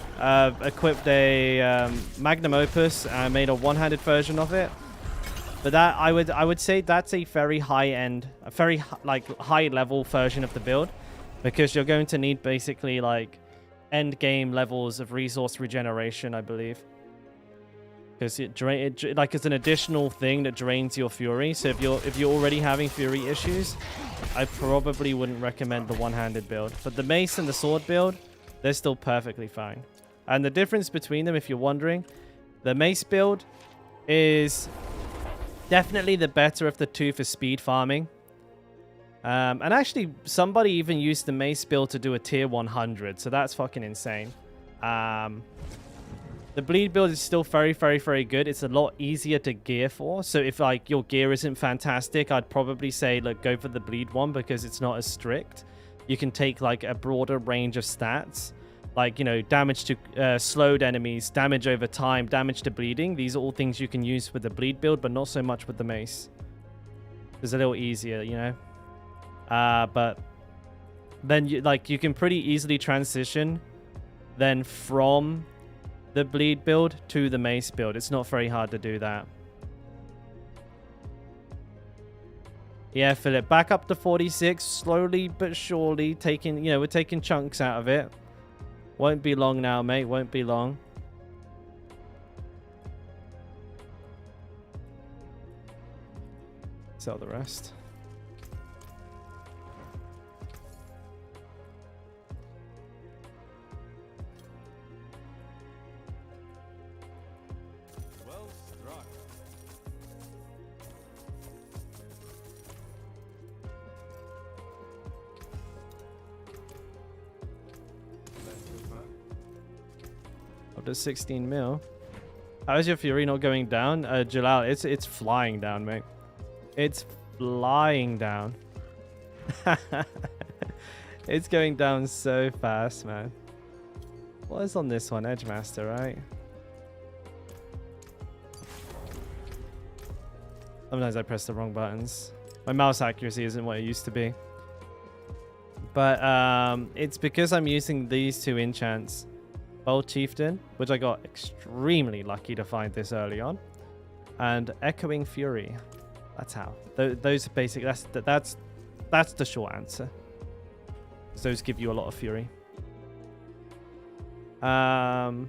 equipped a magnum opus and made a one-handed version of it. But that I would say that's a very high-end, a very high-level version of the build because you're going to need basically like end game levels of resource regeneration, I believe, because it's an additional thing that drains your fury. So if you're already having fury issues, I probably wouldn't recommend the one-handed build. But the mace and the sword build, they're still perfectly fine. And the difference between them, if you're wondering, the mace build is Definitely the better of the two for speed farming. And actually, somebody even used the mace build to do a tier 100, so that's fucking insane. The bleed build is still very, very, very good. It's a lot easier to gear for. So if like your gear isn't fantastic, I'd probably say look, go for the bleed one because it's not as strict. You can take like a broader range of stats, like, you know, damage to slowed enemies, damage over time, damage to bleeding. These are all things you can use with the bleed build, but not so much with the mace. It's a little easier, you know. But then you can pretty easily transition then from the bleed build to the mace build. It's not very hard to do that. Yeah, Philip, back up to 46, slowly but surely, taking, you know, we're taking chunks out of it. Won't be long now, mate, won't be long. Sell the rest. Well struck. Up to 16 mil. How is your Fury not going down? Jalal, it's flying down, mate. It's flying down. It's going down so fast, man. What is on this one? Edgemaster, right? Sometimes I press the wrong buttons. My mouse accuracy isn't what it used to be. But it's because I'm using these two enchants. Bold Chieftain, which I got extremely lucky to find this early on. And Echoing Fury. That's how. Those are basic. That's the short answer. Those give you a lot of fury. Have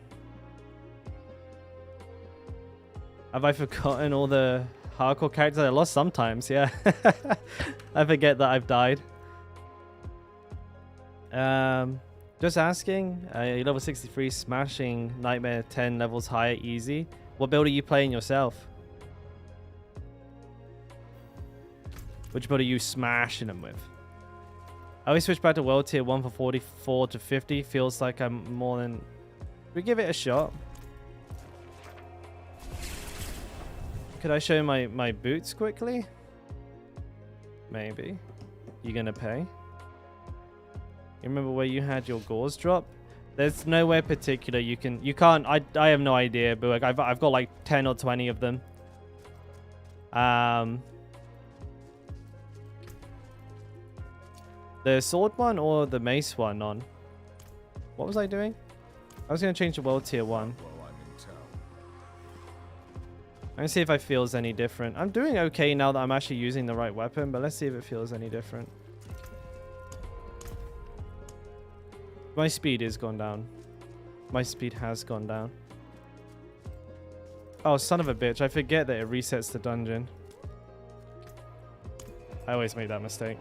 I forgotten all the hardcore characters I lost sometimes? Yeah. I forget that I've died. Just asking. You're level 63, smashing Nightmare 10 levels higher, easy. What build are you playing yourself? Which build are you smashing them with? I always switch back to World Tier 1 for 44 to 50. Feels like I'm more than... We give it a shot. Could I show my boots quickly? Maybe. You gonna pay? You remember where you had your gauze drop? There's nowhere particular you can... You can't... I have no idea, but like I've got like 10 or 20 of them. The sword one or the mace one on? What was I doing? I was going to change the world tier 1. While I'm in town. I'm going to see if I feels any different. I'm doing okay now that I'm actually using the right weapon, but let's see if it feels any different. My speed is gone down. My speed has gone down. Oh, son of a bitch. I forget that it resets the dungeon. I always make that mistake.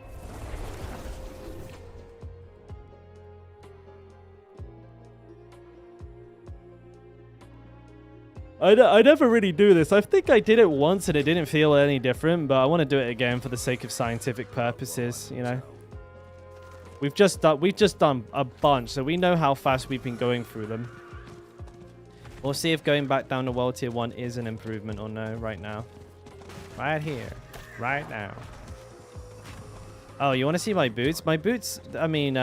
I never really do this. I think I did it once and it didn't feel any different, but I want to do it again for the sake of scientific purposes, you know. We've just done a bunch, so we know how fast we've been going through them. We'll see if going back down to World Tier 1 is an improvement or no right now. Right here. Right now. Oh, you want to see my boots? My boots, I mean,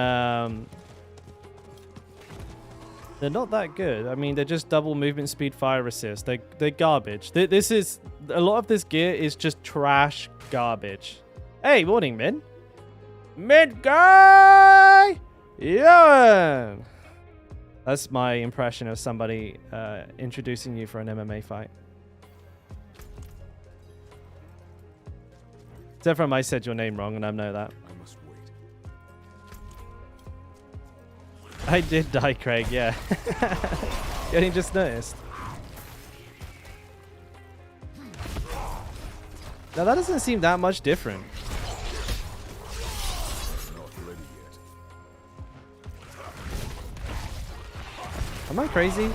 they're not that good. I mean, they're just double movement speed, fire resist. They're garbage. This is... A lot of this gear is just trash garbage. Hey, morning, Min. Mid guy! Yeah! That's my impression of somebody introducing you for an MMA fight. Except from I said your name wrong, and I know that. I must wait. I did die, Craig, yeah. You only just noticed. Now, that doesn't seem that much different. Not ready yet. Am I crazy?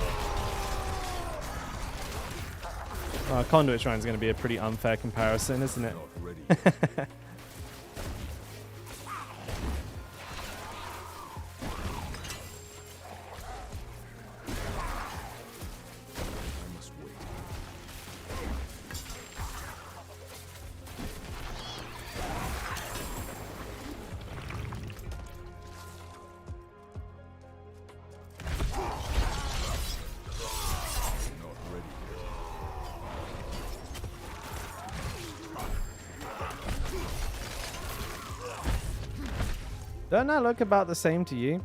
Conduit Shrine is going to be a pretty unfair comparison, isn't it? Not ready yet. I must wait. Not ready yet. Don't that look about the same to you?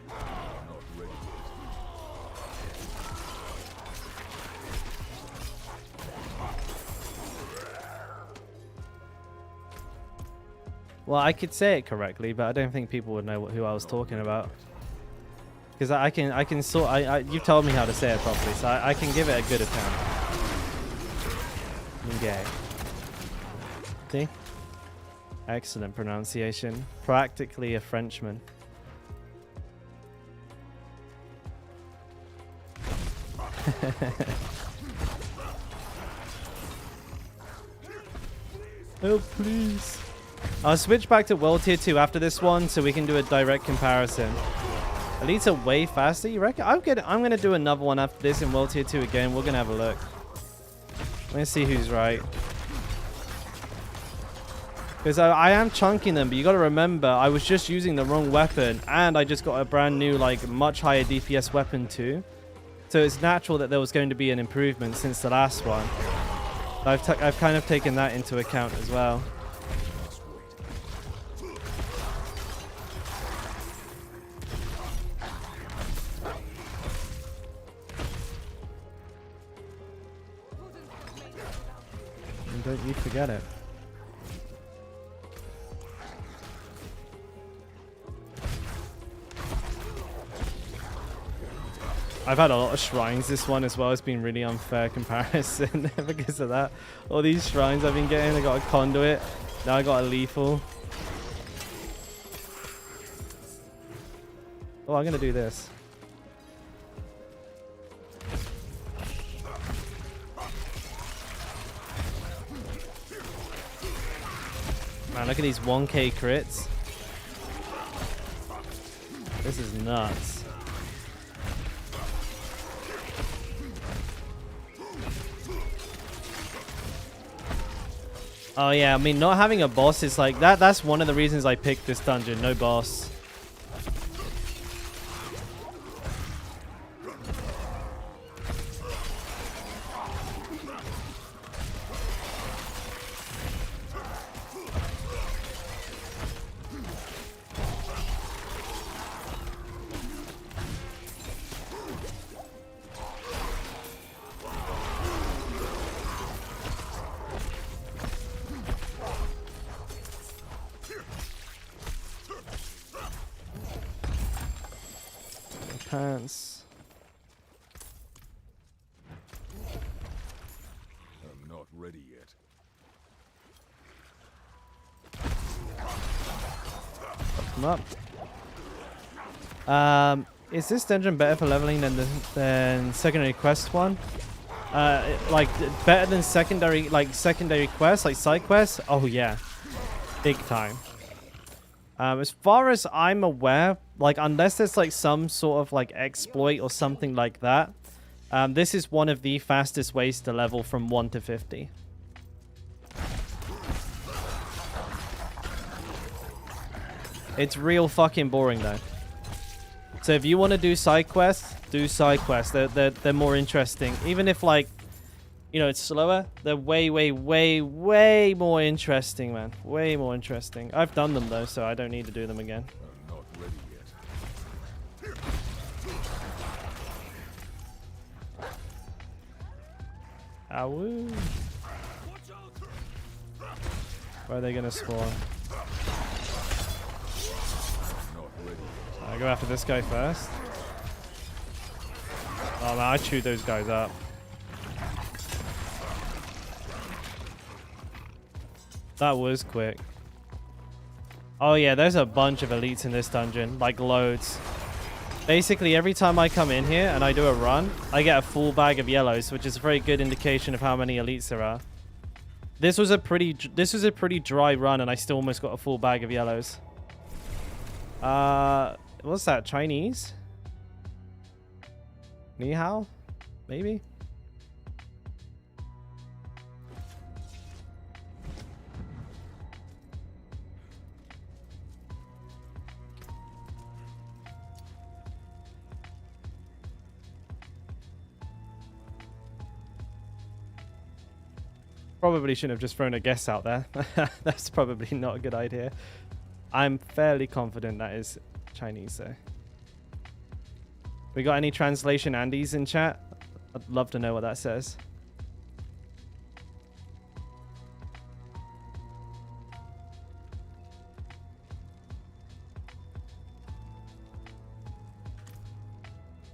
Not ready yet. Well, I could say it correctly, but I don't think people would know who I was talking about. Because I can sort. You told me how to say it properly, so I can give it a good attempt. Okay. See? Excellent pronunciation. Practically a Frenchman. Oh, please. I'll switch back to World Tier 2 after this one so we can do a direct comparison. Elites are way faster, you reckon? I'm going to do another one after this in World Tier 2 again. We're going to have a look. We're going to see who's right. Because I am chunking them, but you got to remember, I was just using the wrong weapon, and I just got a brand new, like, much higher DPS weapon too. So it's natural that there was going to be an improvement since the last one. I've kind of taken that into account as well. And don't you forget it. I've had a lot of shrines this one as well. It's been really unfair comparison because of that. All these shrines I've been getting, I got a conduit. Now I got a lethal. Oh, I'm going to do this. Man, look at these 1k crits. This is nuts. Oh yeah, I mean, not having a boss is like that's one of the reasons I picked this dungeon. No boss. Pants. I'm not ready yet. Come up. Is this dungeon better for leveling than secondary quest one? Like better than secondary quests, like side quests? Oh yeah, big time. As far as I'm aware, like unless there's like some sort of like exploit or something like that, this is one of the fastest ways to level from 1 to 50. It's real fucking boring though. So if you want to do side quests, do side quests. They're more interesting. Even if like, you know, it's slower, they're way more interesting, man. Way more interesting. I've done them though, so I don't need to do them again. I'm not ready yet. Awoo. Where are they gonna spawn? Not ready yet. I go after this guy first. Oh man, I chewed those guys up. That was quick. Oh yeah, there's a bunch of elites in this dungeon, like loads. Basically, every time I come in here and I do a run, I get a full bag of yellows, which is a very good indication of how many elites there are. This was a pretty dry run, and I still almost got a full bag of yellows. What's that? Chinese? Ni hao? Maybe? Probably shouldn't have just thrown a guess out there. That's probably not a good idea. I'm fairly confident that is Chinese though. We got any translation Andes in chat? I'd love to know what that says.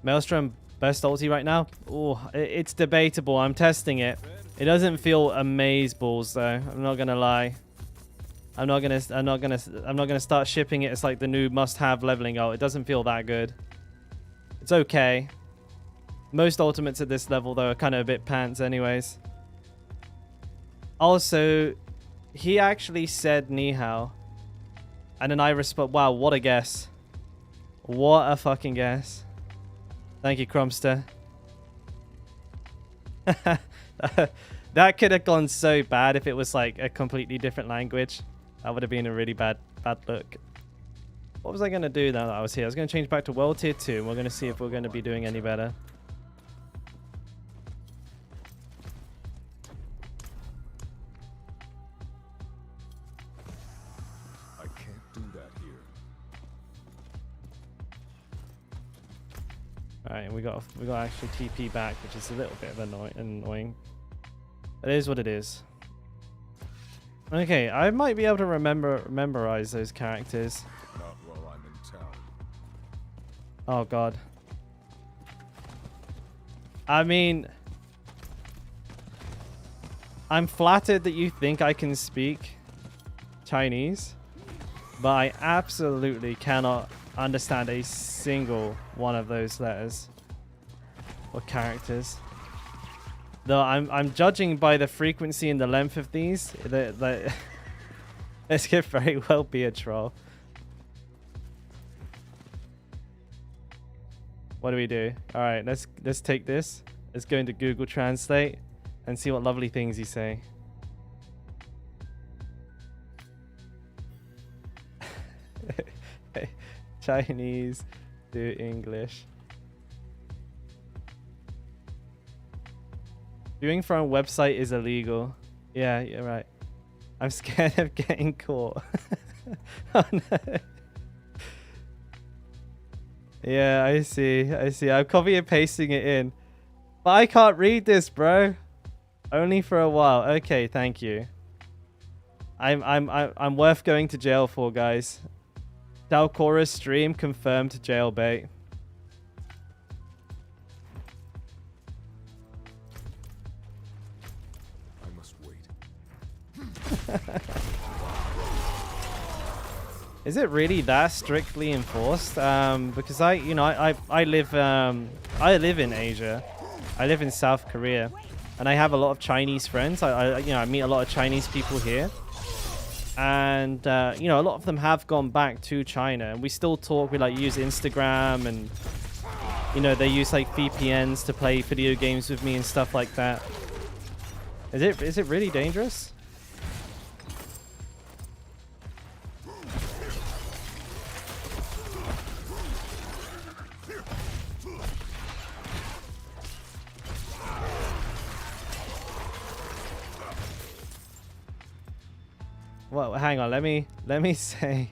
Maelstrom best ulti right now? Oh, it's debatable. I'm testing it. It doesn't feel amazeballs though. I'm not gonna lie. I'm not gonna start shipping it as like the new must-have leveling ult. It doesn't feel that good. It's okay. Most ultimates at this level though are kind of a bit pants anyways. Also, he actually said ni hao. And then I respond, wow, what a guess. What a fucking guess. Thank you, Crumster. That could have gone so bad if it was like a completely different language. That would have been a really bad look. What was I going to do now that I was here? I was going to change back to World Tier 2 and we're going to see if we're going to be doing any better. I can't do that here. Alright, we got actually TP back, which is a little bit of annoying. It is what it is. Okay, I might be able to memorize those characters. Not while I'm in town. Oh god. I mean, I'm flattered that you think I can speak Chinese, but I absolutely cannot understand a single one of those letters or characters. Though I'm judging by the frequency and the length of these. This could very well be a troll. What do we do? All right, let's take this. Let's go into Google Translate and see what lovely things you say. Chinese to English. Viewing from a website is illegal. Yeah, you're right. I'm scared of getting caught. Oh no. Yeah, I see. I'm copy and pasting it in. But I can't read this, bro. Only for a while. Okay, thank you. I'm worth going to jail for, guys. Dalkora stream confirmed jailbait. I must wait. Is it really that strictly enforced? Because I live in Asia. I live in South Korea, and I have a lot of Chinese friends. I meet a lot of Chinese people here, and a lot of them have gone back to China, and we still talk. We use Instagram, and they use like VPNs to play video games with me and stuff like that. Is it really dangerous? Well, hang on. Let me say,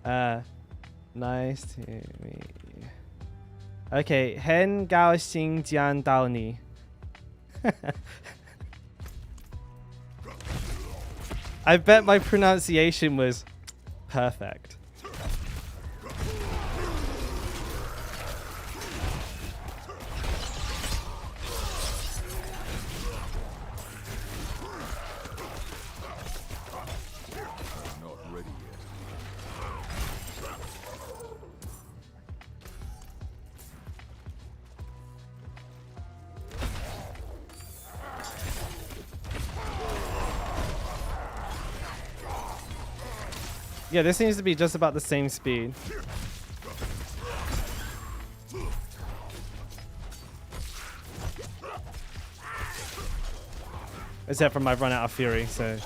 nice to meet you. Okay, Hen Gao Xing Jian Dao Ni. I bet my pronunciation was perfect. Yeah, this seems to be just about the same speed. Except from I've run out of fury, so.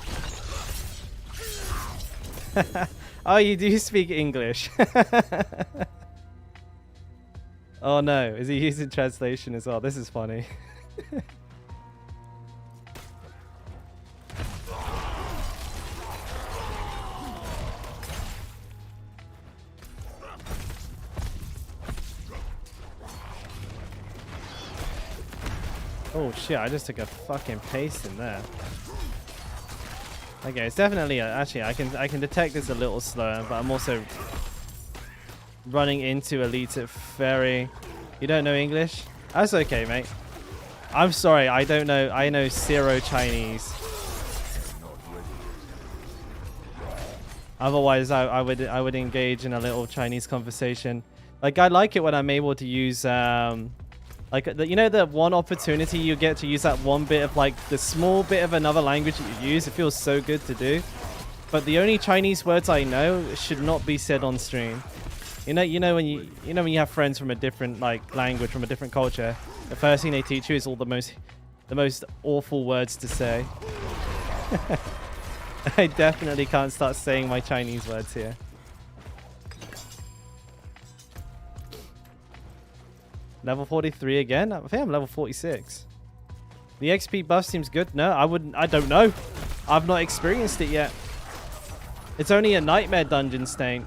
Oh, you do speak English. Oh no, is he using translation as well? This is funny. Oh shit, I just took a fucking paste in there. Okay, it's definitely actually I can detect this a little slower, but I'm also running into elites at very. You don't know English? That's okay, mate. I'm sorry, I don't know. I know zero Chinese. Otherwise, I would engage in a little Chinese conversation. Like I like it when I'm able to use like you know the one opportunity you get to use that one bit of like the small bit of another language that you use. It feels so good to do. But the only Chinese words I know should not be said on stream. You know when you have friends from a different like language, from a different culture, the first thing they teach you is all the most awful words to say. I definitely can't start saying my Chinese words here. Level 43 again? I think I'm level 46. The XP buff seems good. No, I don't know. I've not experienced it yet. It's only a nightmare dungeon stain.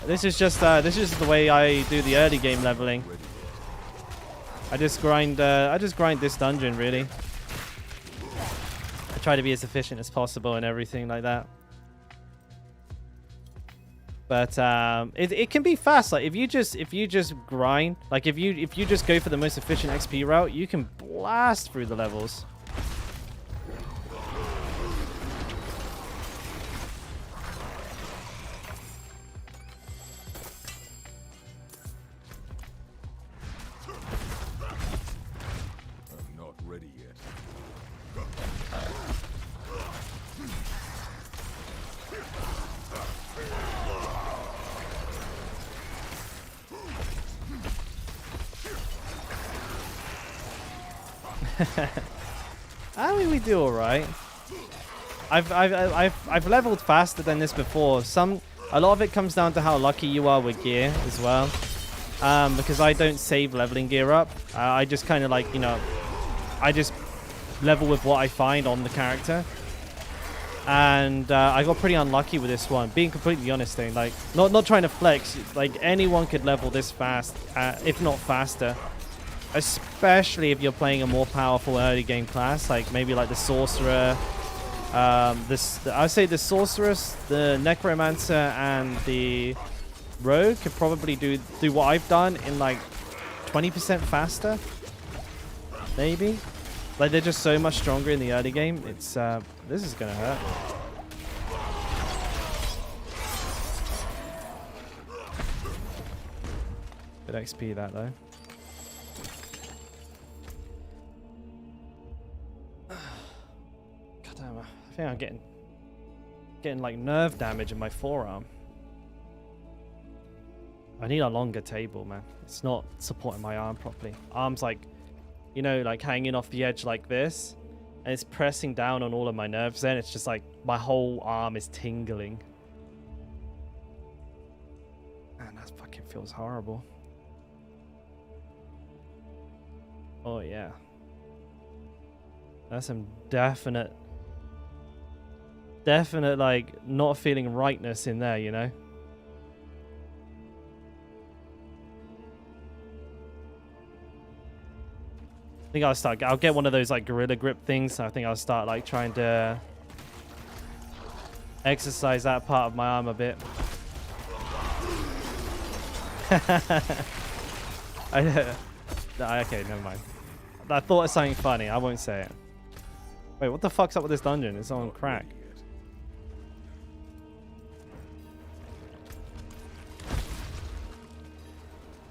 This is just the way I do the early game leveling. I just grind this dungeon really. I try to be as efficient as possible and everything like that. But it can be fast. Like if you just grind, like if you just go for the most efficient XP route, you can blast through the levels. I'm not ready yet. I mean, we do all right. I've leveled faster than this before. A lot of it comes down to how lucky you are with gear as well. Because I don't save leveling gear up. I just kind of like, I just level with what I find on the character. And I got pretty unlucky with this one. Being completely honest, thing, like not trying to flex. Like anyone could level this fast, if not faster. Especially if you're playing a more powerful early game class, like maybe like the sorcerer. I would say the sorceress, the necromancer, and the rogue could probably do what I've done in like 20% faster. Maybe. Like they're just so much stronger in the early game. It's this is gonna hurt. Good XP that though. God damn, I think I'm getting like nerve damage in my forearm. I need a longer table, man. It's not supporting my arm properly. Arm's like, like hanging off the edge like this, and it's pressing down on all of my nerves. Then it's just like my whole arm is tingling. Man, that fucking feels horrible. Oh yeah. That's some definite like not feeling rightness in there, I think I'll get one of those like gorilla grip things. I think I'll start like trying to exercise that part of my arm a bit. Okay, never mind. I thought of something funny. I won't say it. Wait, what the fuck's up with this dungeon? It's on crack.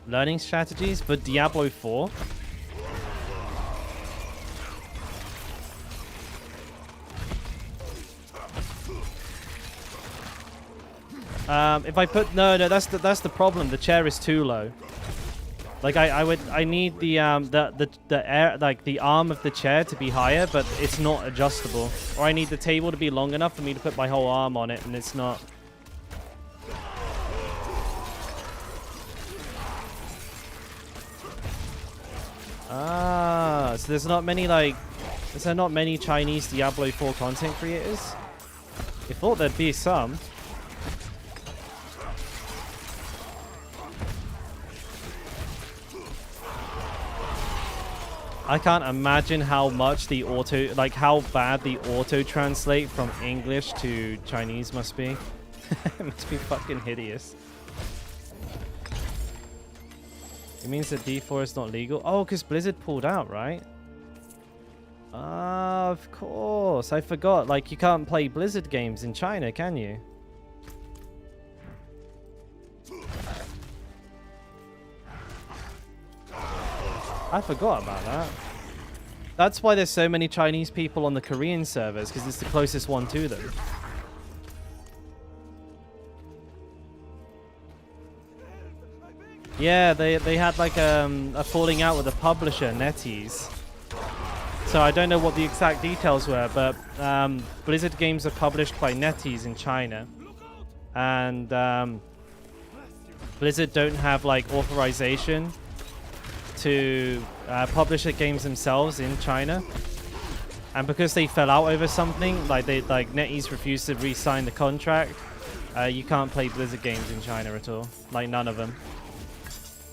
Learning strategies for Diablo 4. If I put no, that's the problem. The chair is too low. Like I need the air, like the arm of the chair to be higher, but it's not adjustable. Or I need the table to be long enough for me to put my whole arm on it, and it's not. Ah, so there's not many is there not many Chinese Diablo 4 content creators? I thought there'd be some. I can't imagine how much the how bad the auto translate from English to Chinese must be. It must be fucking hideous. It means that D4 is not legal. Oh, because Blizzard pulled out, right? Ah, of course. I forgot. Like, you can't play Blizzard games in China, can you? I forgot about that. That's why there's so many Chinese people on the Korean servers, because it's the closest one to them. Yeah, they had like a falling out with the publisher, NetEase. So I don't know what the exact details were, but Blizzard games are published by NetEase in China. And Blizzard don't have like authorization to publish the games themselves in China. And because they fell out over something, like NetEase refused to re-sign the contract, you can't play Blizzard games in China at all. Like none of them.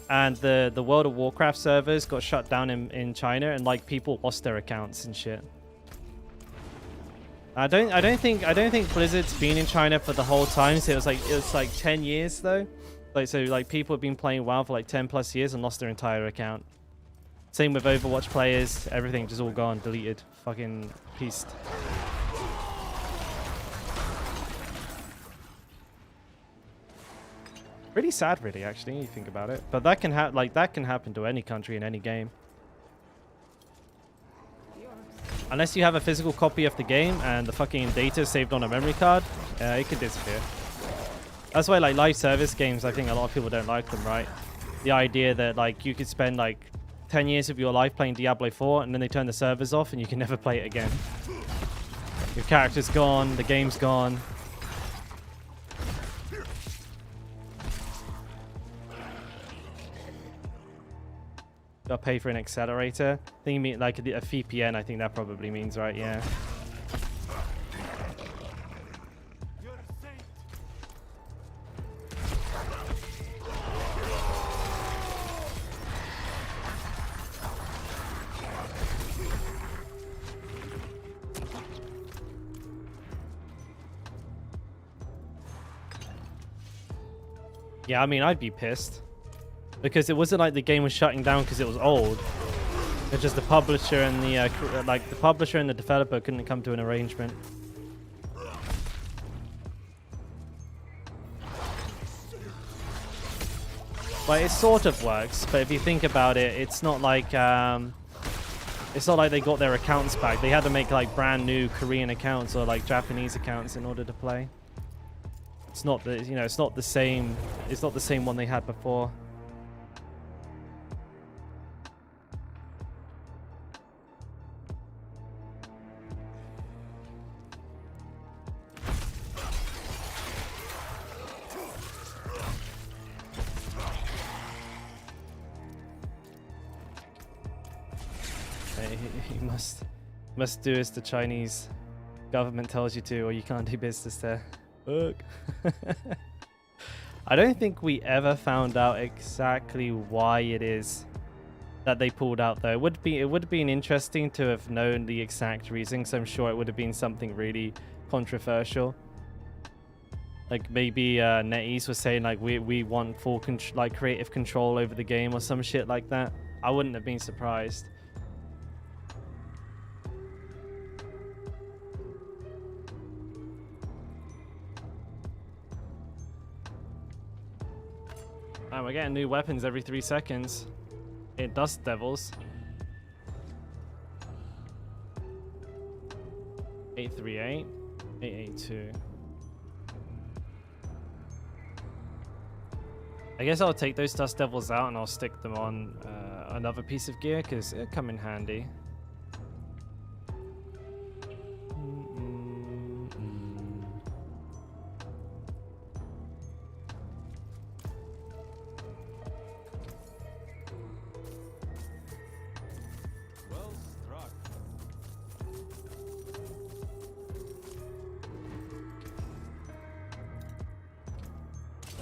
And the World of Warcraft servers got shut down in China, and like people lost their accounts and shit. I don't think Blizzard's been in China for the whole time. So it was like 10 years though. Like people have been playing WoW for like 10 plus years and lost their entire account. Same with Overwatch players, everything just all gone, deleted, fucking pieced. Pretty sad, really, actually, you think about it. But that can happen to any country in any game. Unless you have a physical copy of the game and the fucking data is saved on a memory card, it could disappear. That's why like live service games, I think a lot of people don't like them, right? The idea that like you could spend like 10 years of your life playing Diablo 4 and then they turn the servers off and you can never play it again. Your character's gone, the game's gone. Gotta pay for an accelerator. I think you mean like a VPN, I think that probably means, right? Yeah. Yeah, I mean, I'd be pissed. Because it wasn't like the game was shutting down because it was old. It's just the publisher and the developer couldn't come to an arrangement. But it sort of works, but if you think about it, it's not like they got their accounts back. They had to make like brand new Korean accounts or like Japanese accounts in order to play. It's not the, it's not the same one they had before. You must do as the Chinese government tells you to, or you can't do business there. Look. I don't think we ever found out exactly why it is that they pulled out, though. It would have been interesting to have known the exact reason, because I'm sure it would have been something really controversial. Like maybe NetEase was saying like we want full creative control over the game or some shit like that. I wouldn't have been surprised. And we're getting new weapons every 3 seconds. Dust devils. 838, 882. I guess I'll take those Dust Devils out and I'll stick them on another piece of gear because it'll come in handy. Well struck.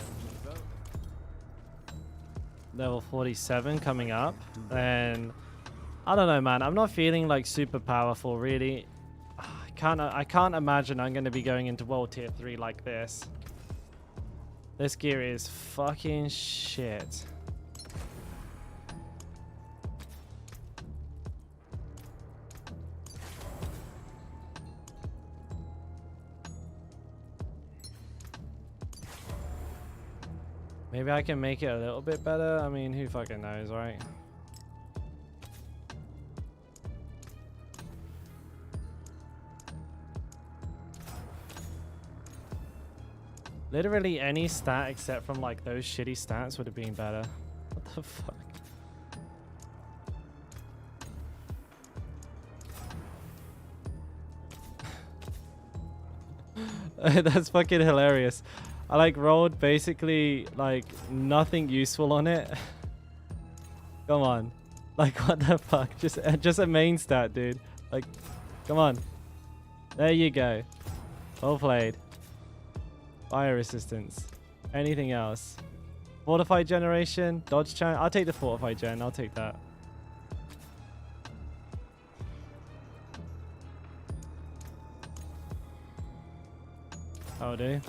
That moves out. Level 47 coming up. And I don't know, man. I'm not feeling like super powerful, really. I can't imagine I'm going to be going into World Tier 3 like this. This gear is fucking shit. Maybe I can make it a little bit better. I mean, who fucking knows, right? Literally any stat except from like those shitty stats would have been better. What the fuck? That's fucking hilarious. I like rolled basically like nothing useful on it. Come on. Like what the fuck? Just a main stat, dude. Like, come on. There you go. Well played. Fire resistance. Anything else? Fortified generation? Dodge chance? I'll take the fortified gen. I'll take that. I'll do.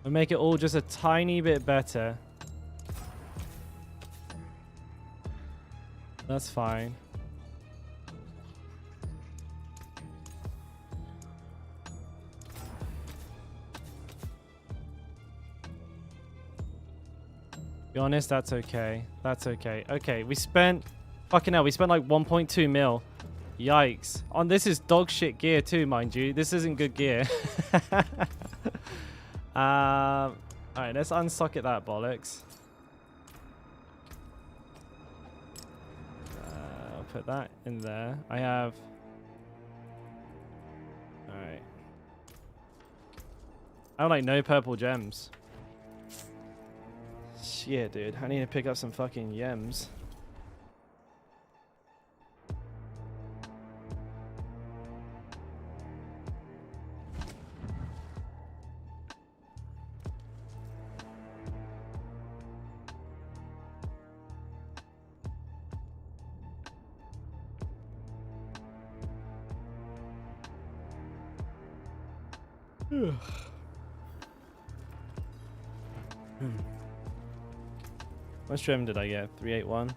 We'll make it all just a tiny bit better. That's fine. Be honest, that's okay. That's okay. Okay, we spent... Fucking hell, we spent like 1.2 mil. Yikes. On this is dog shit gear too, mind you. This isn't good gear. Alright, let's unsocket that bollocks. I'll put that in there. I have... Alright. I have like no purple gems. Shit, dude. I need to pick up some fucking yems. What trim did I get? 381.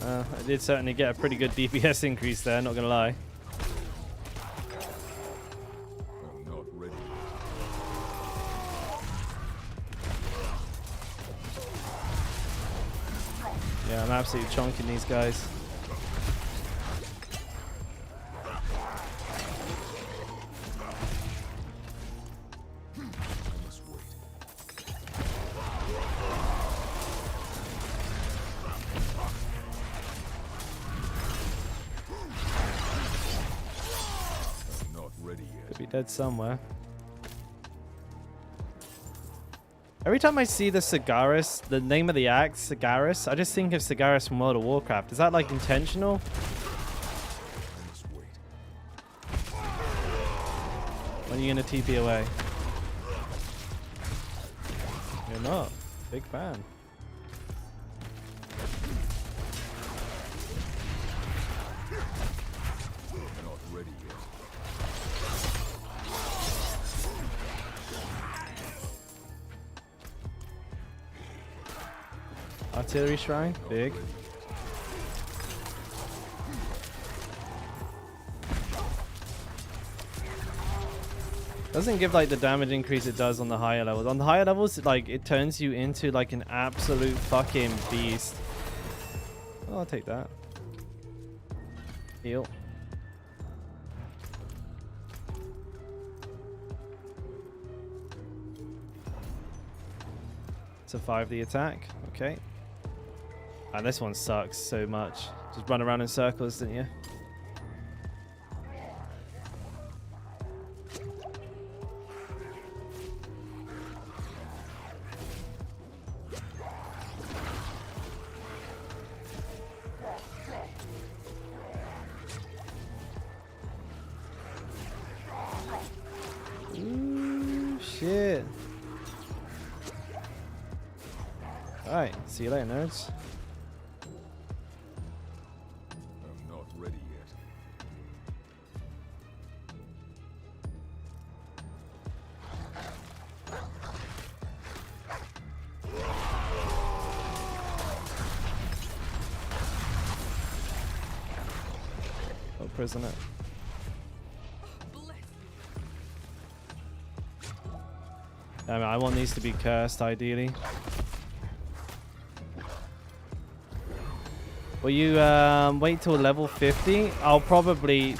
I did certainly get a pretty good DPS increase there, not gonna lie. I'm not ready. Yeah, I'm absolutely chonking these guys. I must wait. I'm not ready yet. Could be dead somewhere. Every time I see the Cigaris, the name of the axe, Cigaris, I just think of Cigaris from World of Warcraft. Is that like intentional? I must wait. When are you gonna TP away? You're not. Big fan. I'm not ready yet. Artillery shrine, big. Doesn't give like the damage increase it does on the higher levels. On the higher levels, like it turns you into like an absolute fucking beast. Oh, I'll take that. Heal. Survive the attack. Okay. And this one sucks so much. Just run around in circles, didn't you? Ooh, shit. Alright, see you later, nerds. I'm not ready yet. Oh, prisoner. I want these to be cursed, ideally. Will you wait till level 50? I'll probably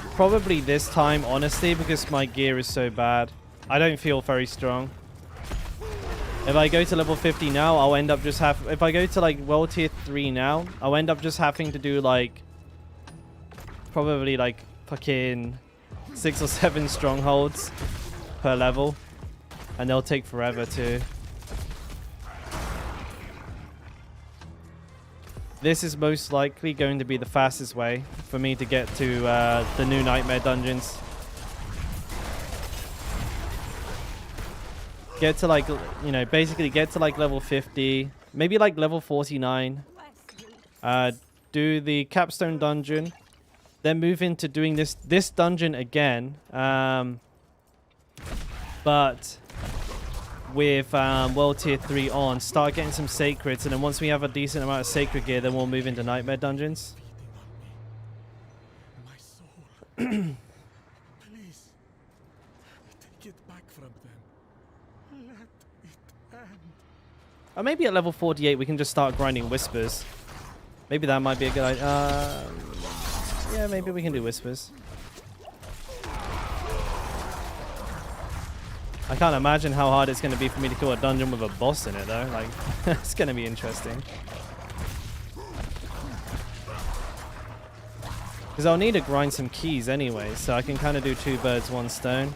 this time, honestly, because my gear is so bad. I don't feel very strong. If I go to level 50 now, I'll end up just if I go to like world tier 3 now, I'll end up just having to do like probably like fucking 6 or 7 strongholds per level. And they'll take forever too. This is most likely going to be the fastest way for me to get to the new nightmare dungeons. Get to like, you know, basically get to like level 50, maybe like level 49. Do the capstone dungeon, then move into doing this dungeon again. But with world tier 3 on, start getting some sacreds, and then once we have a decent amount of sacred gear, then we'll move into nightmare dungeons. My soul. Please. Take it back from them. Let it end. Or maybe at level 48 we can just start grinding whispers. Maybe that might be a good idea. Yeah, maybe we can do whispers. I can't imagine how hard it's going to be for me to kill a dungeon with a boss in it, though. Like, it's going to be interesting. Because I'll need to grind some keys anyway, so I can kind of do 2 birds, 1 stone.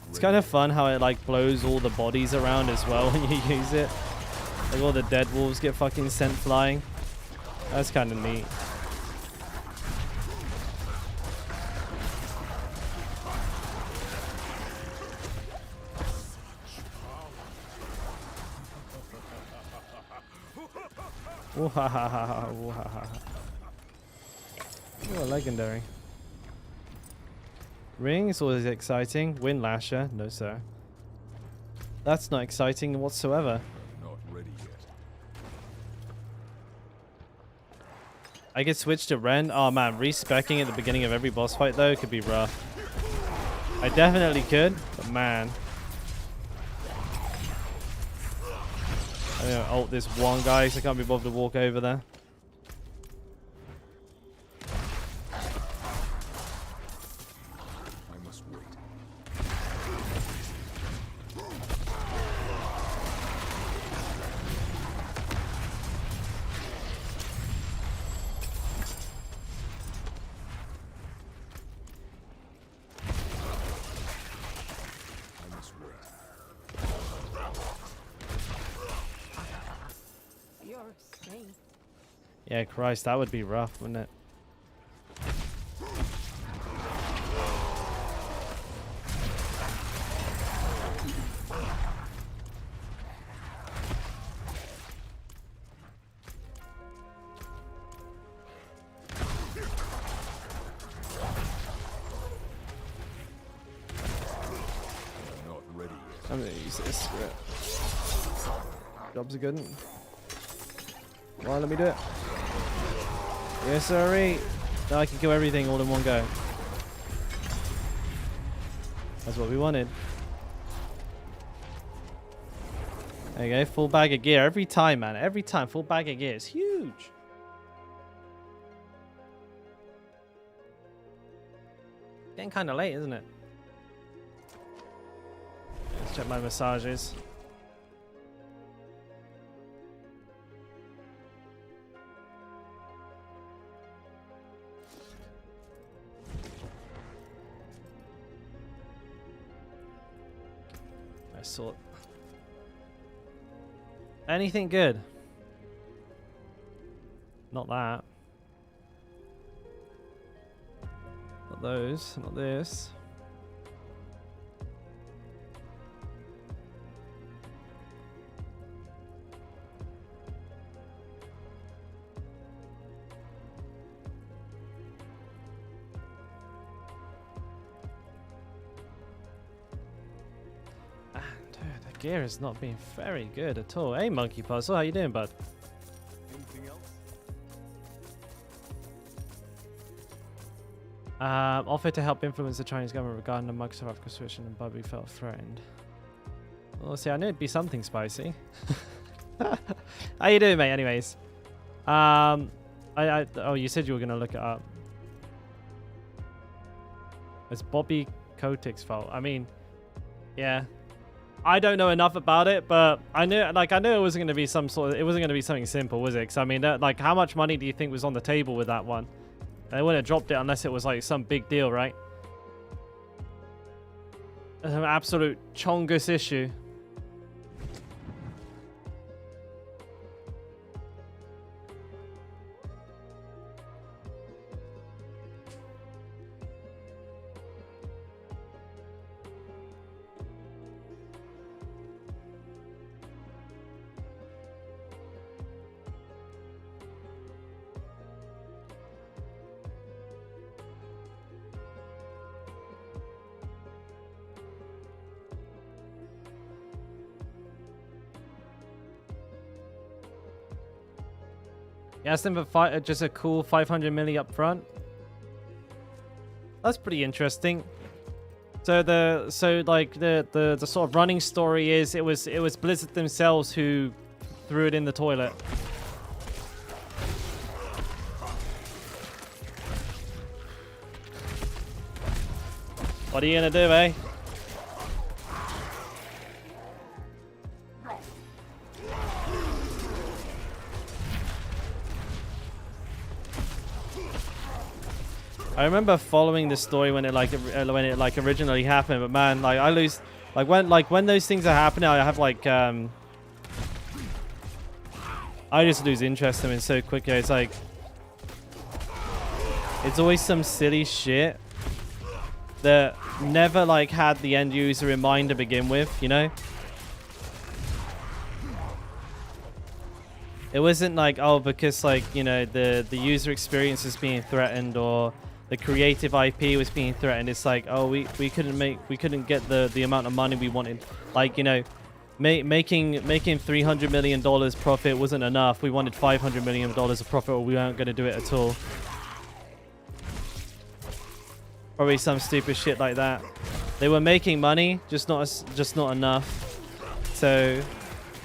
It's kind of fun how it like blows all the bodies around as well when you use it. Like all the dead wolves get fucking sent flying. That's kind of neat. Woohahaha, woohahaha. Oh, legendary. Ring is always exciting. Wind Lasher, no sir. That's not exciting whatsoever. Not ready yet. I could switch to Ren. Oh man, respecking at the beginning of every boss fight though could be rough. I definitely could, but man. I'm gonna ult this one guy so I can't be bothered to walk over there. I must wait. I must wait. You're a saint. Yeah, Christ, that would be rough, wouldn't it? I'm gonna use this. Screw it. Jobs are good. Come on, let me do it. Yes, sirree. Now I can kill everything all in one go. That's what we wanted. There you go, full bag of gear every time, man. Every time, full bag of gear. It's huge. Getting kind of late, isn't it? Let's check my massages. I saw it. Anything good? Not that. Not those. Not this. Dude, the gear is not being very good at all. Hey, Monkey Puzzle, how you doing, bud? Anything else? Offered to help influence the Chinese government regarding the Microsoft acquisition, and Bobby felt threatened. Well, see, I knew it'd be something spicy. How you doing, mate? Anyways, oh, you said you were gonna look it up. It's Bobby Kotick's fault. I mean, yeah. I don't know enough about it, but I knew it wasn't going to be it wasn't going to be something simple, was it? Because I mean, how much money do you think was on the table with that one? They wouldn't have dropped it unless it was like some big deal, right? An absolute chongus issue. You asked them for just a cool 500 milli up front. That's pretty interesting. So the sort of running story is it was Blizzard themselves who threw it in the toilet. What are you gonna do, eh? I remember following the story when it originally happened, but man, like I lose when those things are happening, I have I just lose interest in it so quickly. It's like it's always some silly shit that never had the end user in mind to begin with, you know? It wasn't like, oh, because the user experience is being threatened or the creative IP was being threatened. It's like, oh, we couldn't get the amount of money we wanted. Like, you know, making $300 million profit wasn't enough. We wanted $500 million of profit, or we weren't going to do it at all. Probably some stupid shit like that. They were making money, just not enough. So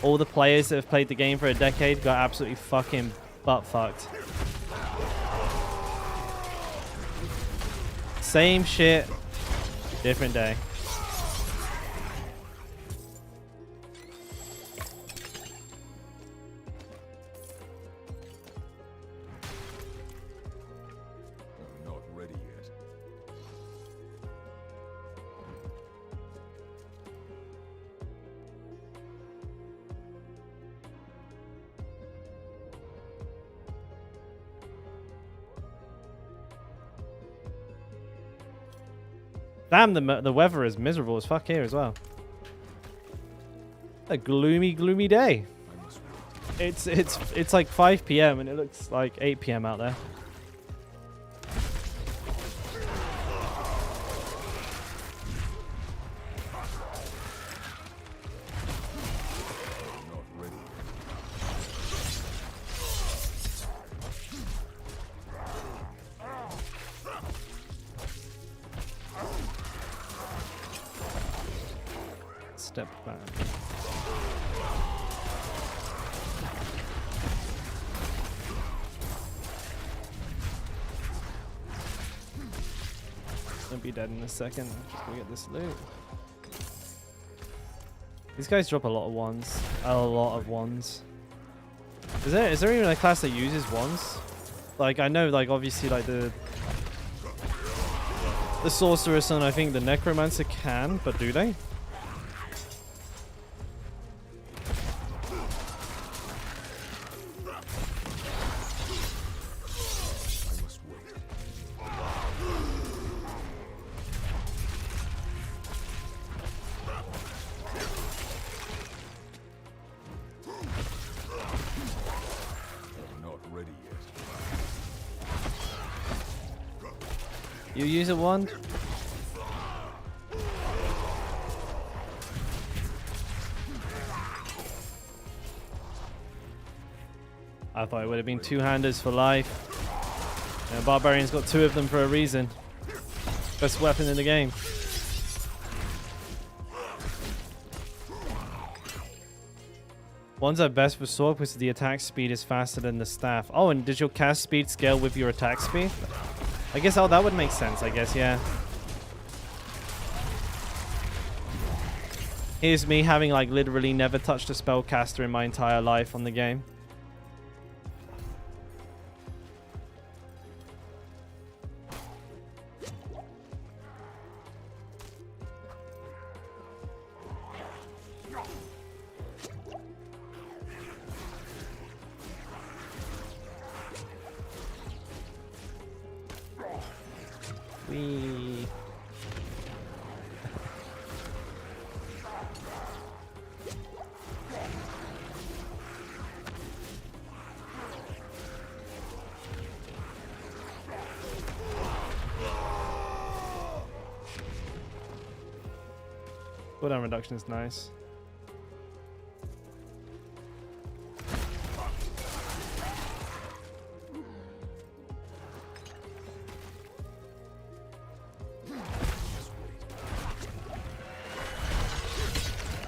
all the players that have played the game for a decade got absolutely fucking butt fucked. Same shit, different day. I'm not ready yet. Damn, the weather is miserable as fuck here as well. A gloomy day. It's like 5 p.m. and it looks like 8 p.m. out there. step back. I'll be dead in a second. Just gonna get this loot. These guys drop a lot of ones. A lot of ones. Is there even a class that uses ones? Like, I know, like, obviously, like, the sorceress and I think the necromancer can, but do they? You use a wand? I thought it would have been two-handers for life. Yeah, Barbarian's got two of them for a reason. Best weapon in the game. Wands are best for sword because the attack speed is faster than the staff. Oh, and does your cast speed scale with your attack speed? I guess, oh, that would make sense, I guess, yeah. Here's me having, like, literally never touched a spellcaster in my entire life on the game. Wee. Cooldown reduction is nice.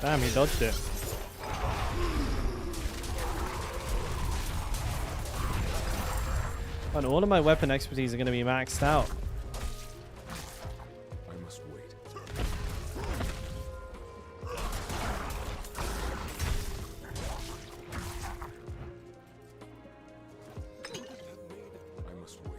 Damn, he dodged it. And all of my weapon expertise are going to be maxed out. I must wait. I must wait.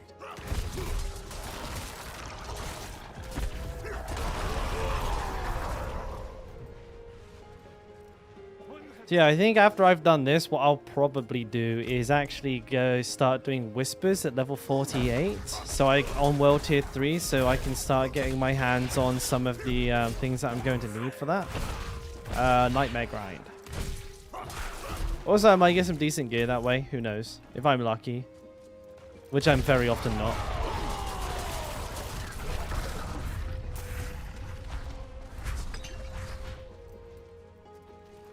So yeah, I think after I've done this, what I'll probably do is actually go start doing whispers at level 48. So on world tier 3, so I can start getting my hands on some of the things that I'm going to need for that. Nightmare grind. Also, I might get some decent gear that way. Who knows? If I'm lucky. Which I'm very often not.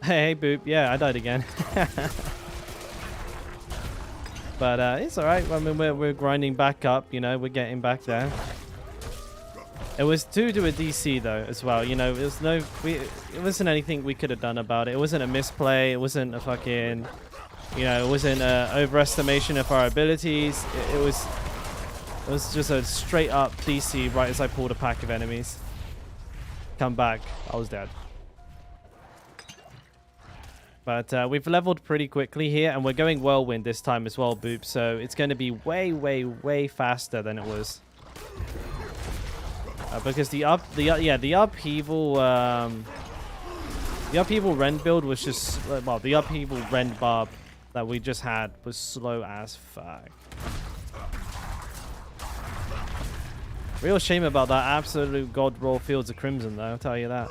Hey, boop. Yeah, I died again. But it's alright. I mean, we're grinding back up, you know. We're getting back there. It was to do a DC, though, as well. You know, it wasn't anything we could have done about it. It wasn't a misplay. It wasn't a fucking... You know, it wasn't an overestimation of our abilities. It was just a straight-up DC right as I pulled a pack of enemies. Come back. I was dead. But we've leveled pretty quickly here, and we're going whirlwind this time as well, Boop. So it's going to be way, way, way faster than it was. Because the upheaval rend build was just well, the upheaval rend barb that we just had was slow as fuck. Real shame about that absolute god roll Fields of Crimson, though. I'll tell you that.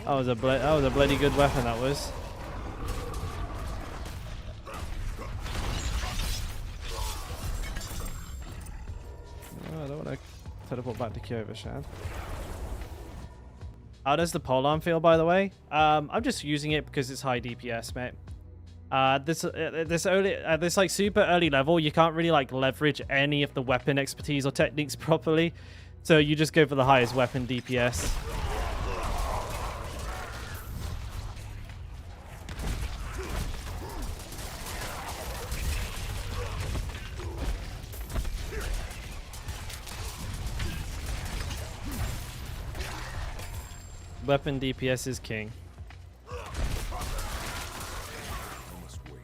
That was a bloody good weapon, that was. Oh, I don't want to teleport back to Kyoto, Shad. How does the polearm feel, by the way? I'm just using it because it's high DPS, mate. This like super early level, you can't really like leverage any of the weapon expertise or techniques properly. So you just go for the highest weapon DPS. Weapon DPS is king. I must wait.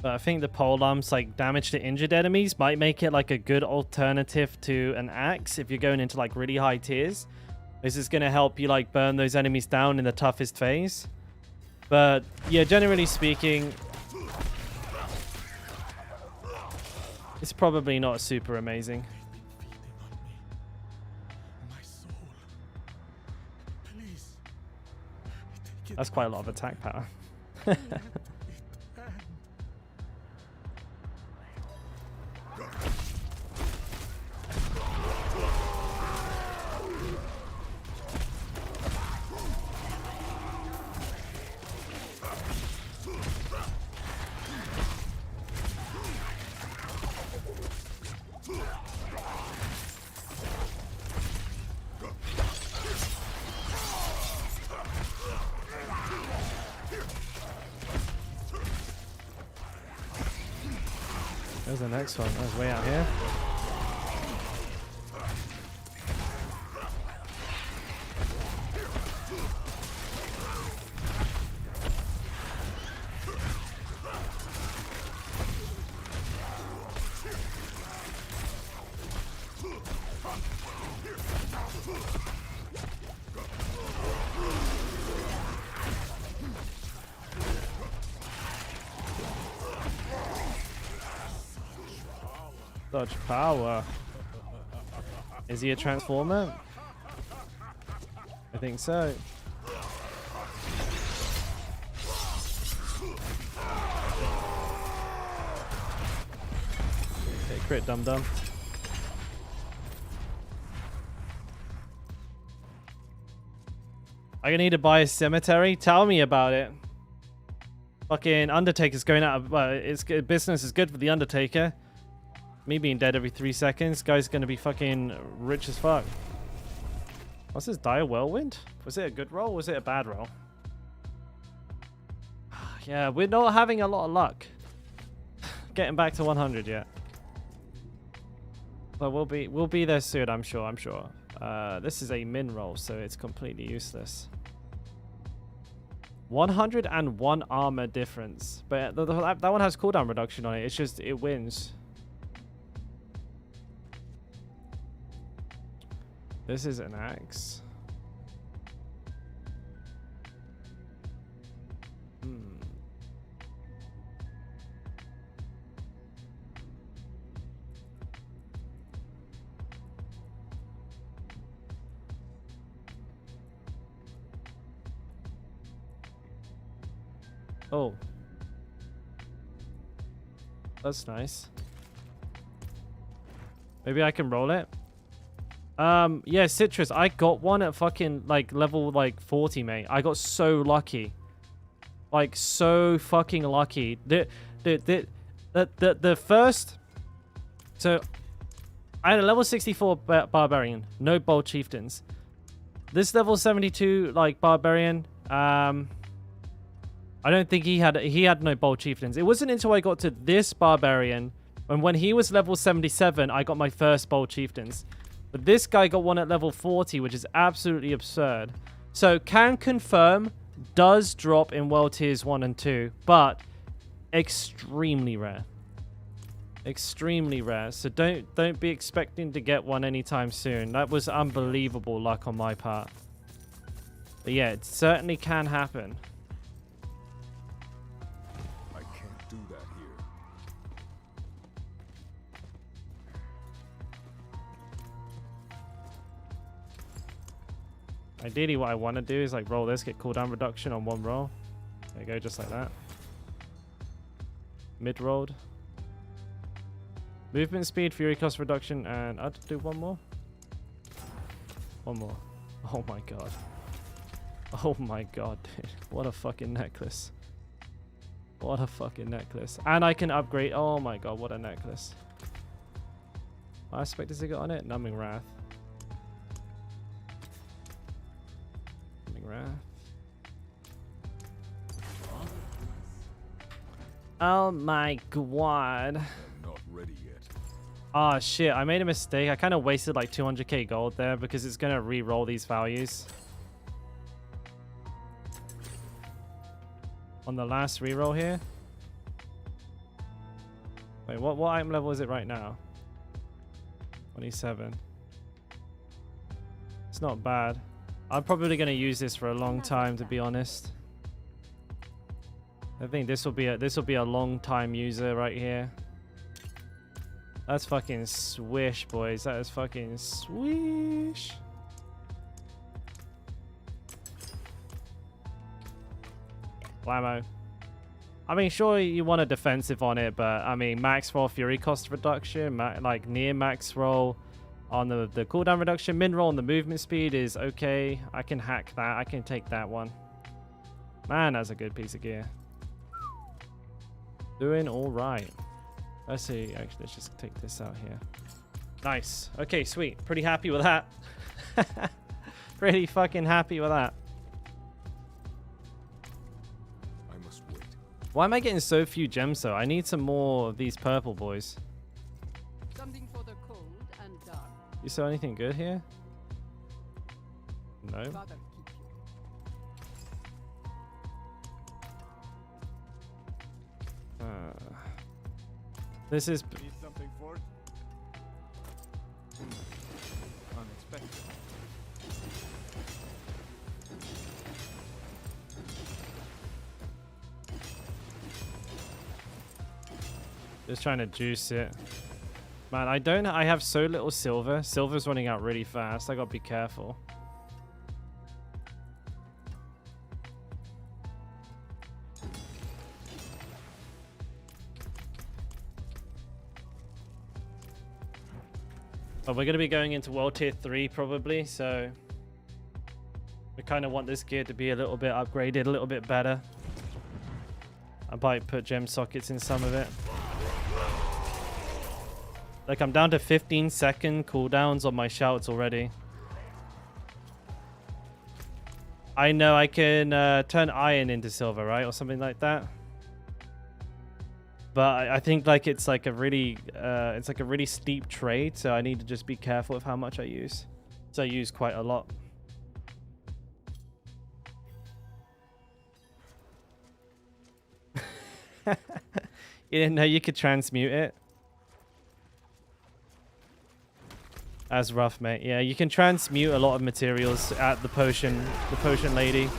But I think the polearms, like damage to injured enemies, might make it like a good alternative to an axe if you're going into like really high tiers. This is going to help you like burn those enemies down in the toughest phase. But yeah, generally speaking, it's probably not super amazing. My soul. Please. Take it That's quite a lot of attack power. Let it end. There's the next one. That was way out here. Such power. Is he a transformer? I think so. Okay, crit dum dum. I'm gonna need to buy a cemetery. Tell me about it. Fucking Undertaker's going out of it's good. Business is good for the Undertaker. Me being dead every 3 seconds, guy's gonna be fucking rich as fuck. What's this? Dire Whirlwind? Was it a good roll? Or was it a bad roll? Yeah, we're not having a lot of luck. Getting back to 100 yet. But we'll be there soon, I'm sure. This is a min roll, so it's completely useless. 101 armor difference, but that one has cooldown reduction on it. It's just it wins. This is an axe. Oh. That's nice. Maybe I can roll it. Yeah, Citrus. I got one at fucking like level like 40, mate. I got so lucky. Like so fucking lucky. The first. So I had a level 64 barbarian, no bold chieftains. This level 72 like barbarian, I don't think he had no bold chieftains. It wasn't until I got to this barbarian, and when he was level 77, I got my first bold chieftains. But this guy got one at level 40, which is absolutely absurd. So can confirm, does drop in world tiers 1 and 2, but extremely rare. Extremely rare. So don't be expecting to get one anytime soon. That was unbelievable luck on my part. But yeah, it certainly can happen. I can't do that here. Ideally, what I want to do is like roll this, get cooldown reduction on one roll. There you go, just like that. Mid-rolled. Movement speed, fury cost reduction, and I'd do one more. One more. Oh my god. Oh my god, dude. What a fucking necklace. What a fucking necklace. And I can upgrade. Oh my god, what a necklace. What aspect does it got on it? Numbing Wrath. Numbing Wrath. Oh my god. I'm not ready yet. Oh shit, I made a mistake. I kind of wasted like 200k gold there because it's going to re-roll these values. On the last re-roll here. Wait, what item level is it right now? 27. It's not bad. I'm probably going to use this for a long time, to be honest. I think this will be a long time user right here. That's fucking swish, boys. That is fucking swish. Blammo. I mean, sure, you want a defensive on it, but I mean, max roll fury cost reduction, like near max roll on the cooldown reduction, min roll on the movement speed is okay. I can hack that. I can take that one. Man, that's a good piece of gear. Doing all right. Let's see. Actually, let's just take this out here. Nice. Okay, sweet. Pretty happy with that. Pretty fucking happy with that. I must wait. Why am I getting so few gems though? I need some more of these purple boys. Something for the cold and dark. You saw anything good here? No. Father keep you. This is... Need something for it? Unexpected. Just trying to juice it. Man, I have so little silver. Silver's running out really fast. I gotta be careful. But we're gonna be going into World Tier 3 probably, so we kind of want this gear to be a little bit upgraded, a little bit better. I might put gem sockets in some of it. Like, I'm down to 15-second cooldowns on my shouts already. I know I can turn iron into silver, right? Or something like that. But I think like it's like a really steep trade, so I need to just be careful with how much I use. So I use quite a lot. You didn't know you could transmute it? That's rough, mate. Yeah, you can transmute a lot of materials at the potion lady.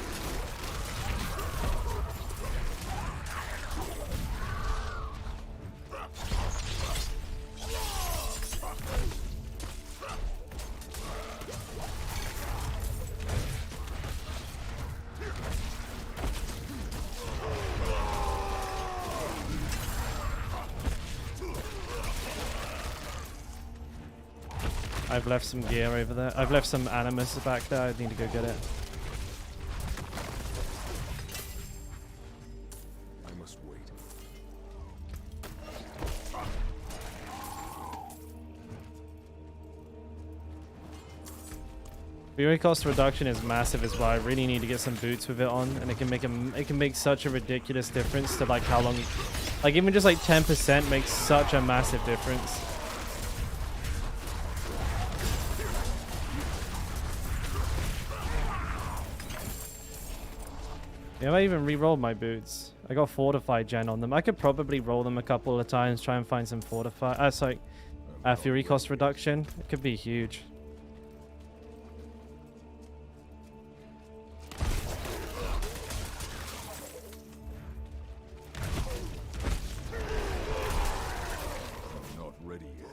I've left some gear over there. I've left some animus back there. I need to go get it. I must wait. Fury cost reduction is massive as well. I really need to get some boots with it on, and it can make such a ridiculous difference to like how long, like even just like 10% makes such a massive difference. Yeah, I even re-rolled my boots. I got fortified gen on them. I could probably roll them a couple of times, try and find some fury cost reduction. It could be huge. I'm not ready yet.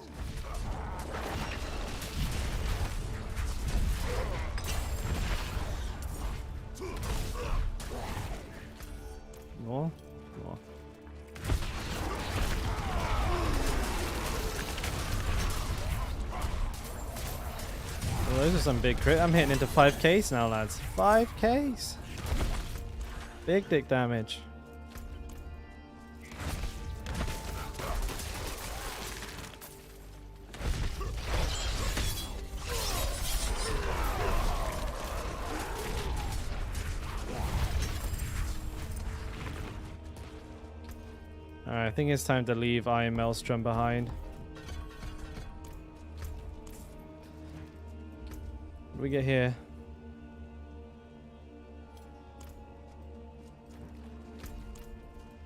More? Well, those are some big crit. I'm hitting into 5Ks now, lads. 5Ks. Big dick damage. Alright, I think it's time to leave Iron Maelstrom behind. What do we get here?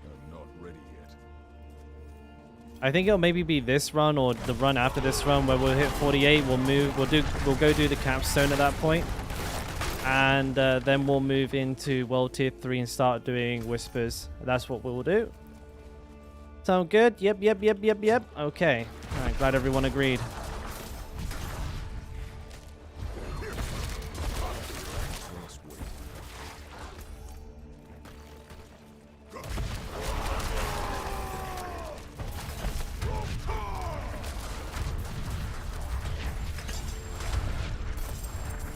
I'm not ready yet. I think it'll maybe be this run or the run after this run where we'll hit 48. We'll go do the capstone at that point, and then we'll move into World Tier 3 and start doing whispers. That's what we'll do. Sound good? Yep. Okay. All right, glad everyone agreed. Must wait.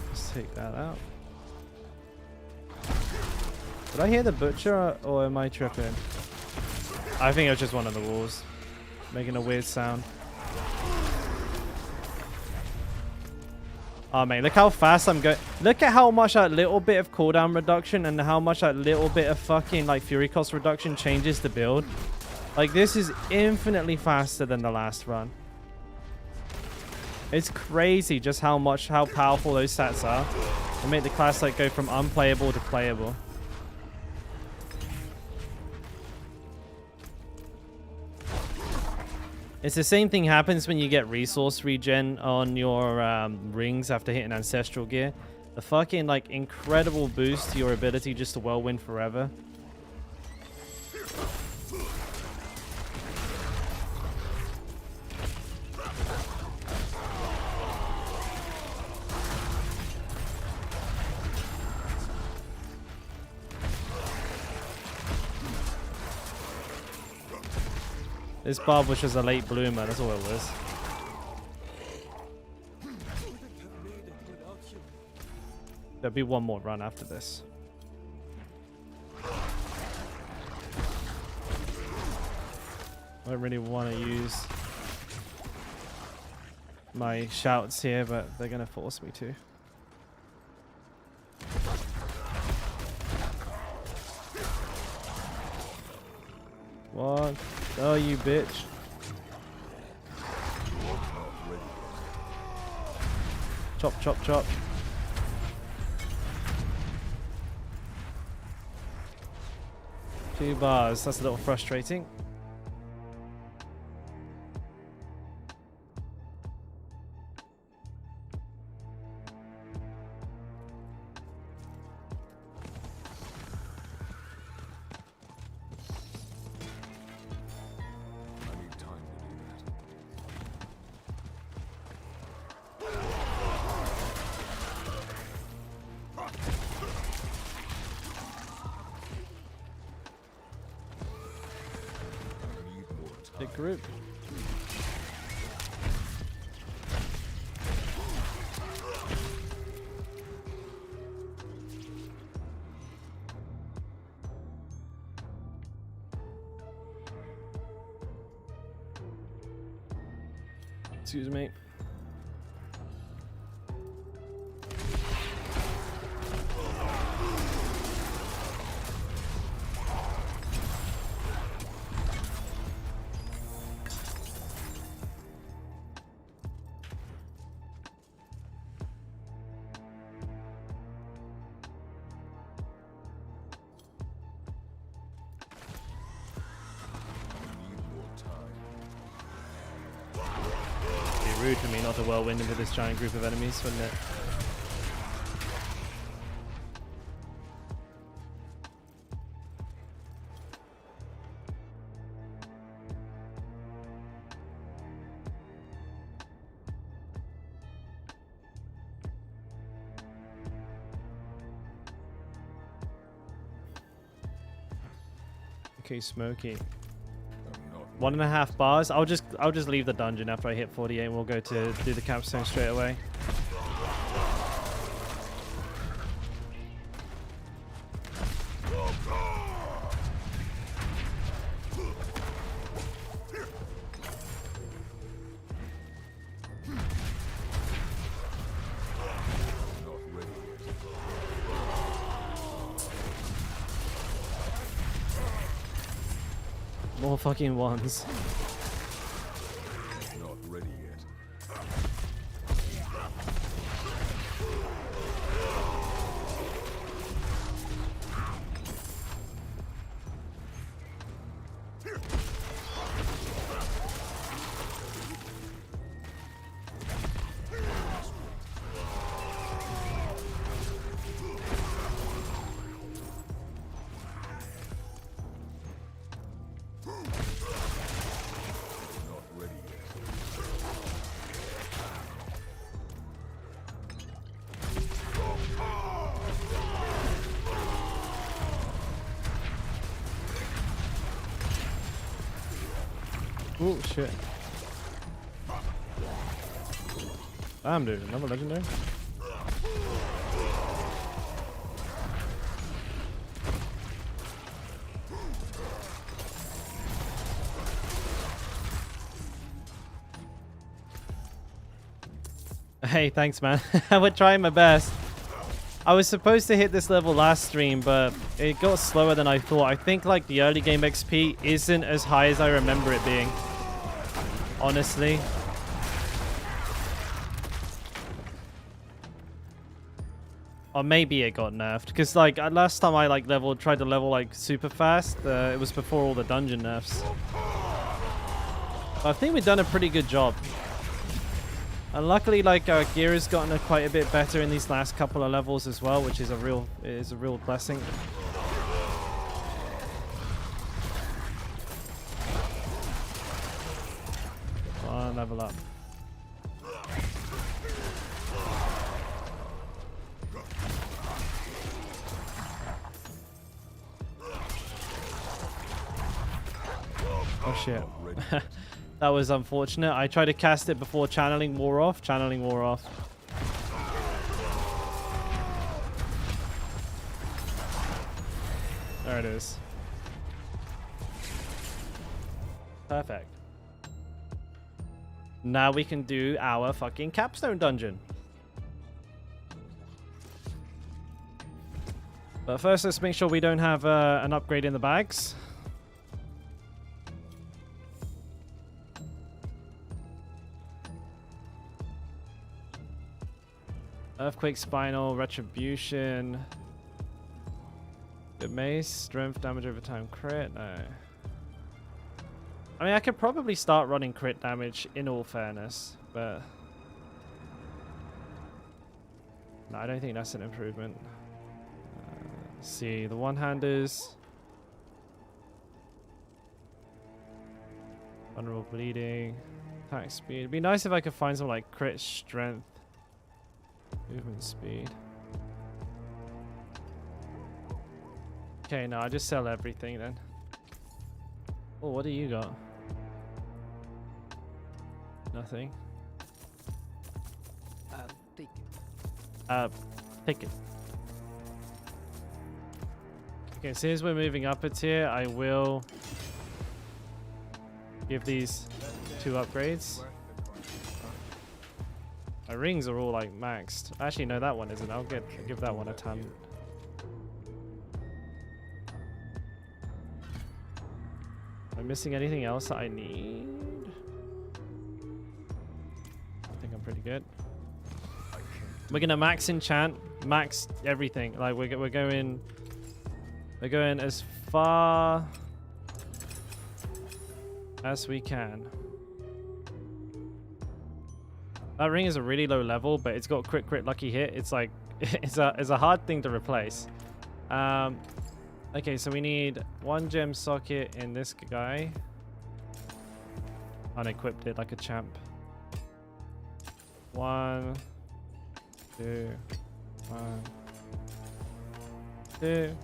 Let's take that out. Did I hear the butcher or am I tripping? I think it was just one of the walls making a weird sound. Oh man, look how fast I'm going. Look at how much that little bit of cooldown reduction and how much that little bit of fucking like fury cost reduction changes the build. Like this is infinitely faster than the last run. It's crazy just how powerful those stats are. They make the class like go from unplayable to playable. It's the same thing happens when you get resource regen on your rings after hitting ancestral gear. The fucking like incredible boost to your ability just to whirlwind forever. This barb was just a late bloomer, that's all it was. There'll be one more run after this. I don't really want to use my shouts here, but they're going to force me to. What? Oh, you bitch. Chop, chop, chop. Two bars. That's a little frustrating. Big group. Excuse me. Rude for me not to whirlwind into this giant group of enemies, wouldn't it? Okay, Smokey. 1.5 bars. I'll just leave the dungeon after I hit 48 and we'll go to do the capstone straight away. More fucking ones. Not ready yet. Not ready yet. Oh shit. Damn, dude, another legendary. Hey, thanks, man. We're trying my best. I was supposed to hit this level last stream, but it got slower than I thought. I think like the early game XP isn't as high as I remember it being. Honestly. Or maybe it got nerfed, because like last time I like tried to level like super fast, it was before all the dungeon nerfs. But I think we've done a pretty good job. And luckily, like our gear has gotten quite a bit better in these last couple of levels as well, which is a real blessing. One level up. Oh shit. That was unfortunate. I tried to cast it before channeling wore off. Channeling wore off. There it is. Perfect. Now we can do our fucking capstone dungeon. But first, let's make sure we don't have an upgrade in the bags. Earthquake, Spinal, Retribution. Good mace, strength, damage over time, crit. No. I mean, I could probably start running crit damage in all fairness, but no, I don't think that's an improvement. Let's see, the one-handers. Vulnerable bleeding. Attack speed. It'd be nice if I could find some like crit strength. Movement speed. Okay, no, I just sell everything then. Oh, what do you got? Nothing. Take it. Take it. Okay, since we're moving up a tier, I will give these 2 upgrades. My rings are all like maxed. Actually, no, that one isn't. I'll give that one a ton. Am I missing anything else that I need? I think I'm pretty good. We're gonna max enchant, max everything. Like we're going as far as we can. That ring is a really low level, but it's got crit lucky hit. It's like it's a hard thing to replace. Okay, so we need 1 gem socket in this guy. Unequipped it like a champ. 1, 2, 1, 2.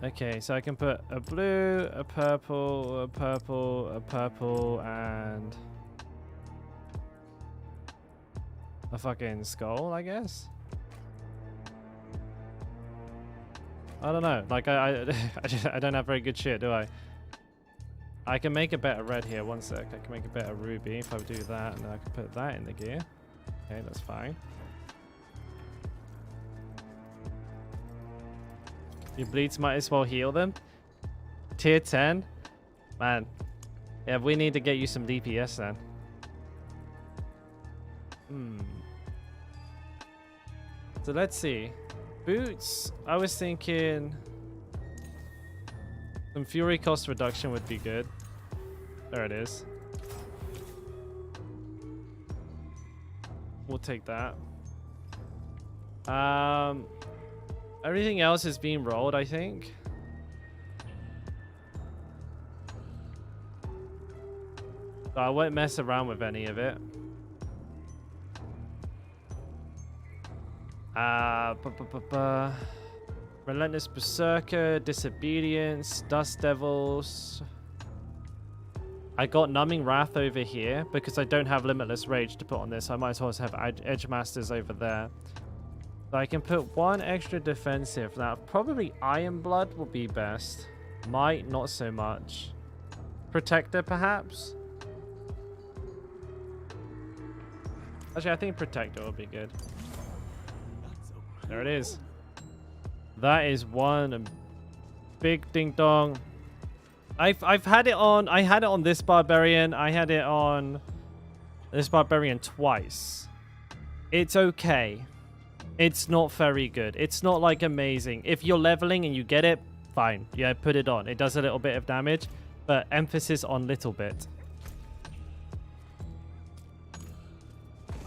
Okay, so I can put a blue, a purple, a purple, a purple, and a fucking skull, I guess. I don't know. Like I don't have very good shit, do I? I can make a better red here. One sec. I can make a better ruby if I do that, and then I can put that in the gear. Okay, that's fine. Your bleeds might as well heal them. Tier 10. Man. Yeah, we need to get you some DPS then. So let's see. Boots, I was thinking some fury cost reduction would be good. There it is. We'll take that. Everything else is being rolled, I think. So I won't mess around with any of it. Relentless Berserker, Disobedience, Dust Devils. I got Numbing Wrath over here because I don't have Limitless Rage to put on this. I might as well have Edge Masters over there. So I can put one extra defensive. Now, probably Iron Blood will be best. Might, not so much. Protector, perhaps? Actually, I think Protector will be good. There it is. That is one big ding dong. I've had it on. I had it on this barbarian. I had it on this barbarian twice. It's okay. It's not very good. It's not like amazing. If you're leveling and you get it, fine. Yeah, put it on. It does a little bit of damage, but emphasis on little bit.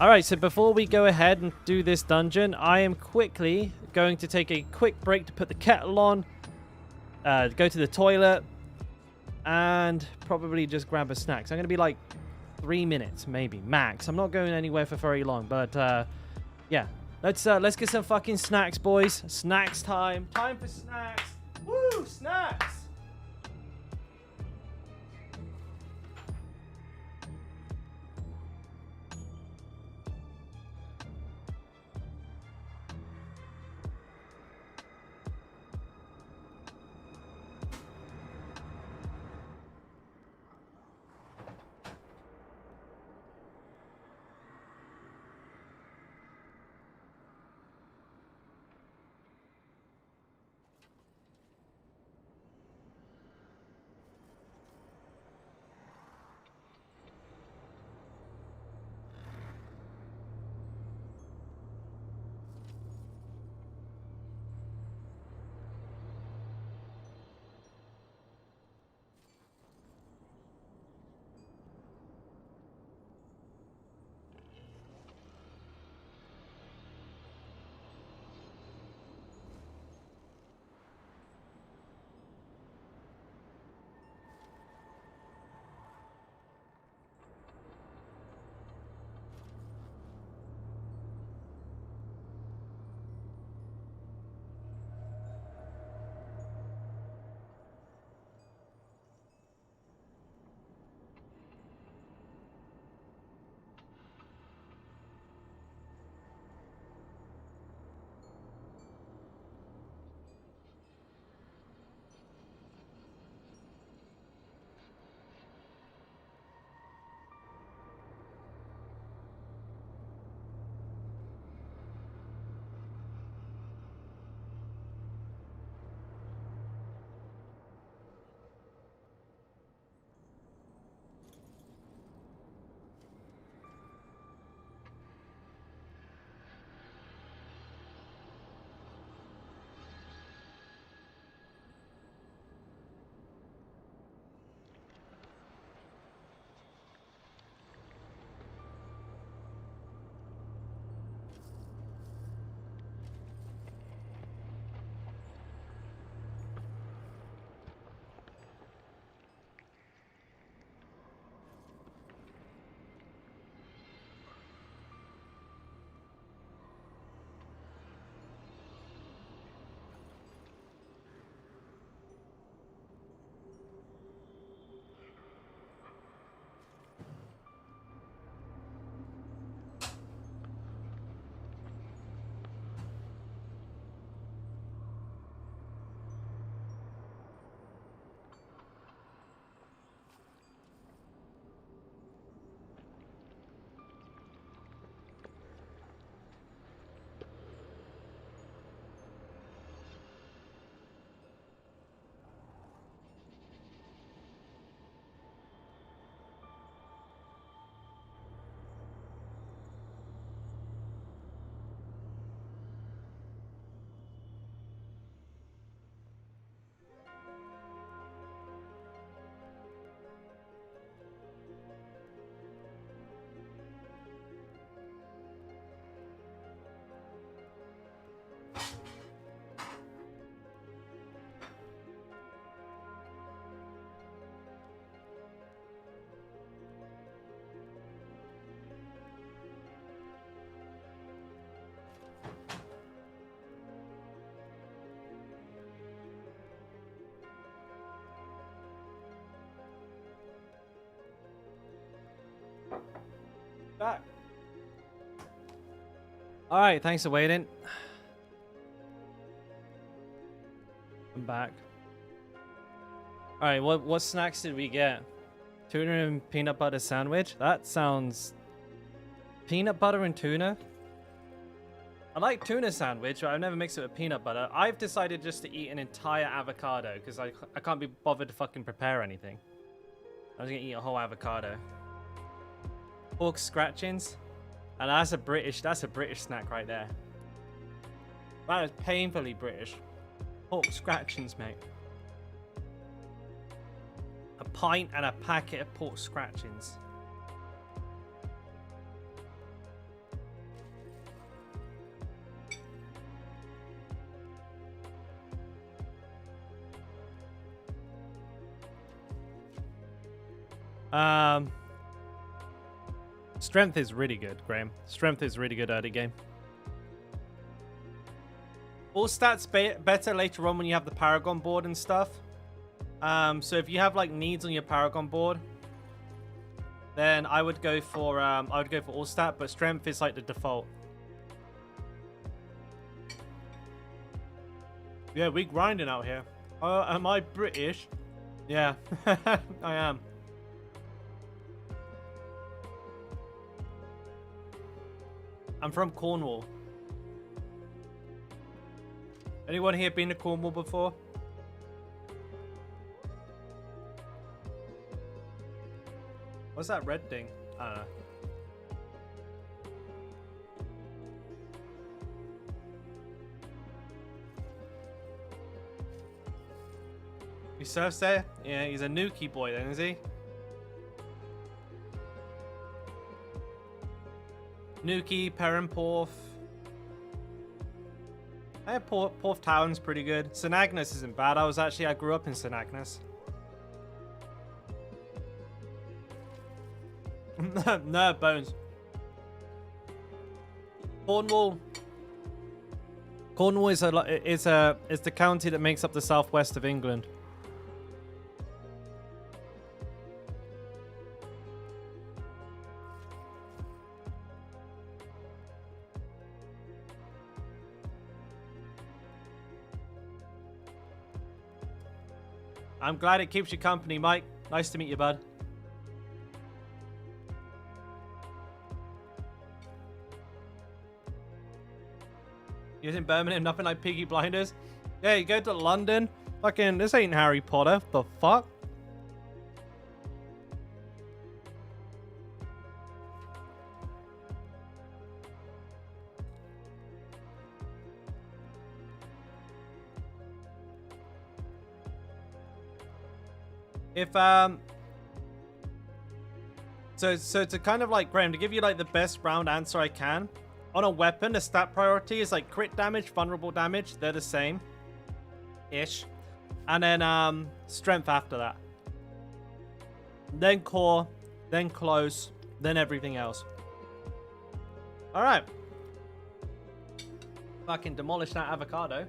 Alright, so before we go ahead and do this dungeon, I am quickly going to take a quick break to put the kettle on, go to the toilet, and probably just grab a snack. So I'm going to be like 3 minutes, maybe, max. I'm not going anywhere for very long, but yeah. Let's get some fucking snacks, boys. Snacks time. Time for snacks. Woo, snacks! Back. All right, thanks for waiting. I'm back. All right, what snacks did we get? Tuna and peanut butter sandwich. That sounds peanut butter and tuna. I like tuna sandwich, but I've never mixed it with peanut butter. I've decided just to eat an entire avocado because I can't be bothered to fucking prepare anything. I was gonna eat a whole avocado. Pork scratchings, and that's a British snack right there. That is painfully British. Pork scratchings, mate. A pint and a packet of pork scratchings. Strength is really good, Graham. Strength is really good early game. All stats better later on when you have the Paragon board and stuff. So if you have like needs on your Paragon board, then I would go for all stat, but strength is like the default. Yeah, we grinding out here. Am I British? Yeah, I am. I'm from Cornwall. Anyone here been to Cornwall before? What's that red thing? I don't know. He surfs there? Yeah, he's a Nuki boy then, is he? Nuki, Perranporth. Porth Town's pretty good. St Agnes isn't bad. I grew up in St Agnes. No, Bones. Cornwall is the county that makes up the southwest of England. I'm glad it keeps you company, Mike. Nice to meet you, bud. You're in Birmingham, nothing like Piggy Blinders. Yeah, you go to London. Fucking, this ain't Harry Potter. The fuck? If so to kind of like, Graham, to give you like the best round answer I can, on a weapon, the stat priority is like crit damage, vulnerable damage. They're the same ish, and then strength after that, then core, then close, then everything else. All right, fucking demolish that avocado.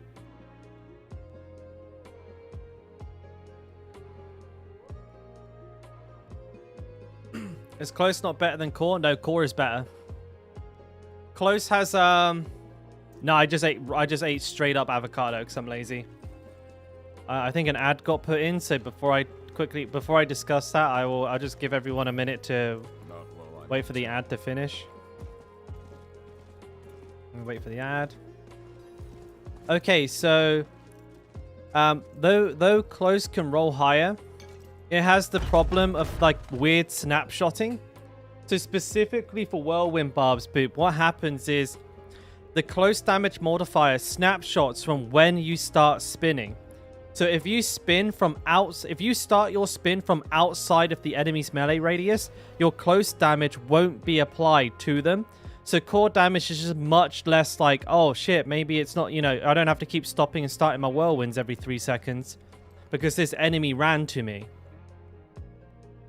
Is close not better than core? No, core is better. Close has no, I just ate straight up avocado because I'm lazy. I think an ad got put in, so before I discuss that, I'll just give everyone a minute to wait for the ad to finish. Wait for the ad. Okay, so though close can roll higher, it has the problem of like weird snapshotting. So specifically for Whirlwind Barb's Boop, what happens is the close damage modifier snapshots from when you start spinning. So if you start your spin from outside of the enemy's melee radius, your close damage won't be applied to them. So core damage is just much less like, oh shit, maybe it's not, I don't have to keep stopping and starting my whirlwinds every 3 seconds because this enemy ran to me.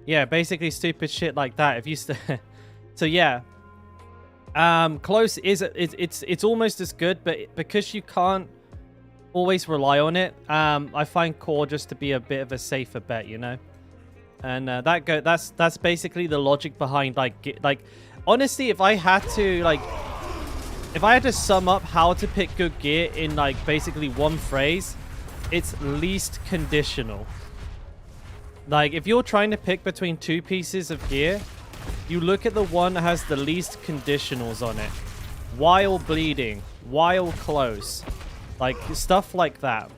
Yeah, basically stupid shit like that. If you so yeah, close it's almost as good, but because you can't always rely on it, I find core just to be a bit of a safer bet, And that's basically the logic behind like honestly, if I had to sum up how to pick good gear in like basically one phrase, it's least conditional. Like if you're trying to pick between two pieces of gear, you look at the one that has the least conditionals on it. While bleeding, while close, like stuff like that.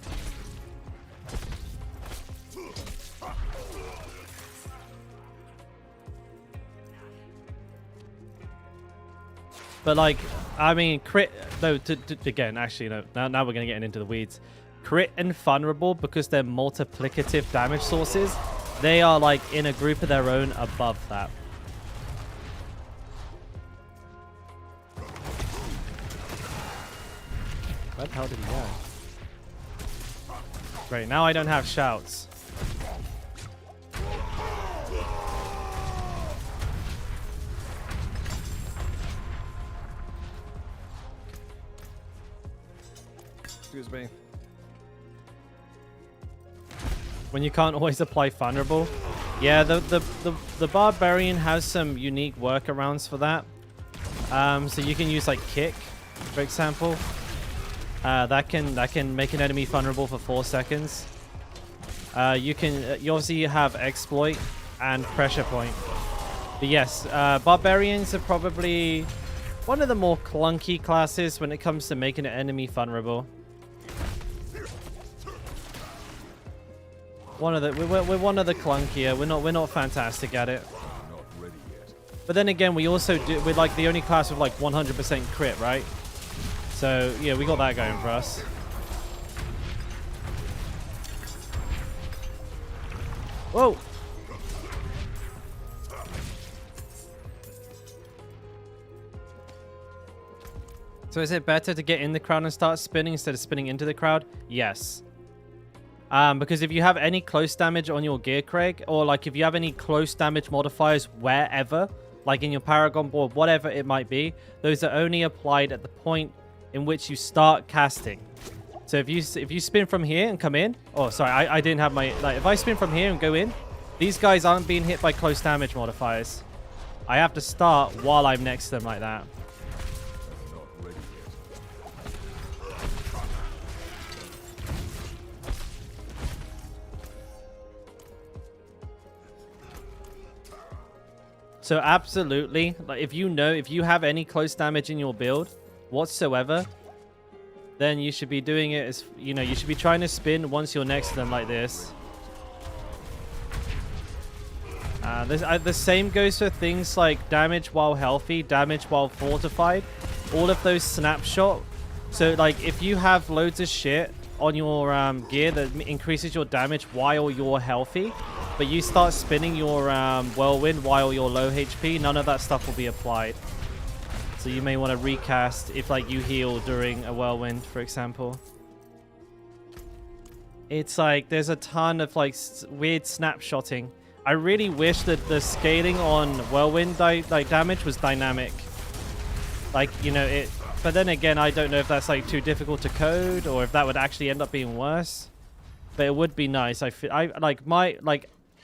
But like, I mean, crit. No, again, actually, no. Now we're gonna get into the weeds. Crit and vulnerable, because they're multiplicative damage sources, they are like in a group of their own above that. Where the hell did he go? Great, now I don't have shouts. Excuse me. When you can't always apply vulnerable. Yeah, the barbarian has some unique workarounds for that. So you can use like kick, for example. That can make an enemy vulnerable for 4 seconds. You obviously have exploit and pressure point. But yes, barbarians are probably one of the more clunky classes when it comes to making an enemy vulnerable. We're one of the clunkier. We're not fantastic at it. Not ready yet. But then again, we're like the only class with like 100% crit, right? So yeah, we got that going for us. Whoa! So is it better to get in the crowd and start spinning instead of spinning into the crowd? Yes. Because if you have any close damage on your gear, Craig, or like if you have any close damage modifiers wherever, like in your Paragon board, whatever it might be, those are only applied at the point in which you start casting. So if you spin from here and come in, oh sorry, I didn't have my, like if I spin from here and go in, these guys aren't being hit by close damage modifiers. I have to start while I'm next to them like that. Not ready yet. So absolutely, like if you have any close damage in your build whatsoever, then you should be doing it as, you should be trying to spin once you're next to them like this. The same goes for things like damage while healthy, damage while fortified, all of those snapshot. So like if you have loads of shit on your gear that increases your damage while you're healthy, but you start spinning your whirlwind while you're low HP, none of that stuff will be applied. So you may want to recast if like you heal during a whirlwind, for example. It's like there's a ton of like weird snapshotting. I really wish that the scaling on whirlwind damage was dynamic. Like, but then again, I don't know if that's like too difficult to code or if that would actually end up being worse. But it would be nice. At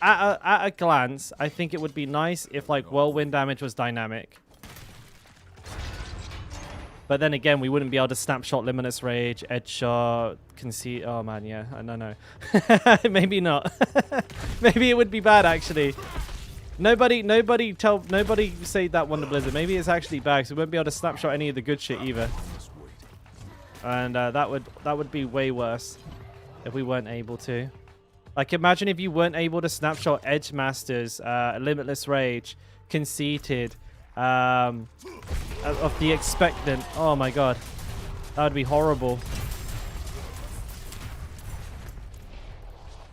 a glance, I think it would be nice if like whirlwind damage was dynamic. But then again, we wouldn't be able to snapshot Limitless Rage, Edge Shot, Conceit. Oh man, yeah, I don't know. Maybe not. Maybe it would be bad actually. Nobody say that Wonder Blizzard. Maybe it's actually bad, because we won't be able to snapshot any of the good shit either. And that would be way worse if we weren't able to. Like imagine if you weren't able to snapshot Edge Masters, Limitless Rage, Conceited, of the Expectant. Oh my god, that would be horrible.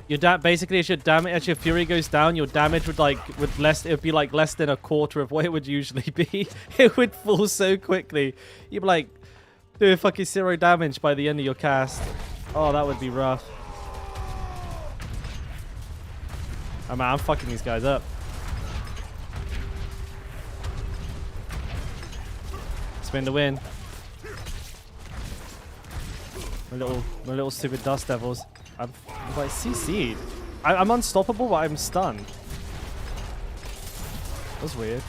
Your basically as your fury goes down, your damage would it would be like less than a quarter of what it would usually be. It would fall so quickly. You'd be like doing fucking 0 damage by the end of your cast. Oh, that would be rough. Oh man, I'm fucking these guys up. Spin to win. My little stupid dust devils. I'm like CC'd. I'm unstoppable, but I'm stunned. That's weird.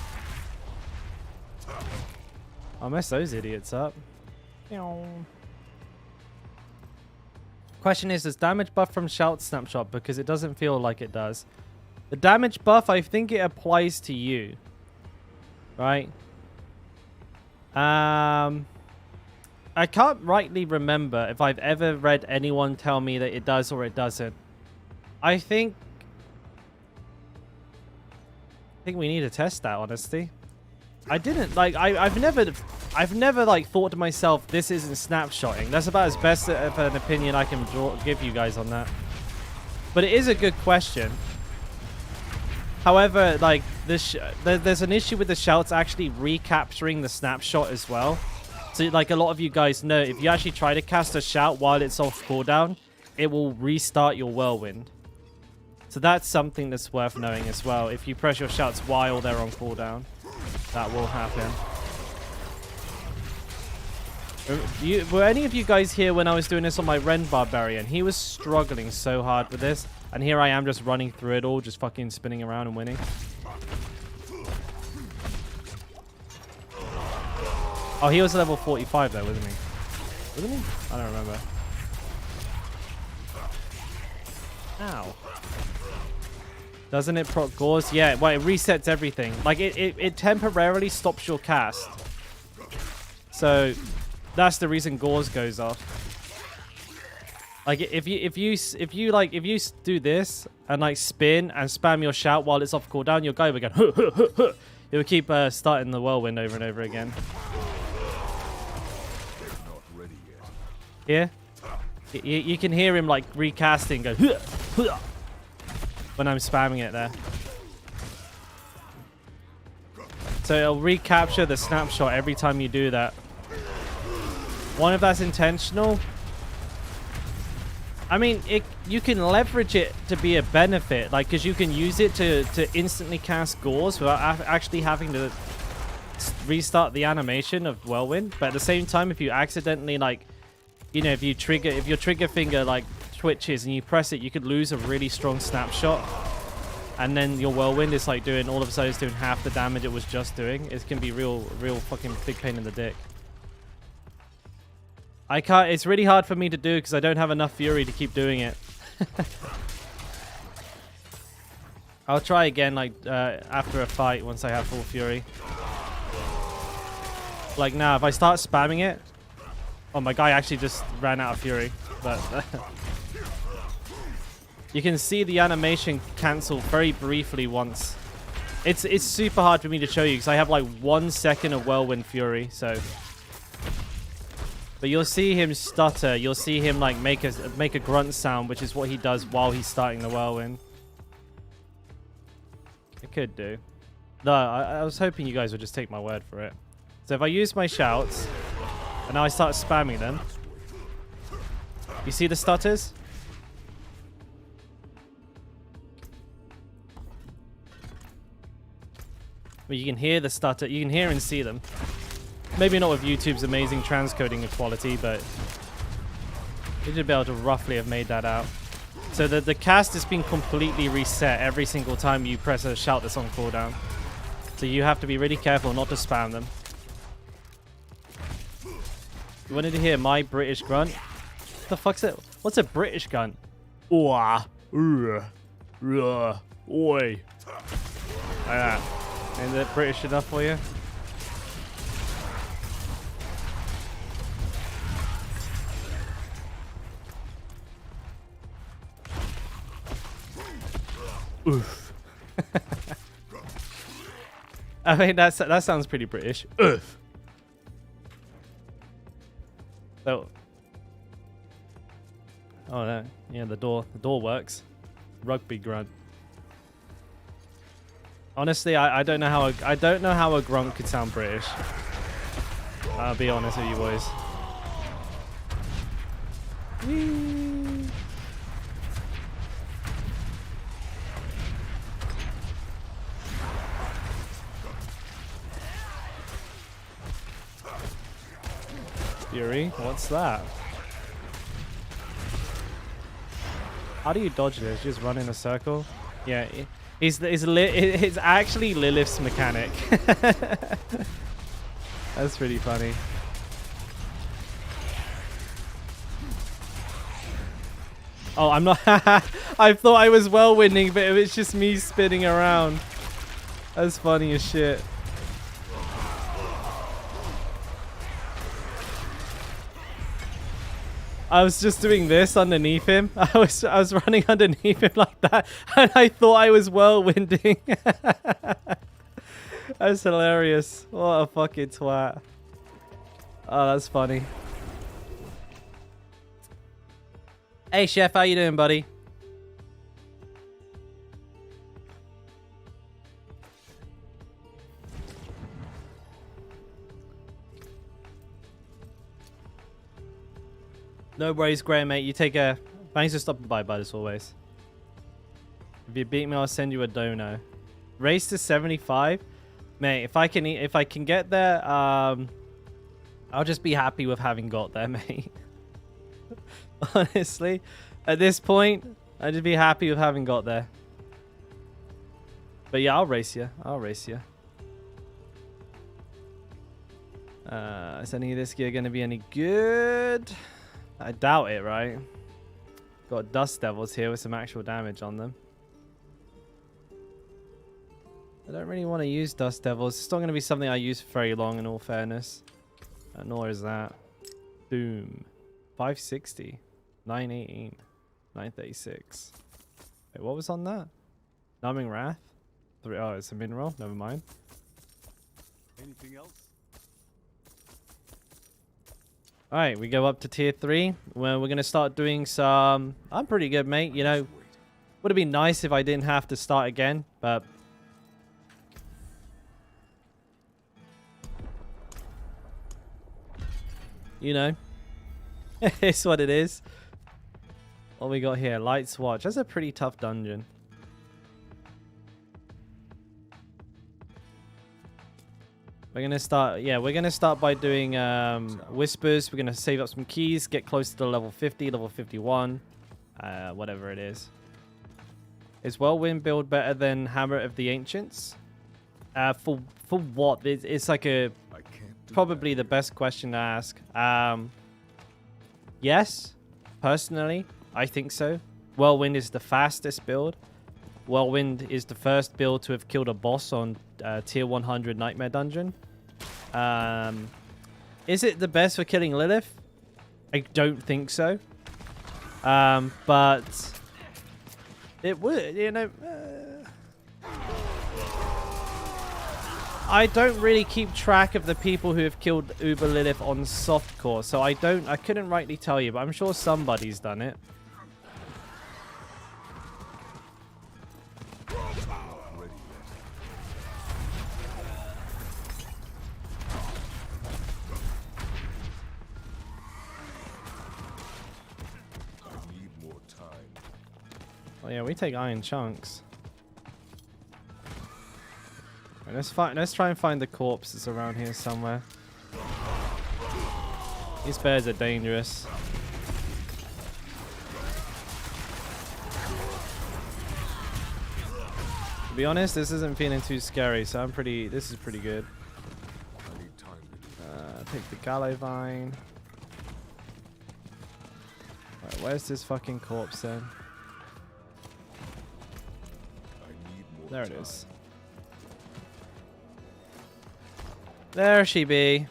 I'll mess those idiots up. Question is, does damage buff from shout snapshot? Because it doesn't feel like it does. The damage buff, I think it applies to you. Right? I can't rightly remember if I've ever read anyone tell me that it does or it doesn't. I think we need to test that, honestly. I didn't like I've never like thought to myself this isn't snapshotting. That's about as best of an opinion I can give you guys on that. But it is a good question. However, like there's an issue with the shouts actually recapturing the snapshot as well. So like a lot of you guys know, if you actually try to cast a shout while it's off cooldown, it will restart your whirlwind. So that's something that's worth knowing as well. If you press your shouts while they're on cooldown, that will happen. Were any of you guys here when I was doing this on my Ren Barbarian? He was struggling so hard with this. And here I am just running through it all, just fucking spinning around and winning. Oh, he was level 45 though, wasn't he? Wasn't he? I don't remember. Ow. Doesn't it proc gauze? Yeah, well, it resets everything. Like, it temporarily stops your cast. So, that's the reason gauze goes off. Like, if you do this and, like, spin and spam your shout while it's off cooldown, you'll go again. It will keep starting the whirlwind over and over again. Not ready yet. Here? You can hear him, like, recasting, go... when I'm spamming it there. So it'll recapture the snapshot every time you do that. One, if that's intentional. I mean, you can leverage it to be a benefit, like, because you can use it to instantly cast gauze without actually having to restart the animation of whirlwind. But at the same time, if you accidentally, like, you know, if your trigger finger, like, twitches and you press it, you could lose a really strong snapshot, and then your whirlwind is like doing all of a sudden it's doing half the damage it was just doing. It can be real fucking big pain in the dick. I can't. It's really hard for me to do because I don't have enough fury to keep doing it. I'll try again, like after a fight once I have full fury. Like now, if I start spamming it, oh, my guy actually just ran out of fury, but. You can see the animation cancel very briefly once. It's super hard for me to show you because I have like 1 second of whirlwind fury, so. But you'll see him stutter. You'll see him like make a grunt sound, which is what he does while he's starting the whirlwind. It could do. No, I was hoping you guys would just take my word for it. So if I use my shouts and now I start spamming them, you see the stutters? Well, you can hear the stutter. You can hear and see them. Maybe not with YouTube's amazing transcoding quality, but you should be able to roughly have made that out. So the cast has been completely reset every single time you press a shout that's on cooldown. So you have to be really careful not to spam them. You wanted to hear my British grunt? What the fuck's it? What's a British grunt? Oi. Like that. Ain't that British enough for you? Oof. I mean, that sounds pretty British. Oof. So. Oh no. Yeah, the door works. Rugby grunt. Honestly, I don't know how a grunt could sound British. I'll be honest with you boys. Whee! Fury, what's that? How do you dodge this? Just run in a circle? Yeah. It's actually Lilith's mechanic. That's pretty funny. Oh, I'm not. I thought I was whirlwinding, but it was just me spinning around. That's funny as shit. I was just doing this underneath him. I was running underneath him like that, and I thought I was whirlwinding. That's hilarious. What a fucking twat. Oh, that's funny. Hey, Chef, how you doing, buddy? No worries, Graham, mate. You take care. Thanks for stopping by, bud, as always. If you beat me, I'll send you a dono. Race to 75, mate. If I can get there, I'll just be happy with having got there, mate. Honestly, at this point, I'd just be happy with having got there. But yeah, I'll race you. I'll race you. Is any of this gear going to be any good? I doubt it, right? Got Dust Devils here with some actual damage on them. I don't really want to use Dust Devils. It's not going to be something I use for very long, in all fairness. Nor is that. Boom. 560. 918. 936. Wait, what was on that? Numbing Wrath? Oh, it's a mineral? Never mind. Anything else? Alright, we go up to tier 3. Where we're going to start doing some... I'm pretty good, mate. You know, would have been nice if I didn't have to start again, but... You know. It's what it is. What we got here? Light's Watch. That's a pretty tough dungeon. We're gonna start, yeah, we're gonna start by doing whispers. We're gonna save up some keys, get close to the level 50, level 51, whatever it is. Is Whirlwind build better than Hammer of the Ancients? For what? It's like a probably the best question to ask. Yes, personally, I think so. Whirlwind is the fastest build. Whirlwind is the first build to have killed a boss on tier 100 Nightmare Dungeon. Is it the best for killing Lilith? I don't think so. But it would, you know. I don't really keep track of the people who have killed Uber Lilith on softcore, so I couldn't rightly tell you, but I'm sure somebody's done it. Oh yeah, we take iron chunks. Right, let's try and find the corpses around here somewhere. These bears are dangerous. To be honest, this isn't feeling too scary, so this is pretty good. Take the Gallow Vine. Right, where's this fucking corpse then? There it is. There she be.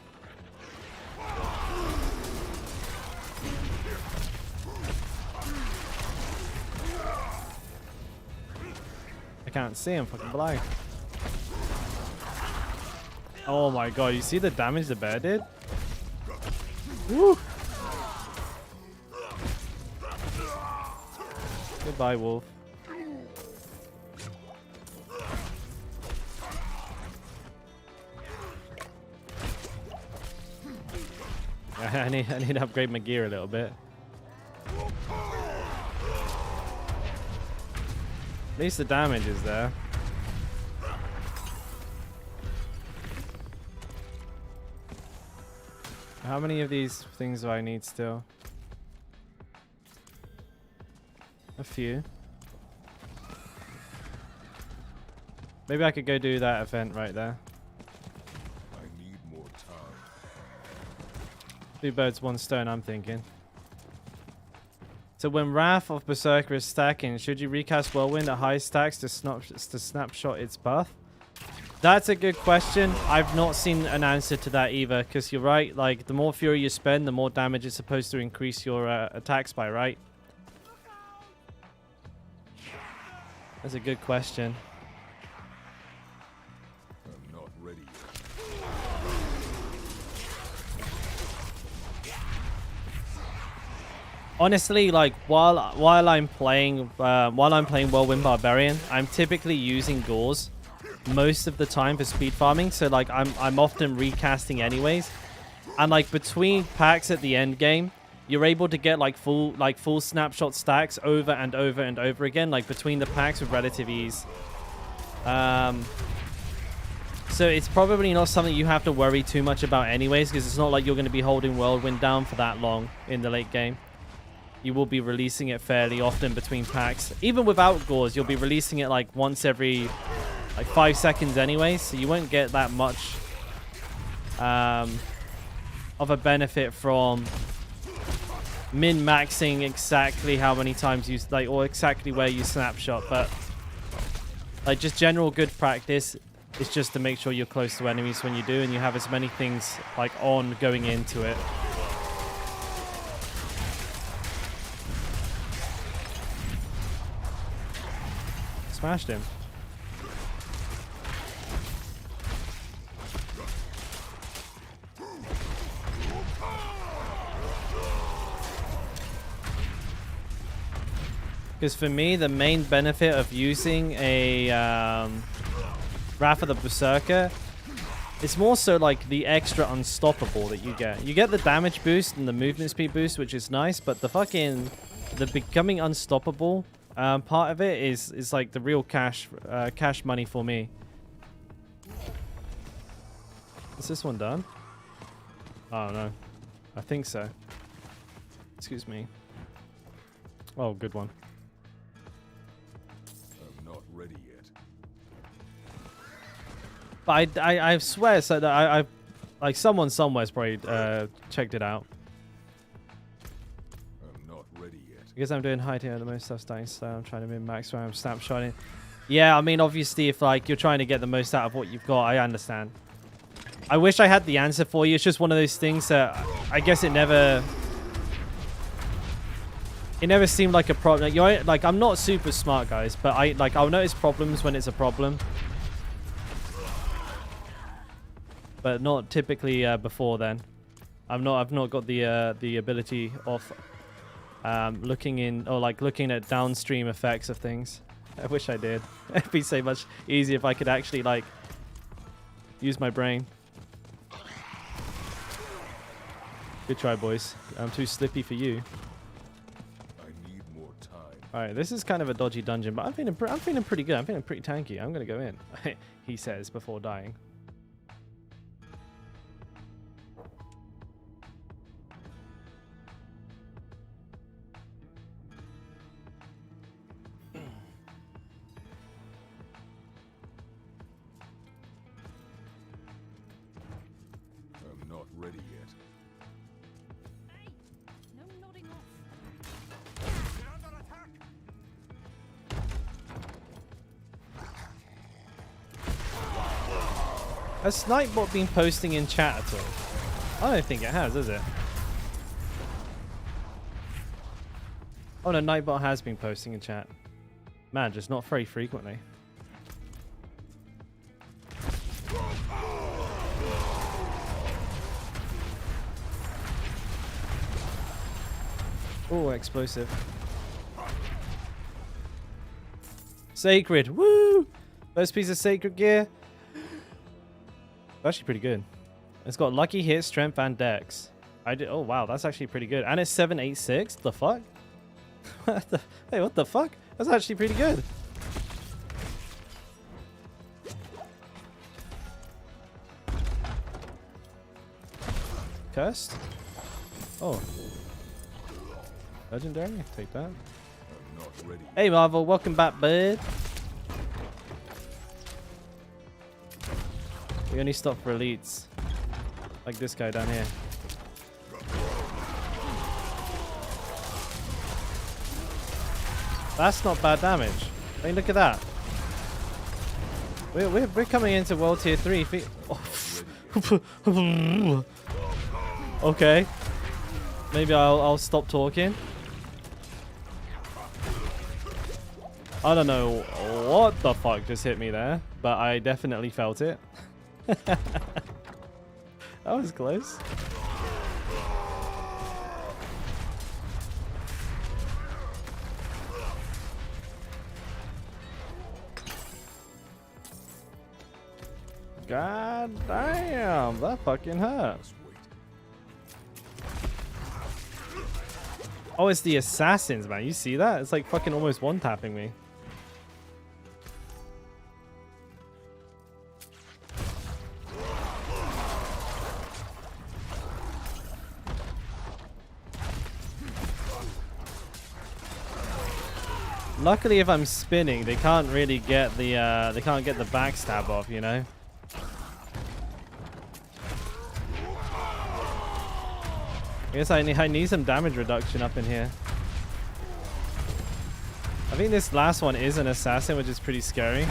I can't see him, fucking blind. Oh my god, you see the damage the bear did? Woo! Goodbye, wolf. I need to upgrade my gear a little bit. At least the damage is there. How many of these things do I need still? A few. Maybe I could go do that event right there. I need more time. Two birds, one stone, I'm thinking. So when Wrath of Berserker is stacking, should you recast Whirlwind at high stacks to snapshot its path? That's a good question. I've not seen an answer to that either, because you're right. Like, the more fury you spend, the more damage it's supposed to increase your attacks by, right? That's a good question. I'm not ready yet. Honestly, like while I'm playing Whirlwind Barbarian, I'm typically using Gauze most of the time for speed farming. So like I'm often recasting anyways, and like between packs at the end game, you're able to get like full snapshot stacks over and over and over again, like between the packs with relative ease. So it's probably not something you have to worry too much about anyways, because it's not like you're going to be holding Whirlwind down for that long in the late game. You will be releasing it fairly often between packs. Even without Gauze, you'll be releasing it like once every like 5 seconds anyway, so you won't get that much of a benefit from min-maxing exactly how many times you like, or exactly where you snapshot. But like just general good practice is just to make sure you're close to enemies when you do, and you have as many things like on going into it. Smashed him. Because for me, the main benefit of using a Wrath of the Berserker, it's more so like the extra unstoppable that you get. You get the damage boost and the movement speed boost, which is nice, but the becoming unstoppable part of it is like the real cash money for me. Is this one done? Oh no, I think so. Excuse me. Oh, good one. I'm not ready yet. But I swear, so that I like someone somewhere's probably checked it out. I'm not ready yet. Because I'm doing high tier at the most stuff starting slow, I'm trying to min-max where I'm snapshotting. Yeah, I mean, obviously, if like you're trying to get the most out of what you've got, I understand. I wish I had the answer for you. It's just one of those things that I guess it never seemed like a problem. Like I'm not super smart, guys, but I'll notice problems when it's a problem, but not typically before then. I've not got the ability of looking at downstream effects of things. I wish I did. It'd be so much easier if I could actually like use my brain. Good try, boys. I'm too slippy for you. I need more time. All right, this is kind of a dodgy dungeon, but I'm feeling pretty good. I'm feeling pretty tanky. I'm gonna go in. He says before dying. I'm not ready yet. Hey, no nodding off. Has Snipebot been posting in chat at all? I don't think it has it? Oh no, Nightbot has been posting in chat. Man, just not very frequently. Oh, explosive. Sacred, woo! First piece of sacred gear. Actually pretty good. It's got lucky hit, strength, and dex. Oh wow, that's actually pretty good. And it's 786. The fuck? Hey, what the fuck? That's actually pretty good. Cursed? Oh. Legendary? Take that. I'm not ready. Hey Marvel, welcome back, bud. We only stop for elites. Like this guy down here. That's not bad damage. I mean, look at that. We're coming into World Tier 3. Oh. Okay. Maybe I'll stop talking. I don't know what the fuck just hit me there, but I definitely felt it. That was close. God damn, that fucking hurt. Must wait. Oh, it's the assassins, man. You see that? It's like fucking almost one-tapping me. Luckily, if I'm spinning, they can't really get the backstab off, you know. I guess I need some damage reduction up in here. I think this last one is an assassin, which is pretty scary.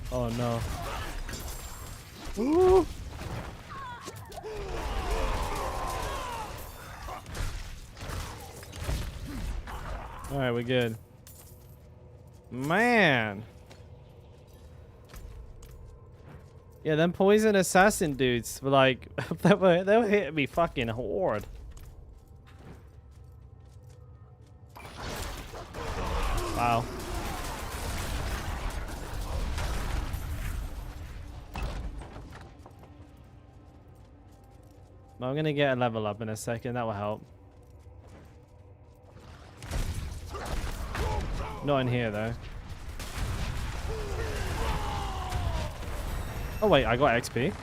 Oh no. Ooh. Alright, we're good. Man. Yeah, them poison assassin dudes were like, they were hitting me fucking hard. Wow. I'm gonna get a level up in a second, that will help. Not in here though. Oh wait, I got XP.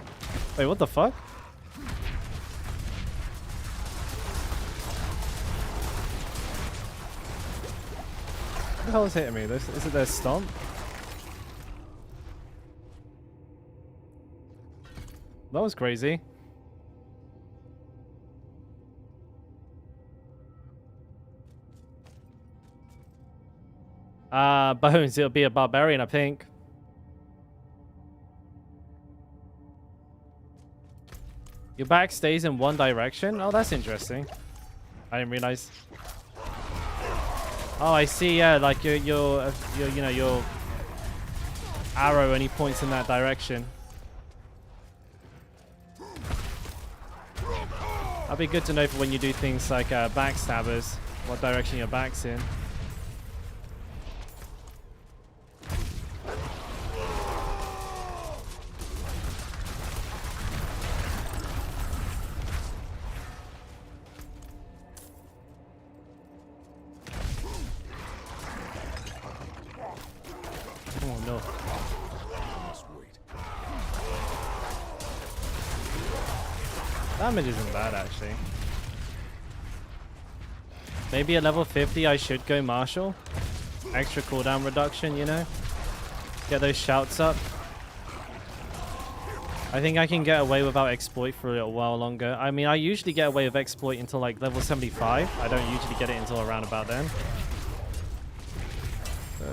Wait, what the fuck? What the hell is hitting me? Is it their stomp? That was crazy. Bones, it'll be a barbarian, I think. Your back stays in one direction? Oh, that's interesting. I didn't realize. Oh, I see. Yeah, like your arrow only points in that direction. That'd be good to know for when you do things like backstabbers, what direction your back's in. Damage isn't bad actually. Maybe at level 50 I should go Marshall. Extra cooldown reduction, you know? Get those shouts up. I think I can get away without exploit for a little while longer. I mean, I usually get away with exploit until like level 75. I don't usually get it until around about then.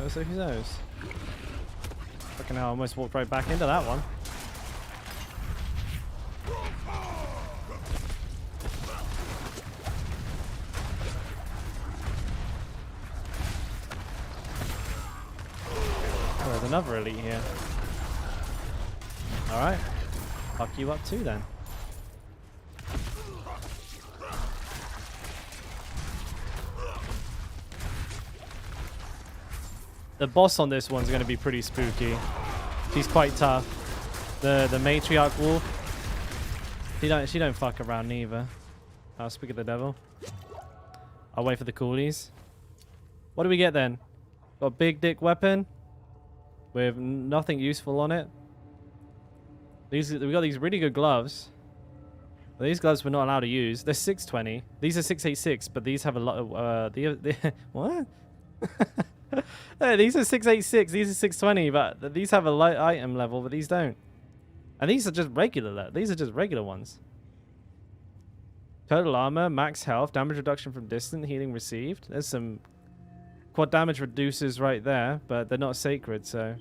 So who knows? Fucking hell, I almost walked right back into that one. There's another elite here. Alright. Fuck you up too then. The boss on this one's going to be pretty spooky. She's quite tough. The matriarch wolf. She don't fuck around neither. I'll speak of the devil. I'll wait for the coolies. What do we get then? Got a big dick weapon with nothing useful on it. We got these really good gloves. Well, these gloves we're not allowed to use. They're 620. These are 686, but these have a lot of what? Hey, these are 686. These are 620, but these have a light item level, but these don't. And these are just regular. These are just regular ones. Total armor, max health, damage reduction from distant, healing received. There's some quad damage reducers right there, but they're not sacred, so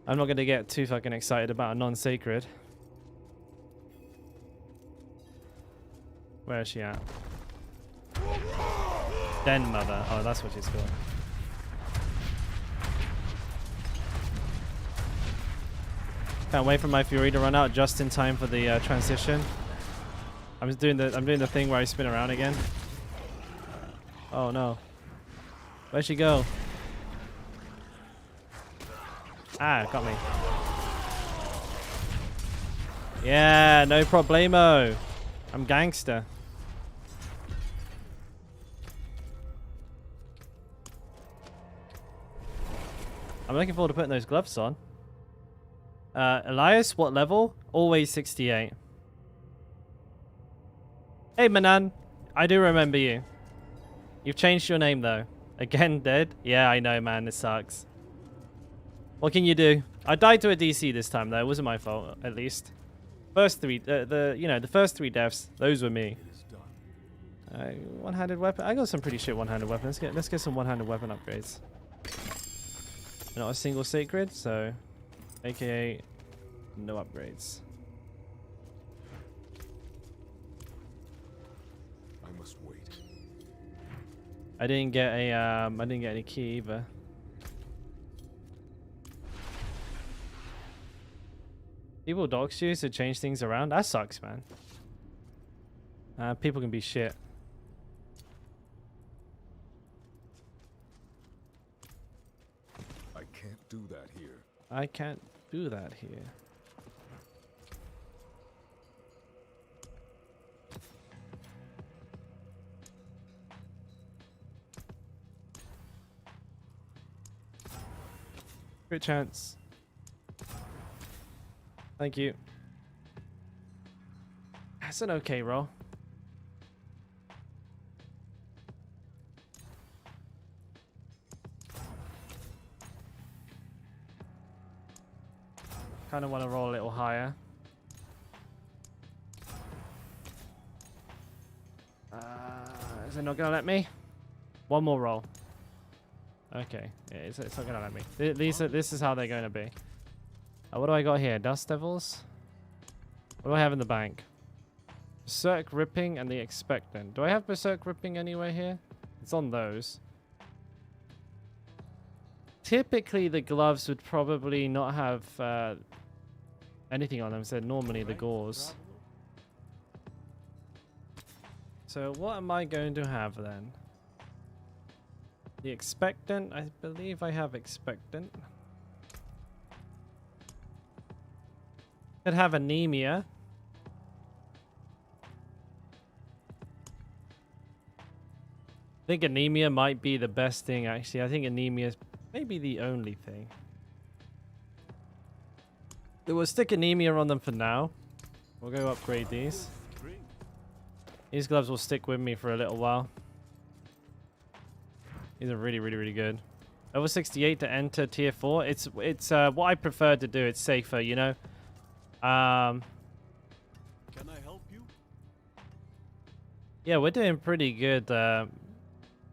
I'm not going to get too fucking excited about a non-sacred. Where is she at? Den Mother. Oh, that's what she's called. Can't wait for my Fury to run out just in time for the transition. I'm doing the thing where I spin around again. Oh no. Where'd she go? Ah, got me. Yeah, no problemo. I'm gangster. I'm looking forward to putting those gloves on. Elias, what level? Always 68. Hey, Manan. I do remember you. You've changed your name, though. Again, dead? Yeah, I know, man. This sucks. What can you do? I died to a DC this time, though. It wasn't my fault, at least. First three, the first three deaths, those were me. It is done. One-handed weapon. I got some pretty shit one-handed weapons. Let's get some one-handed weapon upgrades. Not a single sacred, so AKA no upgrades. I must wait. I didn't get any key either. People dox you to change things around. That sucks, man. People can be shit. I can't do that here. I can't do that here. Good chance. Thank you. That's an okay roll. Kind of want to roll a little higher. Is it not going to let me? One more roll. Okay. Yeah, it's not going to let me. This is how they're going to be. What do I got here? Dust Devils? What do I have in the bank? Berserk Ripping and the Expectant. Do I have Berserk Ripping anywhere here? It's on those. Typically, the gloves would probably not have anything on them, so normally the gauze. So what am I going to have then? The Expectant. I believe I have Expectant. Could have anemia. I think anemia might be the best thing, actually. I think anemia is maybe the only thing. We'll stick anemia on them for now. We'll go upgrade these. These gloves will stick with me for a little while. These are really, really, really good. Level 68 to enter tier 4. It's what I prefer to do. It's safer, you know. Can I help you? Yeah, we're doing pretty good,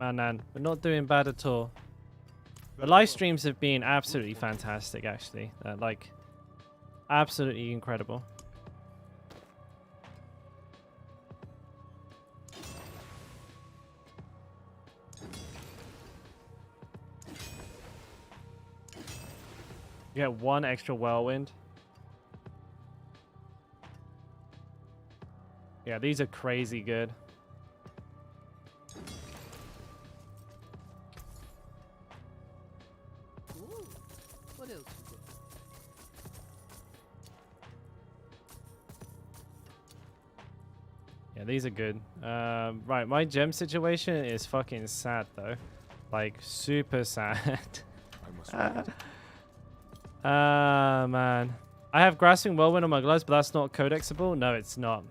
Manan. We're not doing bad at all. The live streams have been absolutely fantastic, actually. Like, absolutely incredible. You get one extra whirlwind. Yeah, these are crazy good. Ooh, what else you got? Yeah, these are good. Right, my gem situation is fucking sad though. Like, super sad. I must wait. Man. I have Grasping Whirlwind on my gloves, but that's not codexable? No, it's not.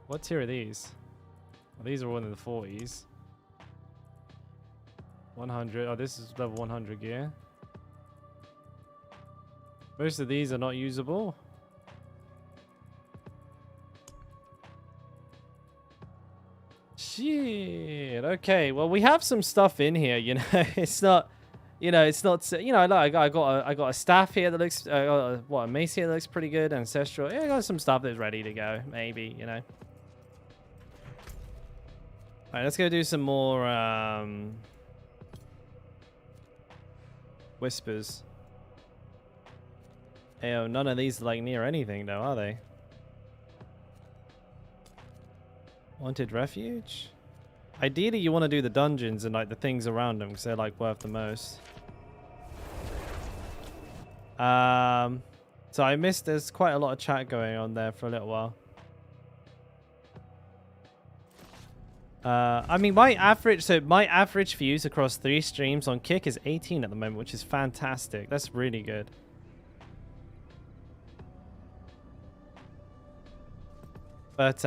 What tier are these? Well, these are all in the 40s. 100. Oh, this is level 100 gear. Most of these are not usable. Shit. Okay. Well, we have some stuff in here. You know, it's not. You know, it's not. You know, like I got a staff here that looks. What, a mace here that looks pretty good. Ancestral. Yeah, I got some stuff that's ready to go. Maybe. You know. All right. Let's go do some more whispers. Hey, none of these are like near anything though, are they? Wanted refuge? Ideally, you want to do the dungeons and like the things around them because they're like worth the most. So I missed. There's quite a lot of chat going on there for a little while. I mean, my average views across 3 streams on Kick is 18 at the moment, which is fantastic. That's really good. But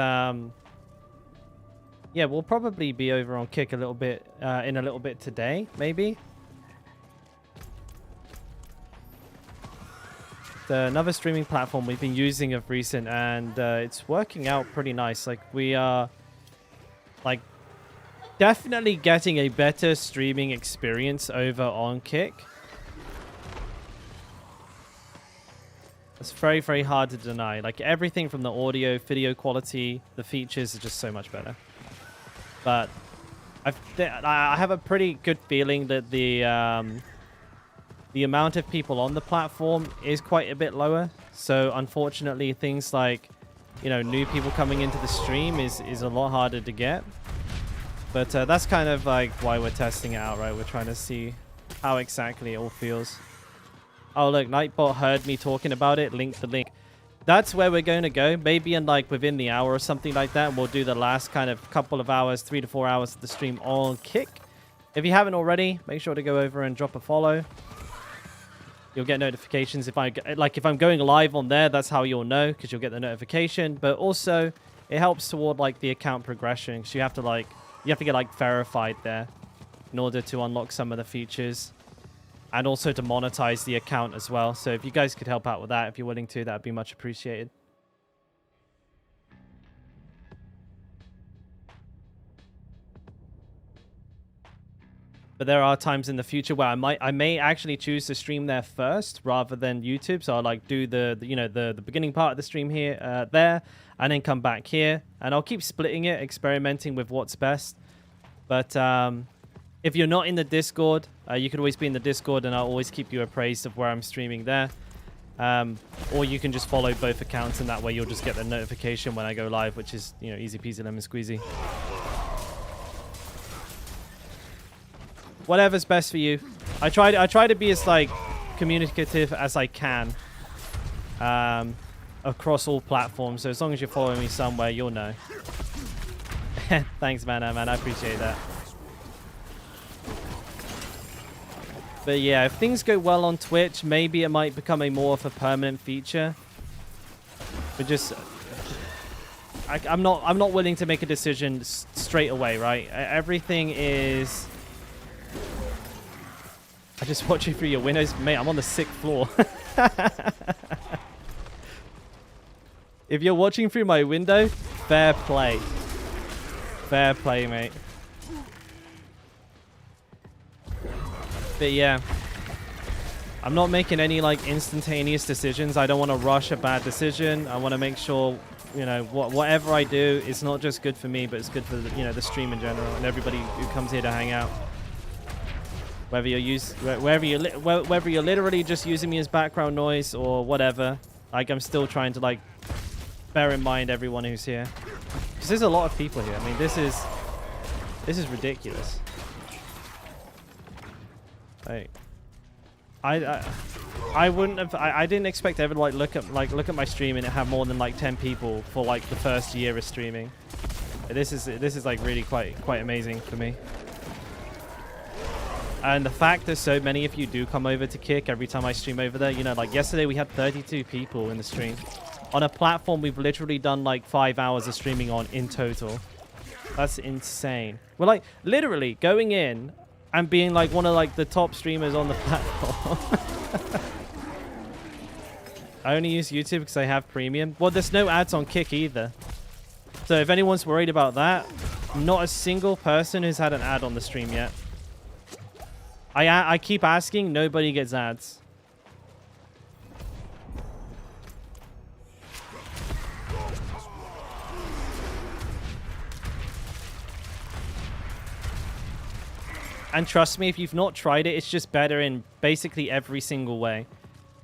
yeah, we'll probably be over on Kick a little bit in a little bit today, maybe. Another streaming platform we've been using of recent, and it's working out pretty nice. Like, we are like definitely getting a better streaming experience over on Kick. It's very, very hard to deny. Like, everything from the audio, video quality, the features are just so much better. But I have a pretty good feeling that the amount of people on the platform is quite a bit lower. So unfortunately, things like, you know, new people coming into the stream is a lot harder to get. But that's kind of like why we're testing it out, right? We're trying to see how exactly it all feels. Oh, look, Nightbot heard me talking about it. Link the link. That's where we're going to go. Maybe in like within the hour or something like that. And we'll do the last kind of couple of hours, 3 to 4 hours of the stream on Kick. If you haven't already, make sure to go over and drop a follow. You'll get notifications if I'm going live on there. That's how you'll know, because you'll get the notification. But also, it helps toward like the account progression, because you have to get like verified there in order to unlock some of the features. And also to monetize the account as well. So if you guys could help out with that, if you're willing to, that'd be much appreciated. But there are times in the future where I may actually choose to stream there first rather than YouTube. So I'll like do the beginning part of the stream here, there, and then come back here. And I'll keep splitting it, experimenting with what's best. But if you're not in the Discord, you could always be in the Discord, and I'll always keep you appraised of where I'm streaming there. Or you can just follow both accounts, and that way you'll just get the notification when I go live, which is, you know, easy peasy lemon squeezy. Whatever's best for you. I try to be as like communicative as I can across all platforms. So as long as you're following me somewhere, you'll know. Thanks, man. I appreciate that. But yeah, if things go well on Twitch, maybe it might become a more of a permanent feature. But just, I'm not willing to make a decision straight away, right? Everything is. I just watch you through your windows, mate. I'm on the 6th floor. If you're watching through my window, fair play. Fair play, mate. But yeah, I'm not making any like instantaneous decisions. I don't want to rush a bad decision. I want to make sure, you know, whatever I do is not just good for me, but it's good for the, you know, the stream in general and everybody who comes here to hang out. Whether you're literally just using me as background noise or whatever, like I'm still trying to like bear in mind everyone who's here, because there's a lot of people here. I mean, this is ridiculous. Like, I wouldn't have. I didn't expect to ever look at my stream and it have more than like 10 people for like the first year of streaming. This is like really quite amazing for me. And the fact that so many of you do come over to Kick every time I stream over there, you know, like yesterday we had 32 people in the stream. On a platform we've literally done like 5 hours of streaming on in total. That's insane. We're like literally going in and being like one of like the top streamers on the platform. I only use YouTube because I have premium. Well, there's no ads on Kick either. So if anyone's worried about that, not a single person who's had an ad on the stream yet. I keep asking, nobody gets ads. And trust me, if you've not tried it, it's just better in basically every single way.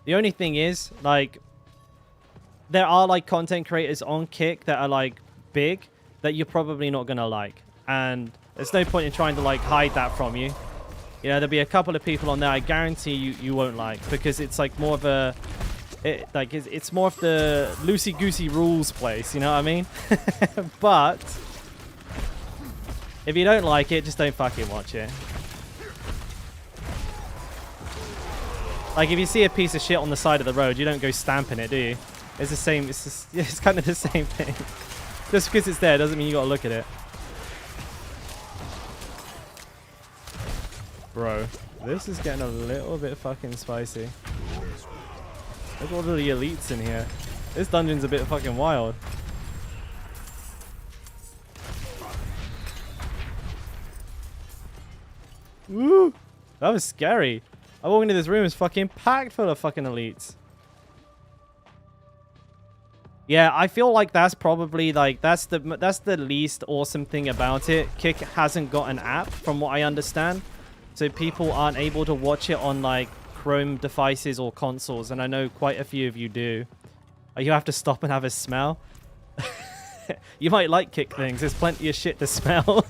The only thing is, like, there are, like, content creators on Kick that are, like, big that you're probably not going to like. And there's no point in trying to, like, hide that from you. You know, there'll be a couple of people on there I guarantee you won't like. Because it's, like, more of a... It's more of the loosey-goosey rules place, you know what I mean? But... if you don't like it, just don't fucking watch it. Like, if you see a piece of shit on the side of the road, you don't go stamping it, do you? It's the same. It's just, yeah, it's kind of the same thing. Just because it's there doesn't mean you gotta look at it. Bro, this is getting a little bit fucking spicy. Look at all the elites in here. This dungeon's a bit fucking wild. Woo! That was scary. I walk into this room, it's fucking packed full of fucking elites. Yeah, I feel like that's probably like that's the least awesome thing about it. Kick hasn't got an app, from what I understand, so people aren't able to watch it on like Chrome devices or consoles, and I know quite a few of you do. You have to stop and have a smell. You might like Kick things. There's plenty of shit to smell.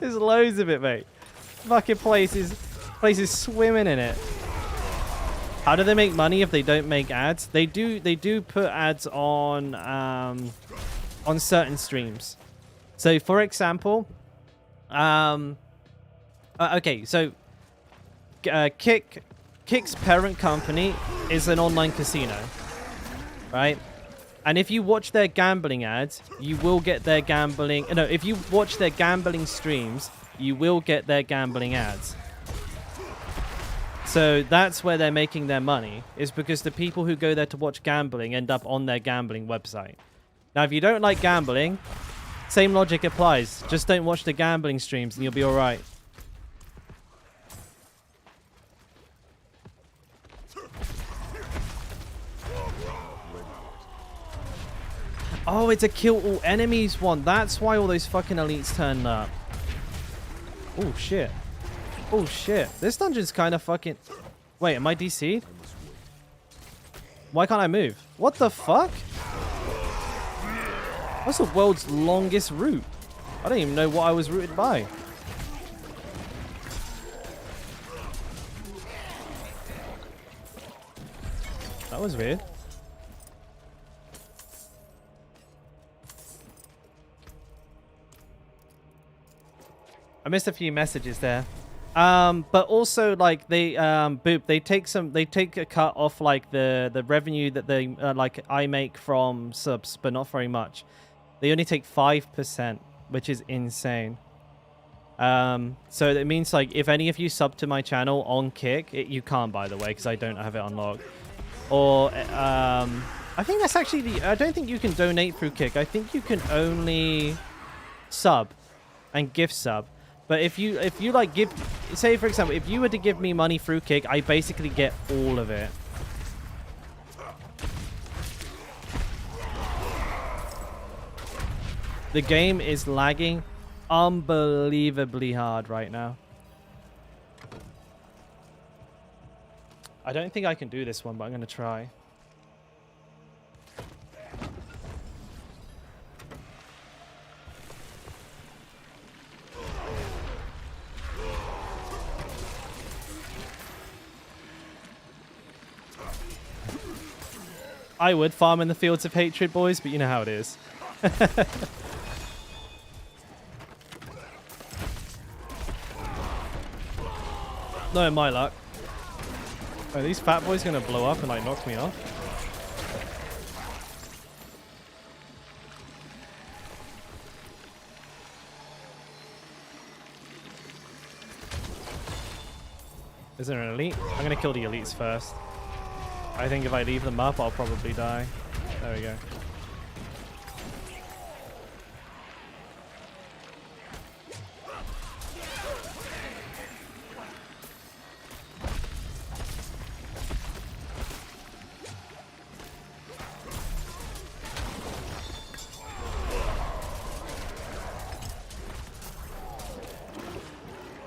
There's loads of it, mate. Fucking places swimming in it. How do they make money if they don't make ads? They do put ads on certain streams. So for example, okay, so Kick's parent company is an online casino, right? And if you watch their gambling ads, you will get their gambling... No, if you watch their gambling streams, you will get their gambling ads. So that's where they're making their money, is because the people who go there to watch gambling end up on their gambling website. Now, if you don't like gambling, same logic applies. Just don't watch the gambling streams and you'll be alright. Oh, it's a kill all enemies one. That's why all those fucking elites turned up. Oh, shit. Oh, shit. This dungeon's kind of fucking... Wait, am I DC'd? Why can't I move? What the fuck? What's the world's longest route? I don't even know what I was routed by. That was weird. I missed a few messages there. But also like they Boop, they take a cut off like the revenue that they like I make from subs, but not very much. They only take 5%, which is insane. So it means like if any of you sub to my channel on Kick, you can't, by the way, because I don't have it unlocked. Or I think that's actually I don't think you can donate through Kick. I think you can only sub and gift sub. But if you like give, say for example, if you were to give me money through Kick, I basically get all of it. The game is lagging unbelievably hard right now. I don't think I can do this one, but I'm going to try. I would farm in the fields of hatred, boys, but you know how it is. No, in my luck. Are these fat boys gonna blow up and like knock me off? Is there an elite? I'm gonna kill the elites first. I think if I leave them up, I'll probably die. There we go.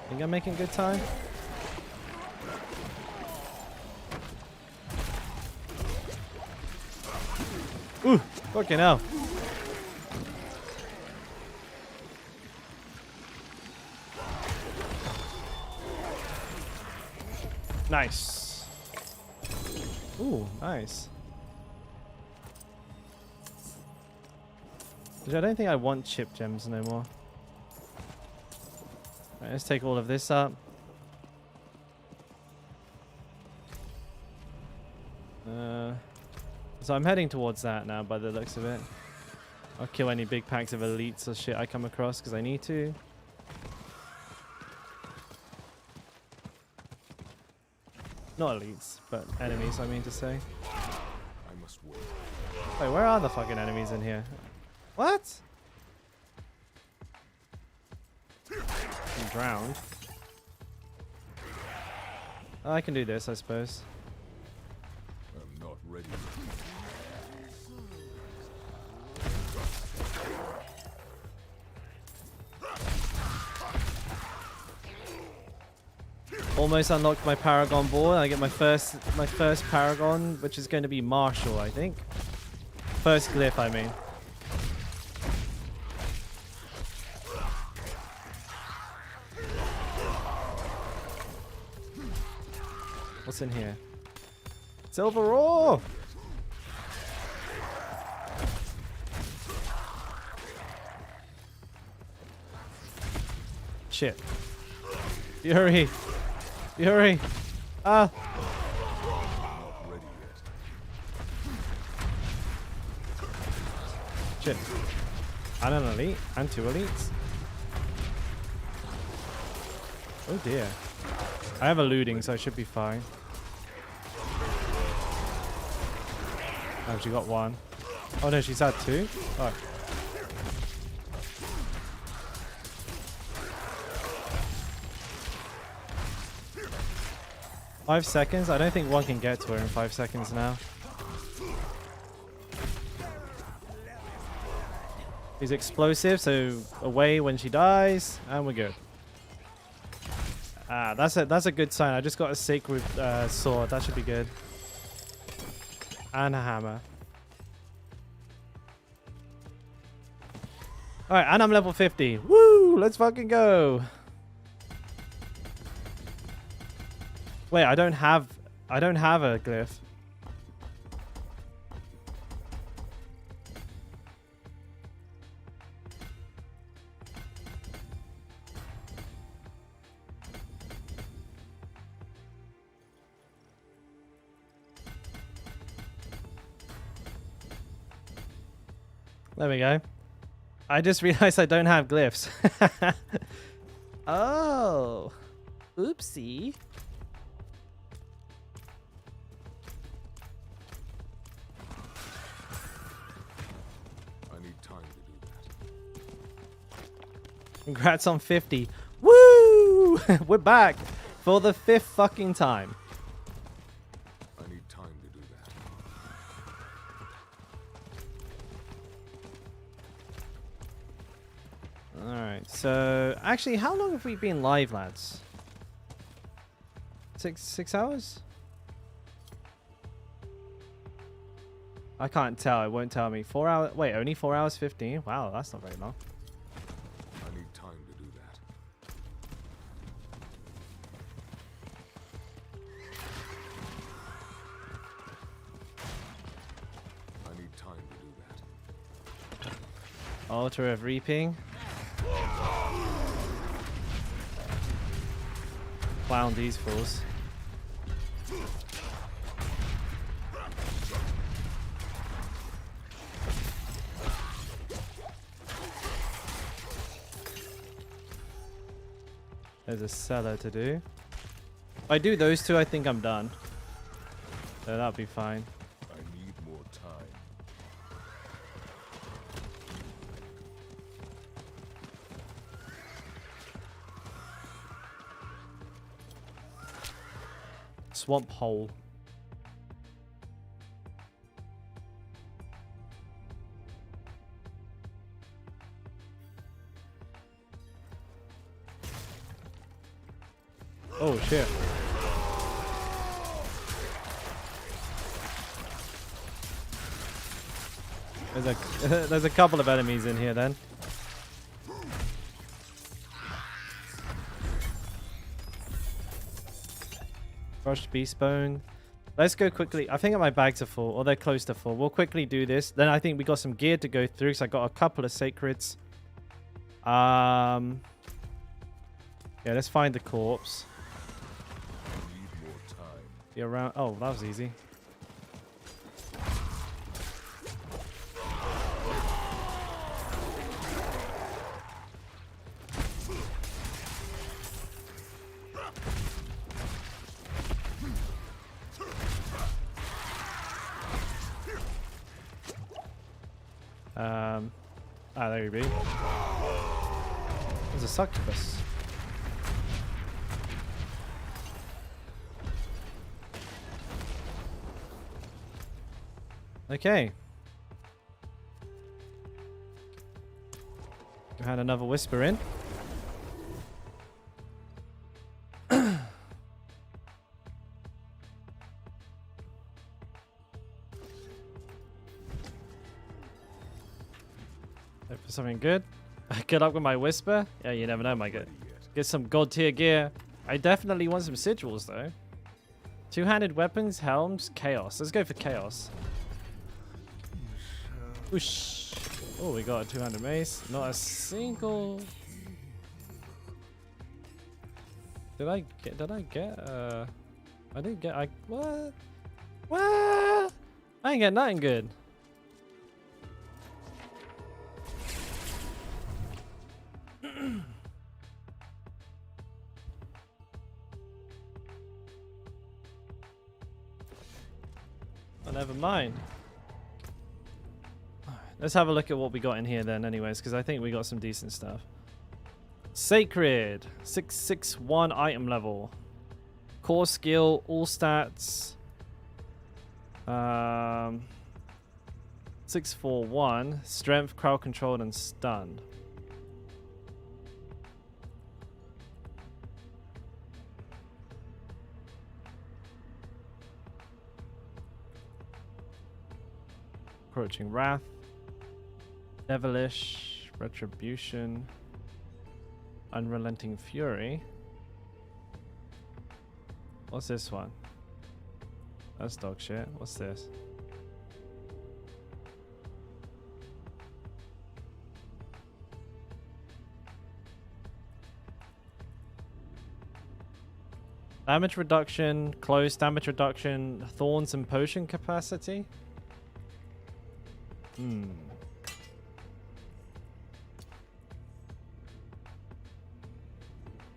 Think I'm making good time? Ooh, fucking hell. Nice. Ooh, nice. I don't think I want chip gems no more. Right, let's take all of this up. So I'm heading towards that now by the looks of it. I'll kill any big packs of elites or shit I come across because I need to. Not elites, but enemies I mean to say. I must wait. Wait, where are the fucking enemies in here? What? I'm drowned. Oh, I can do this, I suppose. I'm not ready. Almost unlocked my Paragon board. I get my first Paragon, which is going to be Marshall, I think. First glyph, I mean. What's in here? Silver ore! Shit. Fury! Fury! Ah! Not ready yet. Shit. And an elite. And two elites. Oh dear. I have a looting, so I should be fine. Oh, she got one. Oh no, she's had two? Oh. Five seconds? I don't think one can get to her in 5 seconds now. He's explosive, so away when she dies, and we're good. Ah, that's a good sign. I just got a sacred sword. That should be good. And a hammer. Alright, and I'm level 50. Woo! Let's fucking go! Wait, I don't have a glyph. There we go. I just realized I don't have glyphs. Oh. Oopsie. I need time to do that. Congrats on 50. Woo! We're back for the 5th fucking time. I need time to do that. Alright, so actually, how long have we been live, lads? 6 hours? I can't tell, it won't tell me. 4 hours, wait, only 4 hours 15? Wow, that's not very long. I need time to do that. I need time to do that. Altar of Reaping. Clown these fools. There's a cellar to do. If I do those two, I think I'm done. So that'll be fine. I need more time. Swamp hole. Oh shit. There's a couple of enemies in here then. Crushed beast bone. Let's go quickly. I think my bags are full, or they're close to full. We'll quickly do this. Then I think we got some gear to go through, so I got a couple of sacreds. Yeah, let's find the corpse. I need more time. Be around. Oh, that was easy. There you be. There's a succubus. Okay. We had another whisper in. Hope for something good. Good luck with my whisper. Yeah, you never know, my good. Get some god tier gear. I definitely want some sigils though. Two-handed weapons, helms, chaos. Let's go for chaos. Whoosh. Oh, we got a two-handed mace. Not a single. Did I get? I didn't get. What? What? I ain't get nothing good. Oh, never mind. Let's have a look at what we got in here then anyways, because I think we got some decent stuff. Sacred. 661 item level. Core skill, all stats. 641. Strength, crowd control, and stunned. Approaching wrath. Devilish, retribution, unrelenting fury. What's this one? That's dog shit. What's this? Damage reduction, close damage reduction, thorns and potion capacity.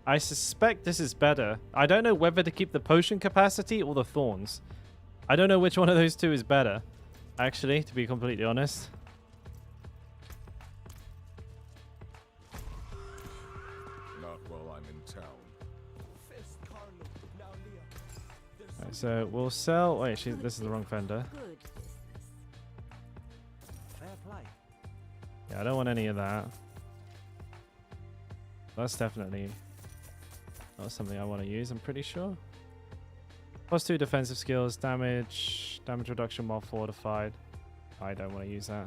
I suspect this is better. I don't know whether to keep the potion capacity or the thorns. I don't know which one of those two is better, actually, to be completely honest. Not while I'm in town. Right, so we'll sell. Wait, this is the wrong vendor. Good business. Fair play. Yeah, I don't want any of that. That's definitely not something I want to use, I'm pretty sure. +2 defensive skills, damage reduction while fortified. I don't want to use that.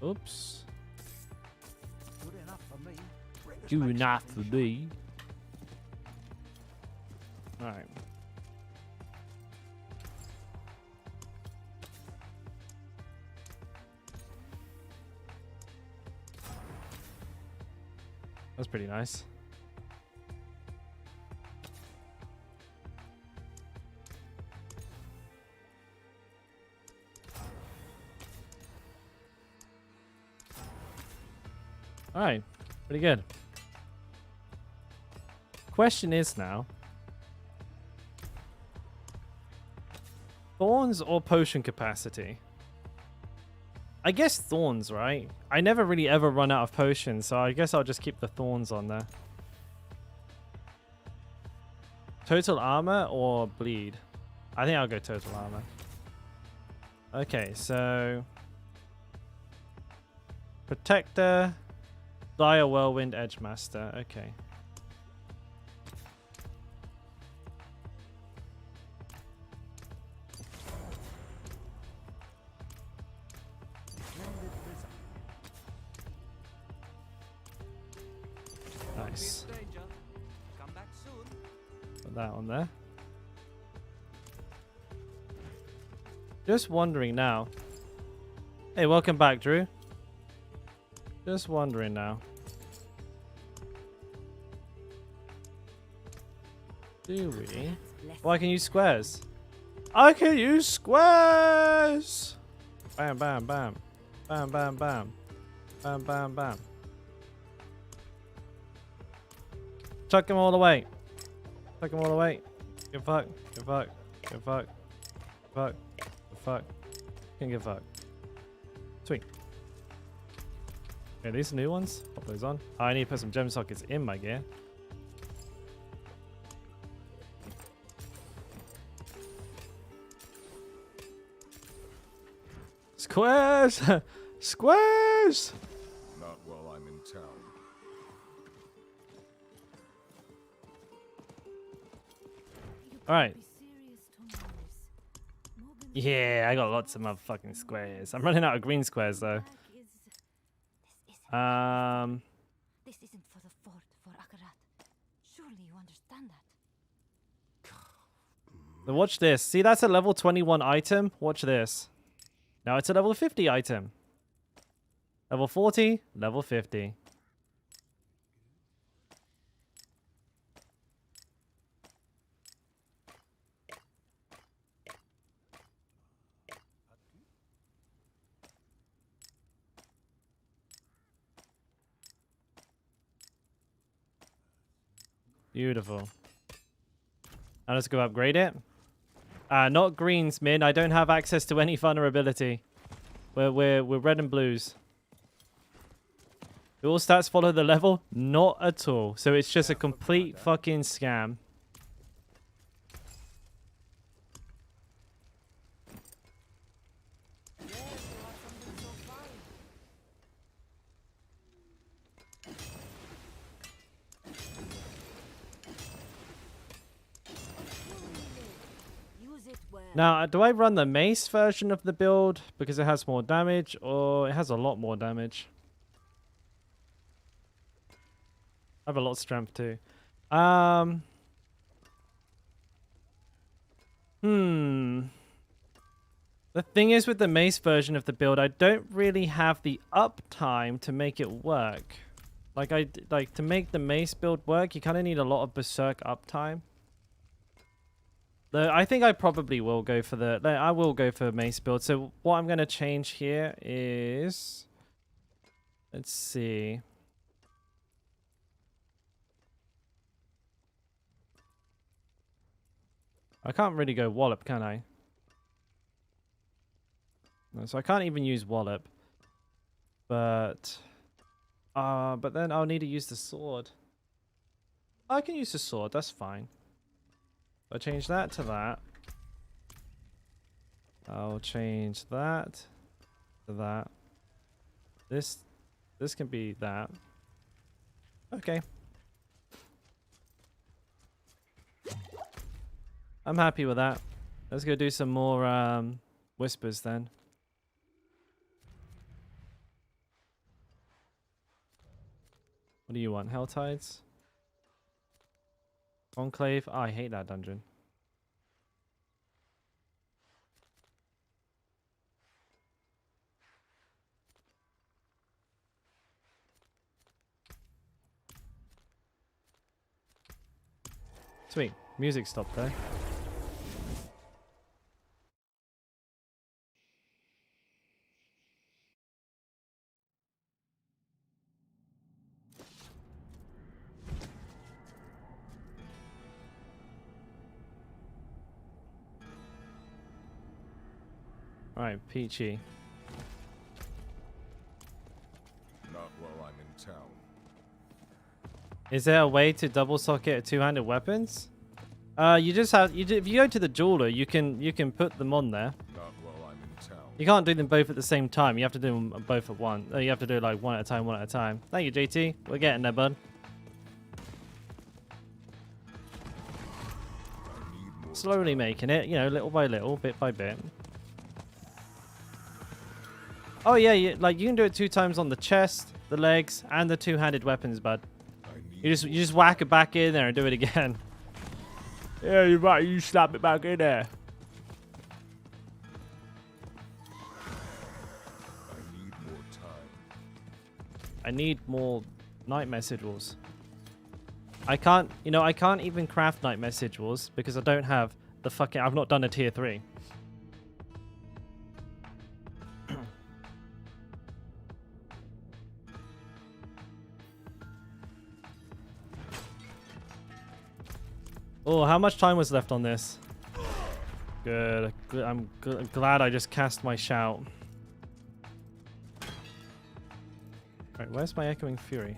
Oops. Good enough for me. Good enough for me. Alright. That's pretty nice. Alright, pretty good. question is now, thorns or potion capacity? I guess thorns, right? I never really ever run out of potions, so I guess I'll just keep the thorns on there. Total armor or bleed? I think I'll go total armor. Okay, so Protector, Dire Whirlwind, Edgemaster. Okay. Nice. Stranger, come back soon. Put that on there. Just wondering now. Hey, welcome back, Drew. Just wondering now. Do we? Oh, I can use squares. I can use squares! Bam, bam, bam. Bam, bam, bam. Bam, bam, bam. Chuck them all away. Chuck them all away. Give fuck. Give fuck. Give fuck. Fuck. Give fuck. Can't give fuck. Sweet. Okay, these are new ones. Pop those on. Oh, I need to put some gem sockets in my gear. Squares! Squares! Not while I'm in town. Alright. Yeah, I got lots of motherfucking squares. I'm running out of green squares though. This isn't for the fort, for Akarat. Surely you understand that. So watch this. See, that's a level 21 item. Watch this. Now it's a level 50 item. Level 40, level 50. Beautiful. Now let's go upgrade it. Not greens, Min. I don't have access to any vulnerability. We're red and blues. Do all stats follow the level? Not at all. So it's just a complete fucking scam. Now, do I run the mace version of the build because it has more damage, or it has a lot more damage? I have a lot of strength too. The thing is with the mace version of the build, I don't really have the uptime to make it work. Like to make the mace build work, you kind of need a lot of berserk uptime. I think I probably will go for I will go for mace build. So what I'm going to change here is, let's see. I can't really go wallop, can I? No, so I can't even use wallop. But then I'll need to use the sword. I can use the sword, that's fine. I'll change that to that. I'll change that to that. This can be that. Okay. I'm happy with that. Let's go do some more whispers then. What do you want? Hell Tides? Enclave? Oh, I hate that dungeon. Sweet. Music stopped there. Alright, Peachy. Not while I'm in town. Is there a way to double socket two-handed weapons? You just have if you go to the jeweler, you can put them on there. Not while I'm in town. You can't do them both at the same time. You have to do them both at once. You have to do it like one at a time, one at a time. Thank you, JT. We're getting there, bud. I need more Slowly making it, you know, little by little, bit by bit. Oh yeah, like you can do it 2 times on the chest, the legs, and the two-handed weapons, bud. I need You just whack it back in there and do it again. Yeah, you're right. You slap it back in there. I need more time. I need more nightmare sigils. I can't even craft nightmare sigils because I don't have the fucking. I've not done a tier 3. Oh, how much time was left on this? Good. I'm glad I just cast my shout. Right, where's my echoing fury?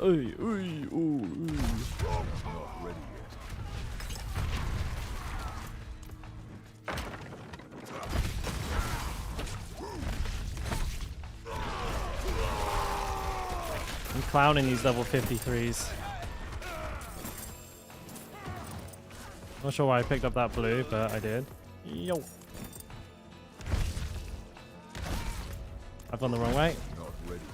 Oy, oy, ooh, ooh. Not ready yet. I'm clowning these level 53s. Not sure why I picked up that blue, but I did. Yo. I've gone the wrong way. Not ready yet.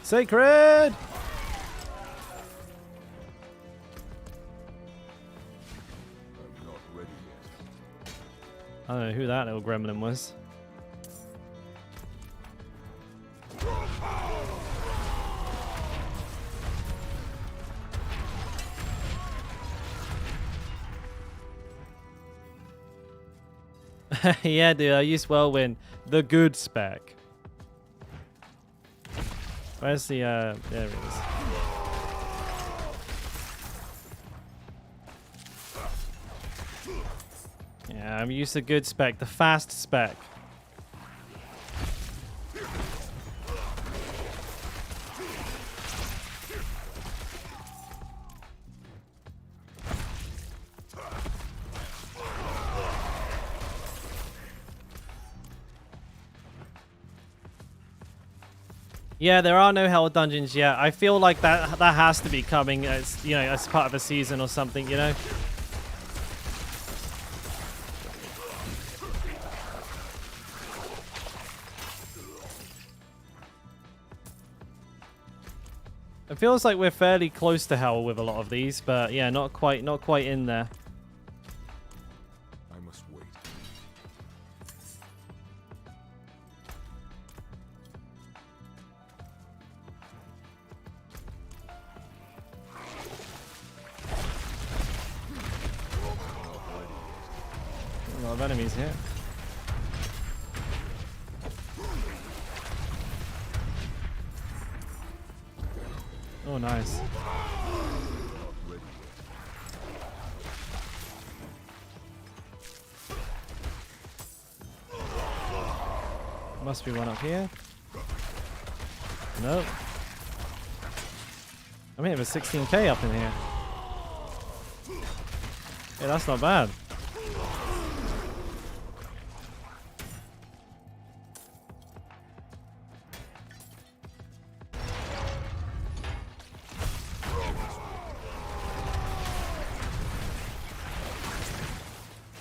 Sacred! I'm not ready yet. I don't know who that little gremlin was. Yeah, dude, I used Whirlwind, the good spec. Where's the, there it is. Yeah, I'm used to good spec, the fast spec. Yeah, there are no hell dungeons yet. I feel like that has to be coming as, you know, as part of a season or something, you know? It feels like we're fairly close to hell with a lot of these, but yeah, not quite in there. I must wait. A lot of enemies here. Oh, nice. Not ready yet. Must be one up here. Nope. I mean, it was 16k up in here. Yeah, that's not bad.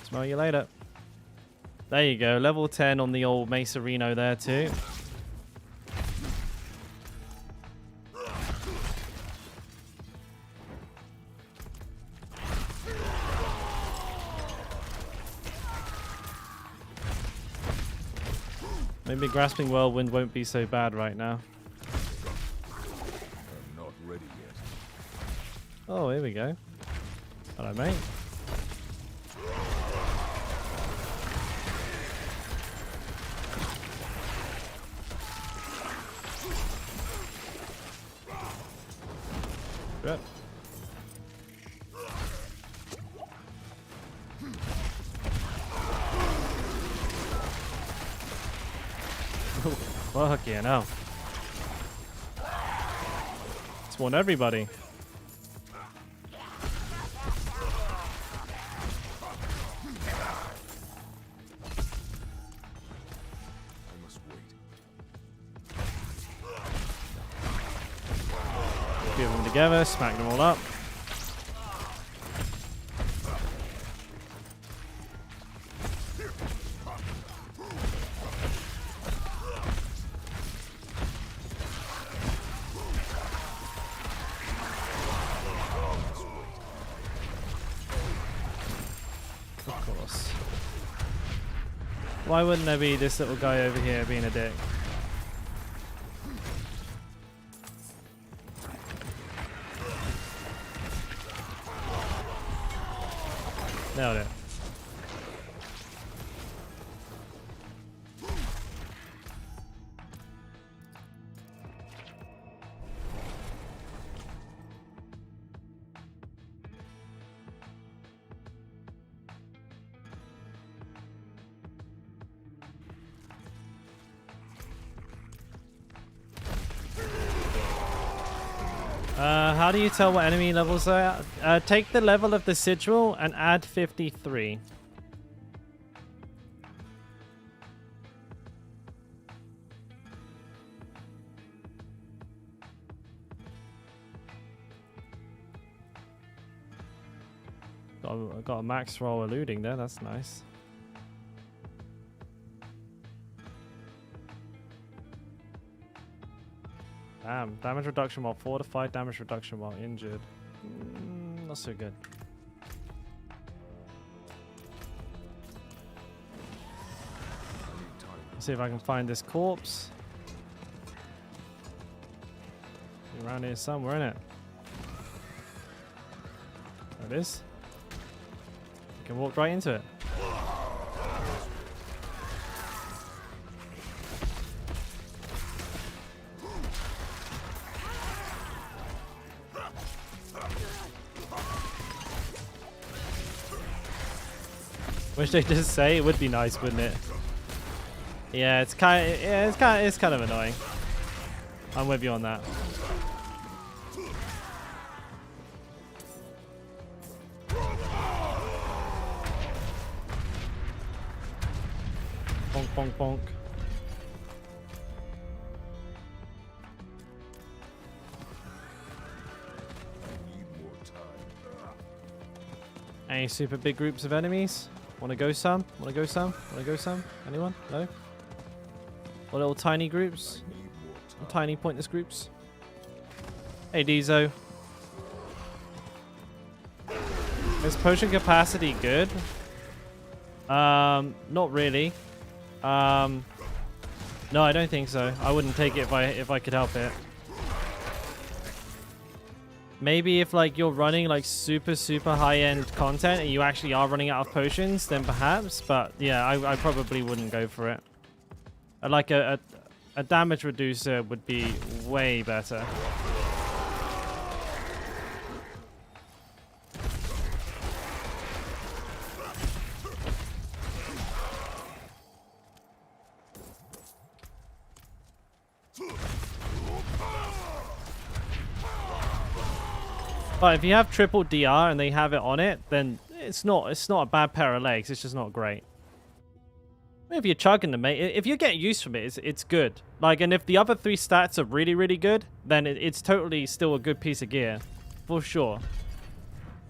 Smell you later. There you go. Level 10 on the old Mesa Reno there too. Maybe Grasping Whirlwind won't be so bad right now. I'm not ready yet. Oh, here we go. Hello, mate. Yep. Fuck yeah, no. Spawn everybody. I must wait. Get them together, smack them all up. Of course. Why wouldn't there be this little guy over here being a dick? Nailed it. How do you tell what enemy levels are at? Take the level of the sigil and add 53. Got a max roll eluding there, that's nice. Damn, damage reduction while fortified, damage reduction while injured. Not so good. Let's see if I can find this corpse. Around here somewhere, innit? There it is. You can walk right into it. Wish they just say it would be nice, wouldn't it? Yeah, it's kind of annoying. I'm with you on that. Bonk, bonk, bonk. I need more time. Any super big groups of enemies? Wanna go some? Wanna go some? Wanna go some? Anyone? No? Or little tiny groups? I need more time. Tiny pointless groups? Hey Dizo. Is potion capacity good? Not really. No, I don't think so. I wouldn't take it if I could help it. Maybe if like you're running like super high-end content and you actually are running out of potions, then perhaps. But yeah, I probably wouldn't go for it. Like a damage reducer would be way better. But if you have triple DR and they have it on it, then it's not a bad pair of legs. It's just not great. If you're chugging them, mate, if you get used from it, it's good. Like, and if the other three stats are really good, then it's totally still a good piece of gear, for sure.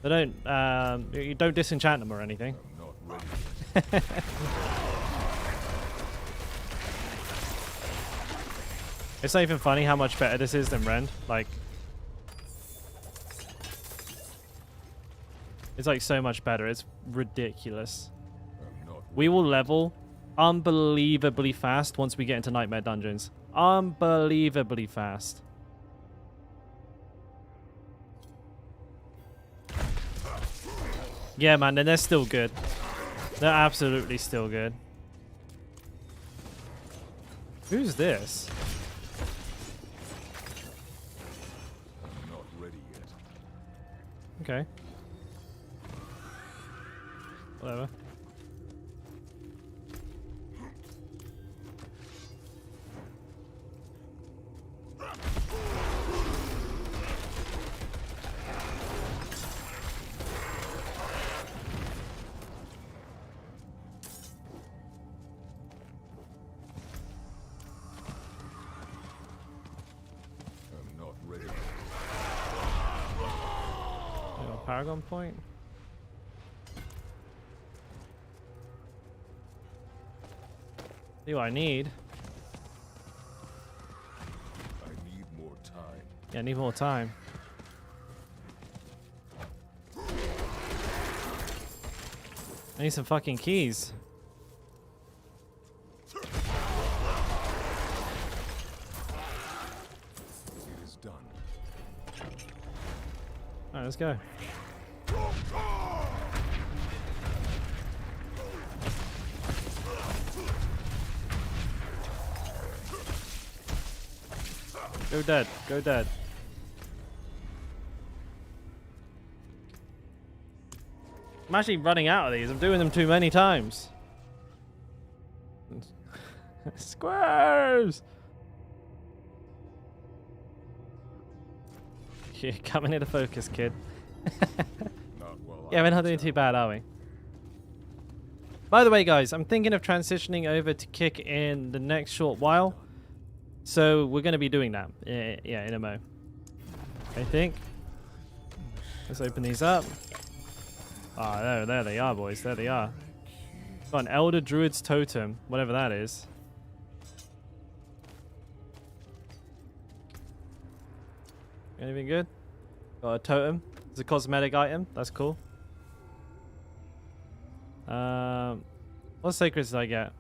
They don't, you don't disenchant them or anything. I'm not ready yet. It's not even funny how much better this is than Rend. Like, it's like so much better. It's ridiculous. I'm not We will level unbelievably fast once we get into Nightmare Dungeons. Unbelievably fast. Yeah, man, and they're still good. They're absolutely still good. Who's this? I'm not ready yet. Okay. Whatever. I'm not ready. Paragon point. See what I need. I need more time. Yeah, I need more time. I need some fucking keys. It is done. Alright, let's go. Go dead. Go dead. I'm actually running out of these. I'm doing them too many times. Squares! You're coming into focus, kid. Not while Yeah, we're not doing too bad, are we? By the way, guys, I'm thinking of transitioning over to Kick in the next short while. So we're going to be doing that. Yeah, in a mo. I think. Let's open these up. Ah, there they are, boys. There they are. Got an Elder Druid's Totem, whatever that is. Anything good? Got a totem. It's a cosmetic item. That's cool. What sacreds did I get?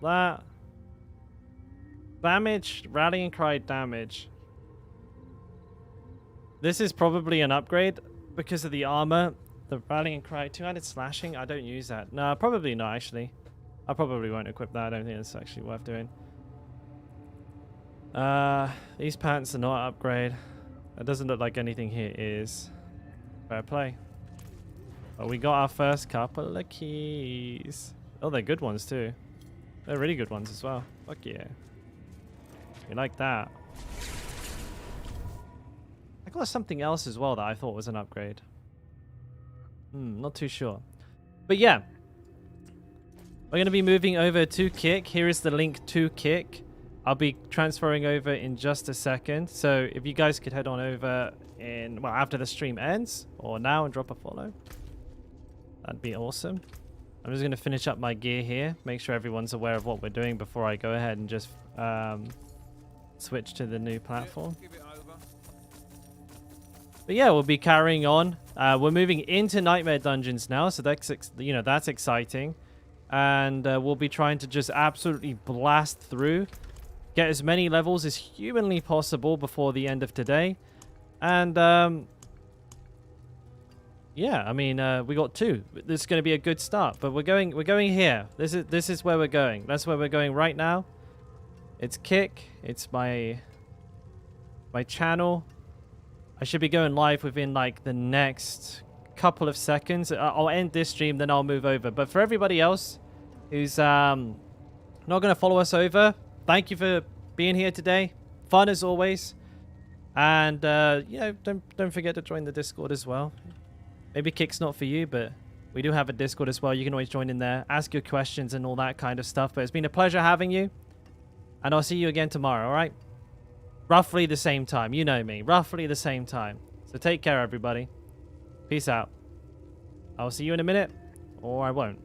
That. Damage. Rallying Cry damage. This is probably an upgrade because of the armor. The Rallying Cry. 200 slashing. I don't use that. No, probably not, actually. I probably won't equip that. I don't think it's actually worth doing. These pants are not an upgrade. It doesn't look like anything here is. Fair play. But we got our first couple of keys. Oh, they're good ones too. They're really good ones as well. Fuck yeah. You like that. I got something else as well that I thought was an upgrade. Not too sure. But yeah. We're going to be moving over to Kick. Here is the link to Kick. I'll be transferring over in just a second. So if you guys could head on over in, well, after the stream ends or now and drop a follow. That'd be awesome. I'm just going to finish up my gear here. Make sure everyone's aware of what we're doing before I go ahead and just switch to the new platform. But yeah, we'll be carrying on. We're moving into Nightmare Dungeons now, so that's that's exciting. And we'll be trying to just absolutely blast through, get as many levels as humanly possible before the end of today. And yeah, I mean, we got 2. This is going to be a good start. But we're going here. This is where we're going. That's where we're going right now. It's Kick. It's my channel. I should be going live within like the next couple of seconds. I'll end this stream, then I'll move over. But for everybody else who's not going to follow us over, thank you for being here today. Fun as always. And don't forget to join the Discord as well. Maybe Kick's not for you, but we do have a Discord as well. You can always join in there, ask your questions and all that kind of stuff. But it's been a pleasure having you. And I'll see you again tomorrow, all right? Roughly the same time. You know me. Roughly the same time. So take care, everybody. Peace out. I'll see you in a minute. Or I won't.